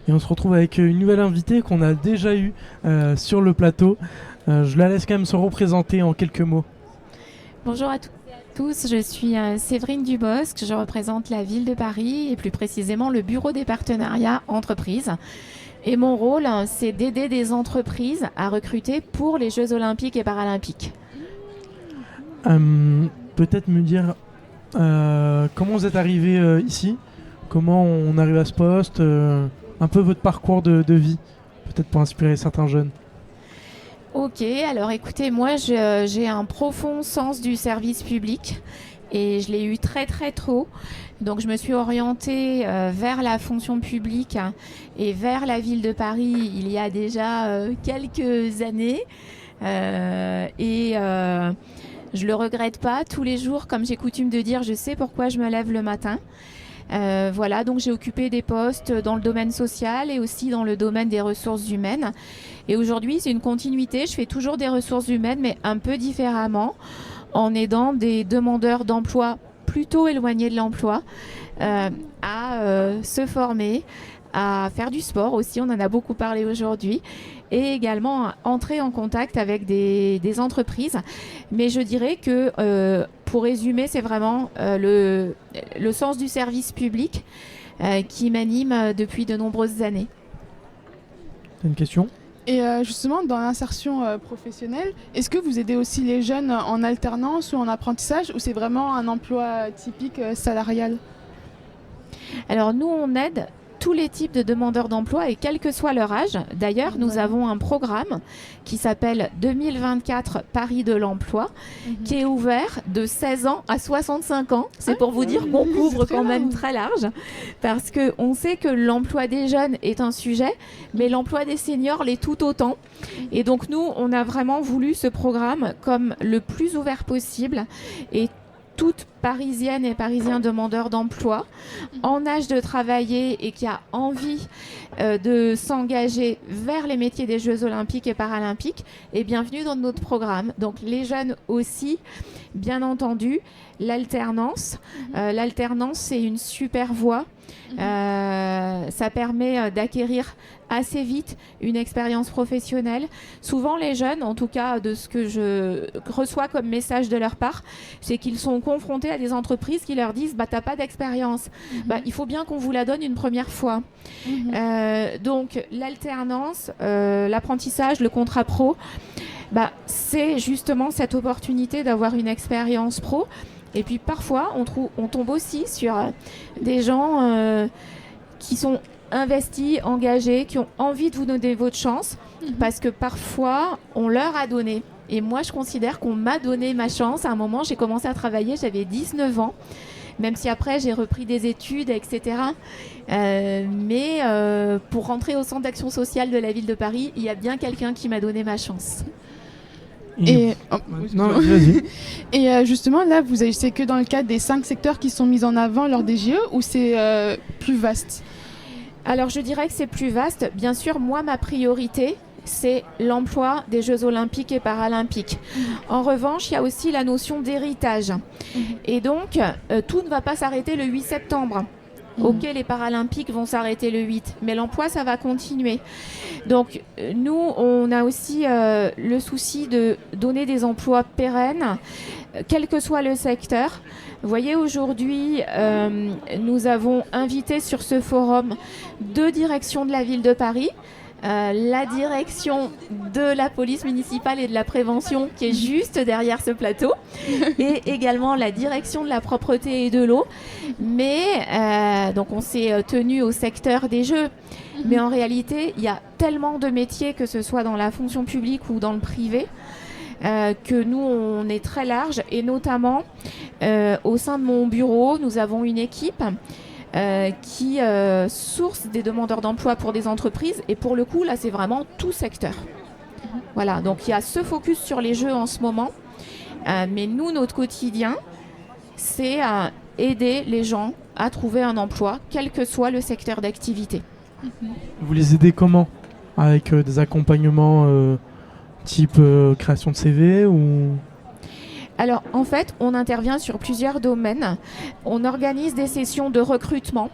Speaker 1: Et on se retrouve avec une nouvelle invitée qu'on a déjà eue sur le plateau. Je la laisse quand même se représenter en quelques mots.
Speaker 13: Bonjour à tous, je suis Séverine Dubosc, je représente la ville de Paris et plus précisément le bureau des partenariats entreprises. Et mon rôle, c'est d'aider des entreprises à recruter pour les Jeux Olympiques et Paralympiques.
Speaker 1: Peut-être me dire comment vous êtes arrivé ici, comment on arrive à ce poste, un peu votre parcours de vie, peut-être pour inspirer certains jeunes.
Speaker 13: Ok, alors écoutez, moi j'ai un profond sens du service public et je l'ai eu très très tôt. Donc je me suis orientée vers la fonction publique et vers la ville de Paris il y a déjà quelques années. Je le regrette pas. Tous les jours, comme j'ai coutume de dire, je sais pourquoi je me lève le matin. Voilà, donc j'ai occupé des postes dans le domaine social et aussi dans le domaine des ressources humaines. Et aujourd'hui, c'est une continuité. Je fais toujours des ressources humaines, mais un peu différemment, en aidant des demandeurs d'emploi plutôt éloignés de l'emploi à se former, à faire du sport aussi, on en a beaucoup parlé aujourd'hui, et également à entrer en contact avec des entreprises. Mais je dirais que, pour résumer, c'est vraiment le sens du service public qui m'anime depuis de nombreuses années.
Speaker 1: T'as une question ?
Speaker 2: Et justement, dans l'insertion professionnelle, est-ce que vous aidez aussi les jeunes en alternance ou en apprentissage, ou c'est vraiment un emploi typique salarial ?
Speaker 13: Alors nous, on aide tous les types de demandeurs d'emploi et quel que soit leur âge. D'ailleurs, nous avons un programme qui s'appelle 2024 Paris de l'emploi, qui est ouvert de 16 ans à 65 ans. C'est pour vous dire qu'on couvre quand même très large, parce qu'on sait que l'emploi des jeunes est un sujet, mais l'emploi des seniors l'est tout autant. Et donc nous, on a vraiment voulu ce programme comme le plus ouvert possible, et toute parisienne et parisien demandeur d'emploi en âge de travailler et qui a envie de s'engager vers les métiers des Jeux Olympiques et Paralympiques est bienvenue dans notre programme. Donc les jeunes aussi, bien entendu, l'alternance. L'alternance, c'est une super voie. Ça permet d'acquérir assez vite une expérience professionnelle. Souvent, les jeunes, en tout cas de ce que je reçois comme message de leur part, c'est qu'ils sont confrontés à des entreprises qui leur disent t'as pas d'expérience, il faut bien qu'on vous la donne une première fois. Donc l'alternance, l'apprentissage, le contrat pro, c'est justement cette opportunité d'avoir une expérience pro. Et puis parfois, on tombe aussi sur des gens qui sont investis, engagés, qui ont envie de vous donner votre chance, parce que parfois, on leur a donné. Et moi, je considère qu'on m'a donné ma chance. À un moment, j'ai commencé à travailler, j'avais 19 ans, même si après, j'ai repris des études, etc. Mais pour rentrer au centre d'action sociale de la ville de Paris, il y a bien quelqu'un qui m'a donné ma chance.
Speaker 2: Et, et justement, là, vous agissez que dans le cadre des 5 secteurs qui sont mis en avant lors des JO, ou c'est plus vaste ?
Speaker 13: Alors, je dirais que c'est plus vaste. Bien sûr, moi, ma priorité, c'est l'emploi des Jeux Olympiques et Paralympiques. En revanche, il y a aussi la notion d'héritage. Et donc, tout ne va pas s'arrêter le 8 septembre. Ok, les Paralympiques vont s'arrêter le 8, mais l'emploi, ça va continuer. Donc, nous, on a aussi le souci de donner des emplois pérennes, quel que soit le secteur. Vous voyez, aujourd'hui, nous avons invité sur ce forum 2 directions de la ville de Paris. La direction de la police municipale et de la prévention qui est juste derrière ce plateau et également la direction de la propreté et de l'eau. Mais donc on s'est tenu au secteur des Jeux. Mais en réalité, il y a tellement de métiers, que ce soit dans la fonction publique ou dans le privé, que nous, on est très large. Et notamment, au sein de mon bureau, nous avons une équipe qui source des demandeurs d'emploi pour des entreprises. Et pour le coup, là, c'est vraiment tout secteur. Voilà, donc il y a ce focus sur les Jeux en ce moment. Mais nous, notre quotidien, c'est aider les gens à trouver un emploi, quel que soit le secteur d'activité.
Speaker 1: Vous les aidez comment ? Avec des accompagnements type création de CV ou...
Speaker 13: Alors, en fait, on intervient sur plusieurs domaines. On organise des sessions de recrutement.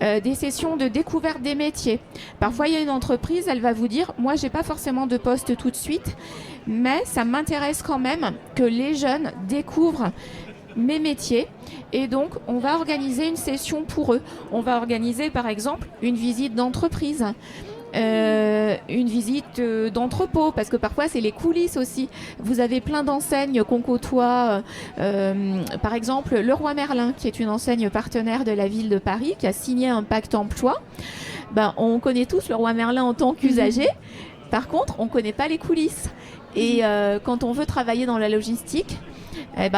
Speaker 13: des sessions de découverte des métiers. Parfois, il y a une entreprise, elle va vous dire, moi, j'ai pas forcément de poste tout de suite, mais ça m'intéresse quand même que les jeunes découvrent mes métiers, et donc on va organiser une session pour eux. On va organiser par exemple une visite d'entreprise, une visite d'entrepôt, parce que parfois c'est les coulisses aussi. Vous avez plein d'enseignes qu'on côtoie, par exemple Leroy Merlin, qui est une enseigne partenaire de la ville de Paris, qui a signé un pacte emploi. On connaît tous Leroy Merlin en tant qu'usager, par contre on ne connaît pas les coulisses. Et quand on veut travailler dans la logistique,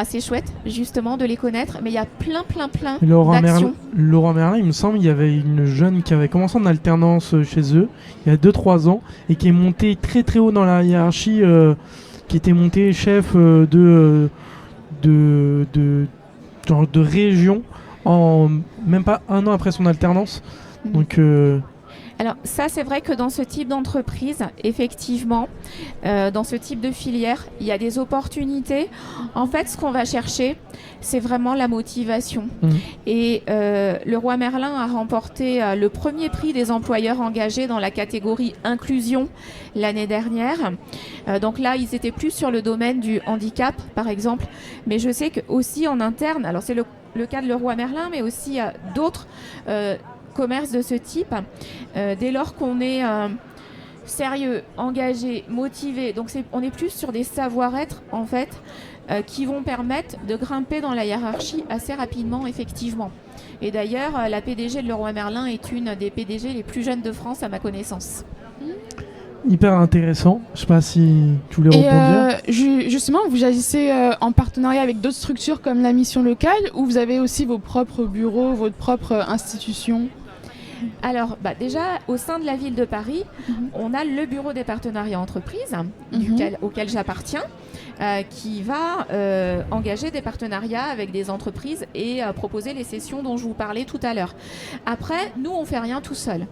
Speaker 13: c'est chouette justement de les connaître, mais il y a plein d'actions.
Speaker 1: Leroy Merlin, il me semble, il y avait une jeune qui avait commencé en alternance chez eux il y a 2-3 ans et qui est montée très très haut dans la hiérarchie, qui était montée chef de région en même pas un an après son alternance. Donc
Speaker 13: alors ça, c'est vrai que dans ce type d'entreprise, effectivement, dans ce type de filière, il y a des opportunités. En fait, ce qu'on va chercher, c'est vraiment la motivation. Et Leroy Merlin a remporté le premier prix des employeurs engagés dans la catégorie inclusion l'année dernière. Donc là, ils étaient plus sur le domaine du handicap, par exemple. Mais je sais que aussi en interne, alors c'est le cas de Leroy Merlin, mais aussi d'autres commerce de ce type, dès lors qu'on est sérieux, engagé, motivé, donc on est plus sur des savoir-être en fait qui vont permettre de grimper dans la hiérarchie assez rapidement, effectivement. Et d'ailleurs, la PDG de Leroy Merlin est une des PDG les plus jeunes de France à ma connaissance.
Speaker 1: Hyper intéressant. Je sais pas si tu voulais rebondir.
Speaker 2: Justement, vous agissez en partenariat avec d'autres structures comme la mission locale, ou vous avez aussi vos propres bureaux, votre propre institution?
Speaker 13: Alors, déjà, au sein de la ville de Paris, on a le bureau des partenariats entreprises, auquel j'appartiens, qui va engager des partenariats avec des entreprises et proposer les sessions dont je vous parlais tout à l'heure. Après, nous, on ne fait rien tout seul.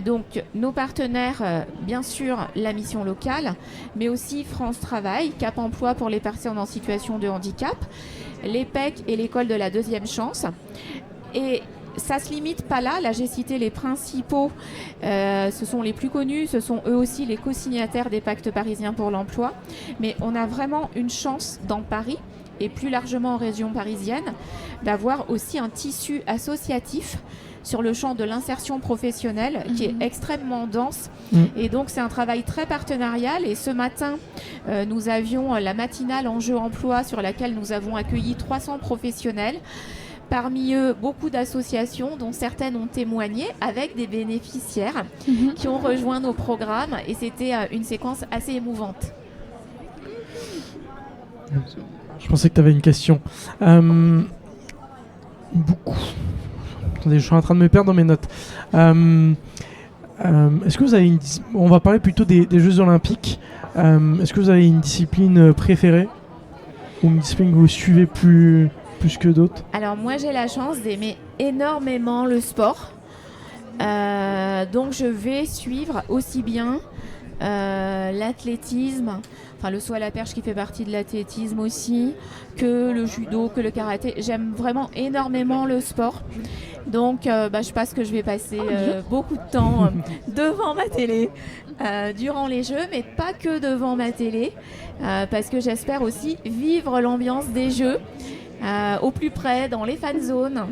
Speaker 13: Donc nos partenaires, bien sûr la mission locale, mais aussi France Travail, Cap Emploi pour les personnes en situation de handicap, l'EPEC et l'école de la deuxième chance. Et ça se limite pas là, j'ai cité les principaux, ce sont les plus connus, ce sont eux aussi les co-signataires des pactes parisiens pour l'emploi, mais on a vraiment une chance dans Paris et plus largement en région parisienne d'avoir aussi un tissu associatif sur le champ de l'insertion professionnelle qui est extrêmement dense. Et donc c'est un travail très partenarial, et ce matin nous avions la matinale Enjeux Emploi sur laquelle nous avons accueilli 300 professionnels. Parmi eux, beaucoup d'associations dont certaines ont témoigné avec des bénéficiaires qui ont rejoint nos programmes, et c'était une séquence assez émouvante.
Speaker 1: Je pensais que tu avais une question. Beaucoup. Attendez, je suis en train de me perdre dans mes notes. Est-ce que vous avez on va parler plutôt des Jeux Olympiques. Est-ce que vous avez une discipline préférée, ou une discipline que vous suivez plus que d'autres?
Speaker 13: Alors moi, j'ai la chance d'aimer énormément le sport. Donc je vais suivre aussi bien l'athlétisme, le saut à la perche qui fait partie de l'athlétisme aussi, que le judo, que le karaté. J'aime vraiment énormément le sport. Donc je pense que je vais passer beaucoup de temps devant ma télé durant les Jeux, mais pas que devant ma télé, parce que j'espère aussi vivre l'ambiance des Jeux au plus près, dans les fan zones,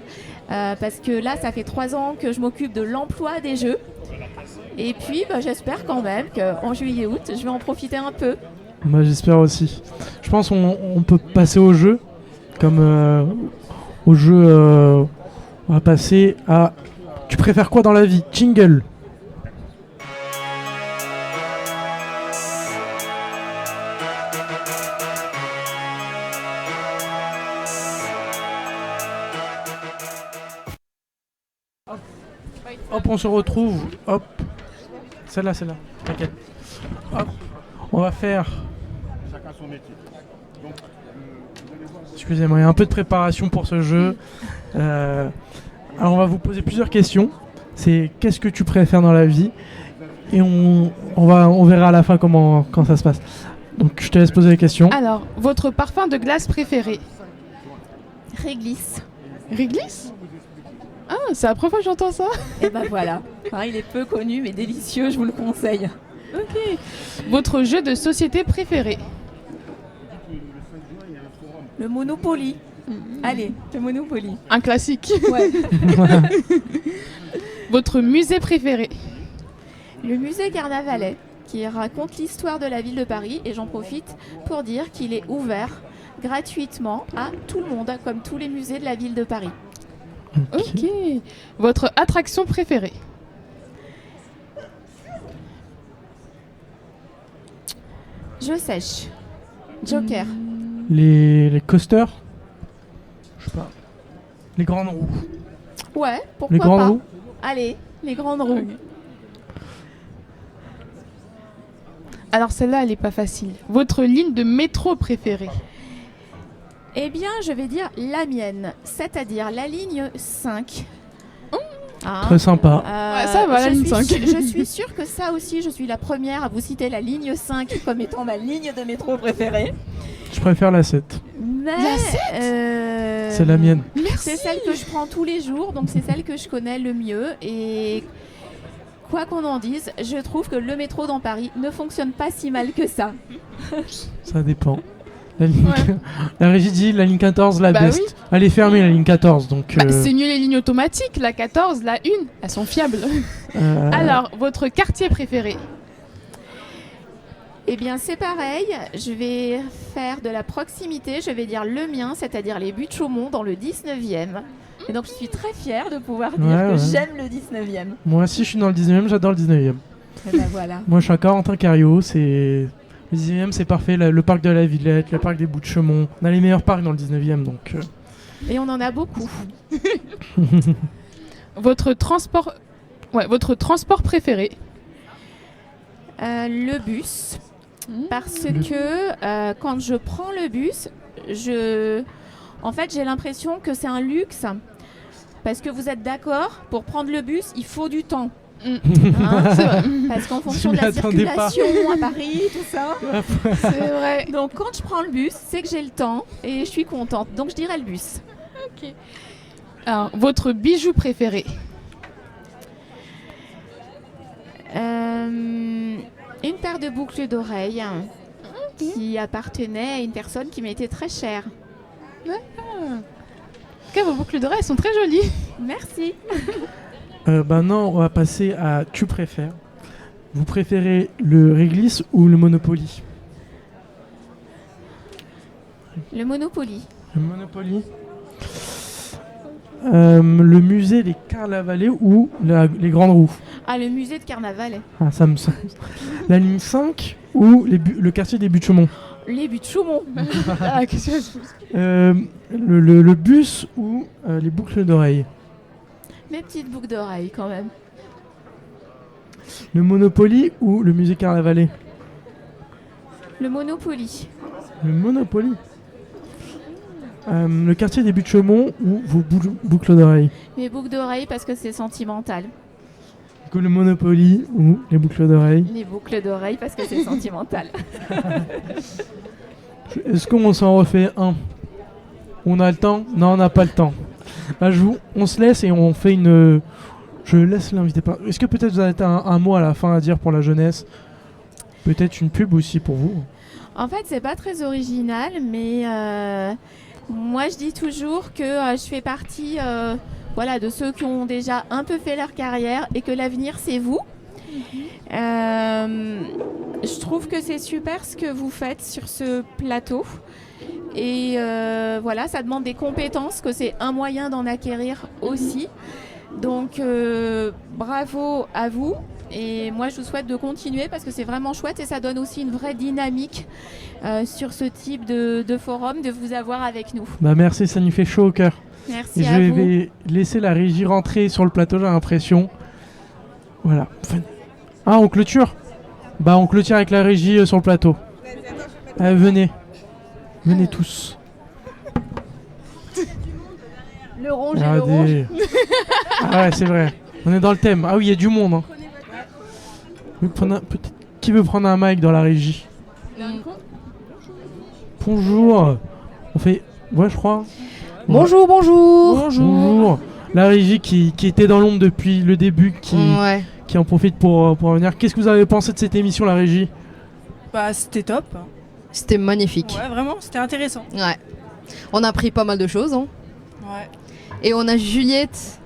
Speaker 13: parce que là, ça fait 3 ans que je m'occupe de l'emploi des Jeux. Et puis, j'espère quand même qu'en juillet-août, je vais en profiter un peu.
Speaker 1: J'espère aussi. Je pense qu'on peut passer au jeu, comme au jeu. On va passer à Tu préfères quoi dans la vie? Jingle. Hop, on se retrouve. Hop. Celle-là. T'inquiète. Hop. On va faire.
Speaker 11: Chacun son métier. Donc,
Speaker 1: excusez-moi, il y a un peu de préparation pour ce jeu. Alors, on va vous poser plusieurs questions. C'est qu'est-ce que tu préfères dans la vie? Et on verra à la fin quand ça se passe. Donc, je te laisse poser les questions.
Speaker 2: Alors, votre parfum de glace préféré?
Speaker 13: Réglisse.
Speaker 2: Réglisse? Ah, c'est la première fois que j'entends ça.
Speaker 13: Et ben voilà. Enfin, il est peu connu mais délicieux, je vous le conseille.
Speaker 2: Ok. Votre jeu de société préféré?
Speaker 13: Le Monopoly. Allez, le Monopoly.
Speaker 2: Un classique.
Speaker 13: Ouais.
Speaker 2: Votre musée préféré?
Speaker 13: Le musée Carnavalet, qui raconte l'histoire de la ville de Paris, et j'en profite pour dire qu'il est ouvert gratuitement à tout le monde, comme tous les musées de la ville de Paris.
Speaker 2: Ok. Votre attraction préférée?
Speaker 13: Je sèche. Joker.
Speaker 1: Les coasters? Je sais pas. Les grandes roues.
Speaker 13: Ouais, pourquoi
Speaker 1: Les grandes
Speaker 13: pas.
Speaker 1: roues?
Speaker 13: Allez, les grandes roues.
Speaker 2: Alors celle-là, elle est pas facile. Votre ligne de métro préférée?
Speaker 13: Eh bien, je vais dire la mienne, c'est-à-dire la ligne 5. Hein,
Speaker 1: Très sympa.
Speaker 2: Ouais, ça va, la ligne 5.
Speaker 13: Je suis sûre que ça aussi, je suis la première à vous citer la ligne 5 comme étant ma ligne de métro préférée.
Speaker 1: Je préfère la 7.
Speaker 13: Mais
Speaker 2: La 7
Speaker 1: C'est la mienne.
Speaker 13: c'est celle que je prends tous les jours, donc c'est celle que je connais le mieux. Et quoi qu'on en dise, je trouve que le métro dans Paris ne fonctionne pas si mal que ça.
Speaker 1: Ça dépend. La régie dit la ligne 14, la
Speaker 2: Bah
Speaker 1: best.
Speaker 2: oui.
Speaker 1: Elle est fermée, la ligne 14. Donc,
Speaker 2: C'est mieux les lignes automatiques, la 14, la 1, elles sont fiables. Alors, votre quartier préféré?
Speaker 13: Eh bien, c'est pareil. Je vais faire de la proximité. Je vais dire le mien, c'est-à-dire les Buttes-Chaumont dans le 19e. Et donc, je suis très fière de pouvoir dire que j'aime le 19e.
Speaker 1: Moi aussi, je suis dans le 19e, j'adore le 19e.
Speaker 13: Et ben voilà.
Speaker 1: Moi, je suis à Corentin-Carriot. Le 19e, c'est parfait. Le parc de la Villette, le parc des Buttes-Chaumont. On a les meilleurs parcs dans le 19e. Donc,
Speaker 13: Et on en a beaucoup.
Speaker 2: Votre transport préféré?
Speaker 13: Le bus. Parce que quand je prends le bus, en fait, j'ai l'impression que c'est un luxe. Parce que vous êtes d'accord, pour prendre le bus, il faut du temps.
Speaker 2: Hein, c'est vrai.
Speaker 13: Parce qu'en fonction de la circulation à Paris, tout ça.
Speaker 2: C'est vrai.
Speaker 13: Donc quand je prends le bus, c'est que j'ai le temps et je suis contente. Donc je dirais le bus.
Speaker 2: Ok. Alors, votre bijou préféré?
Speaker 13: Une paire de boucles d'oreilles qui appartenait à une personne qui m'était très chère.
Speaker 2: Ok, vos boucles d'oreilles sont très jolies.
Speaker 13: Merci.
Speaker 1: non, on va passer à tu préfères. Vous préférez le réglisse ou le Monopoly?
Speaker 13: Le Monopoly.
Speaker 1: Le Monopoly. Le musée des Carnavallets ou les grandes roues?
Speaker 13: Ah, le musée de Carnavalet.
Speaker 1: Ah, ça me semble. La ligne 5 ou le quartier des Buttes-Chaumont?
Speaker 13: Les Buttes-Chaumont.
Speaker 2: Ah, qu'est-ce que
Speaker 1: le bus ou les boucles d'oreilles?
Speaker 13: Mes petites boucles d'oreilles quand même.
Speaker 1: Le Monopoly ou le musée Carnavalet?
Speaker 13: Le Monopoly.
Speaker 1: Le Monopoly. Le quartier des Buttes-Chaumont ou vos boucles d'oreilles?
Speaker 13: Mes boucles d'oreilles parce que c'est sentimental.
Speaker 1: Du coup, le Monopoly ou les boucles d'oreilles?
Speaker 13: Les boucles d'oreilles parce que c'est sentimental.
Speaker 1: Est-ce qu'on s'en refait un? On a le temps? Non, on n'a pas le temps. Bah, on se laisse et on fait une... Je laisse l'invité. Est-ce que peut-être vous avez un mot à la fin à dire pour la jeunesse? Peut-être une pub aussi pour vous?
Speaker 13: En fait, c'est pas très original, mais moi je dis toujours que je fais partie de ceux qui ont déjà un peu fait leur carrière et que l'avenir c'est vous. Je trouve que c'est super ce que vous faites sur ce plateau. Et ça demande des compétences, que c'est un moyen d'en acquérir aussi. Donc bravo à vous. Et moi je vous souhaite de continuer parce que c'est vraiment chouette et ça donne aussi une vraie dynamique sur ce type de forum, de vous avoir avec nous.
Speaker 1: Bah merci, ça nous fait chaud au cœur.
Speaker 13: Merci
Speaker 1: et
Speaker 13: à vous.
Speaker 1: Je vais laisser la régie rentrer sur le plateau, j'ai l'impression. Voilà. Ah, on clôture? Bah on clôture avec la régie sur le plateau. Allez, venez. Venez tous.
Speaker 13: Le ronge et le ronge.
Speaker 1: Ah ouais, c'est vrai. On est dans le thème. Ah oui, il y a du monde. Hein. Qui veut prendre un mic dans la régie? Bonjour. On fait... Ouais, je crois.
Speaker 12: Bonjour, bonjour.
Speaker 1: Bonjour. la régie qui était dans l'ombre depuis le début, qui en profite pour venir. Qu'est-ce que vous avez pensé de cette émission, la régie?
Speaker 14: Bah, c'était top.
Speaker 15: C'était magnifique.
Speaker 14: Ouais, vraiment, c'était intéressant.
Speaker 15: Ouais. On a appris pas mal de choses. Hein.
Speaker 14: Ouais.
Speaker 15: Et on a Juliette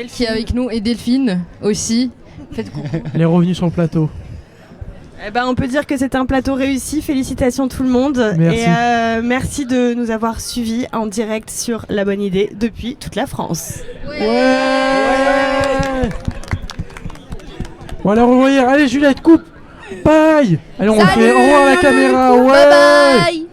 Speaker 15: qui est avec nous et Delphine aussi. Faites coucou.
Speaker 1: Elle est revenue sur le plateau.
Speaker 16: Eh ben, on peut dire que c'était un plateau réussi. Félicitations tout le monde.
Speaker 1: Merci.
Speaker 16: Et merci de nous avoir suivis en direct sur La Bonne Idée depuis toute la France.
Speaker 1: Ouais. Bon, alors, allez Juliette, coupe. Bye. Allez, on fait au revoir à la caméra. Ouais.
Speaker 15: Bye bye.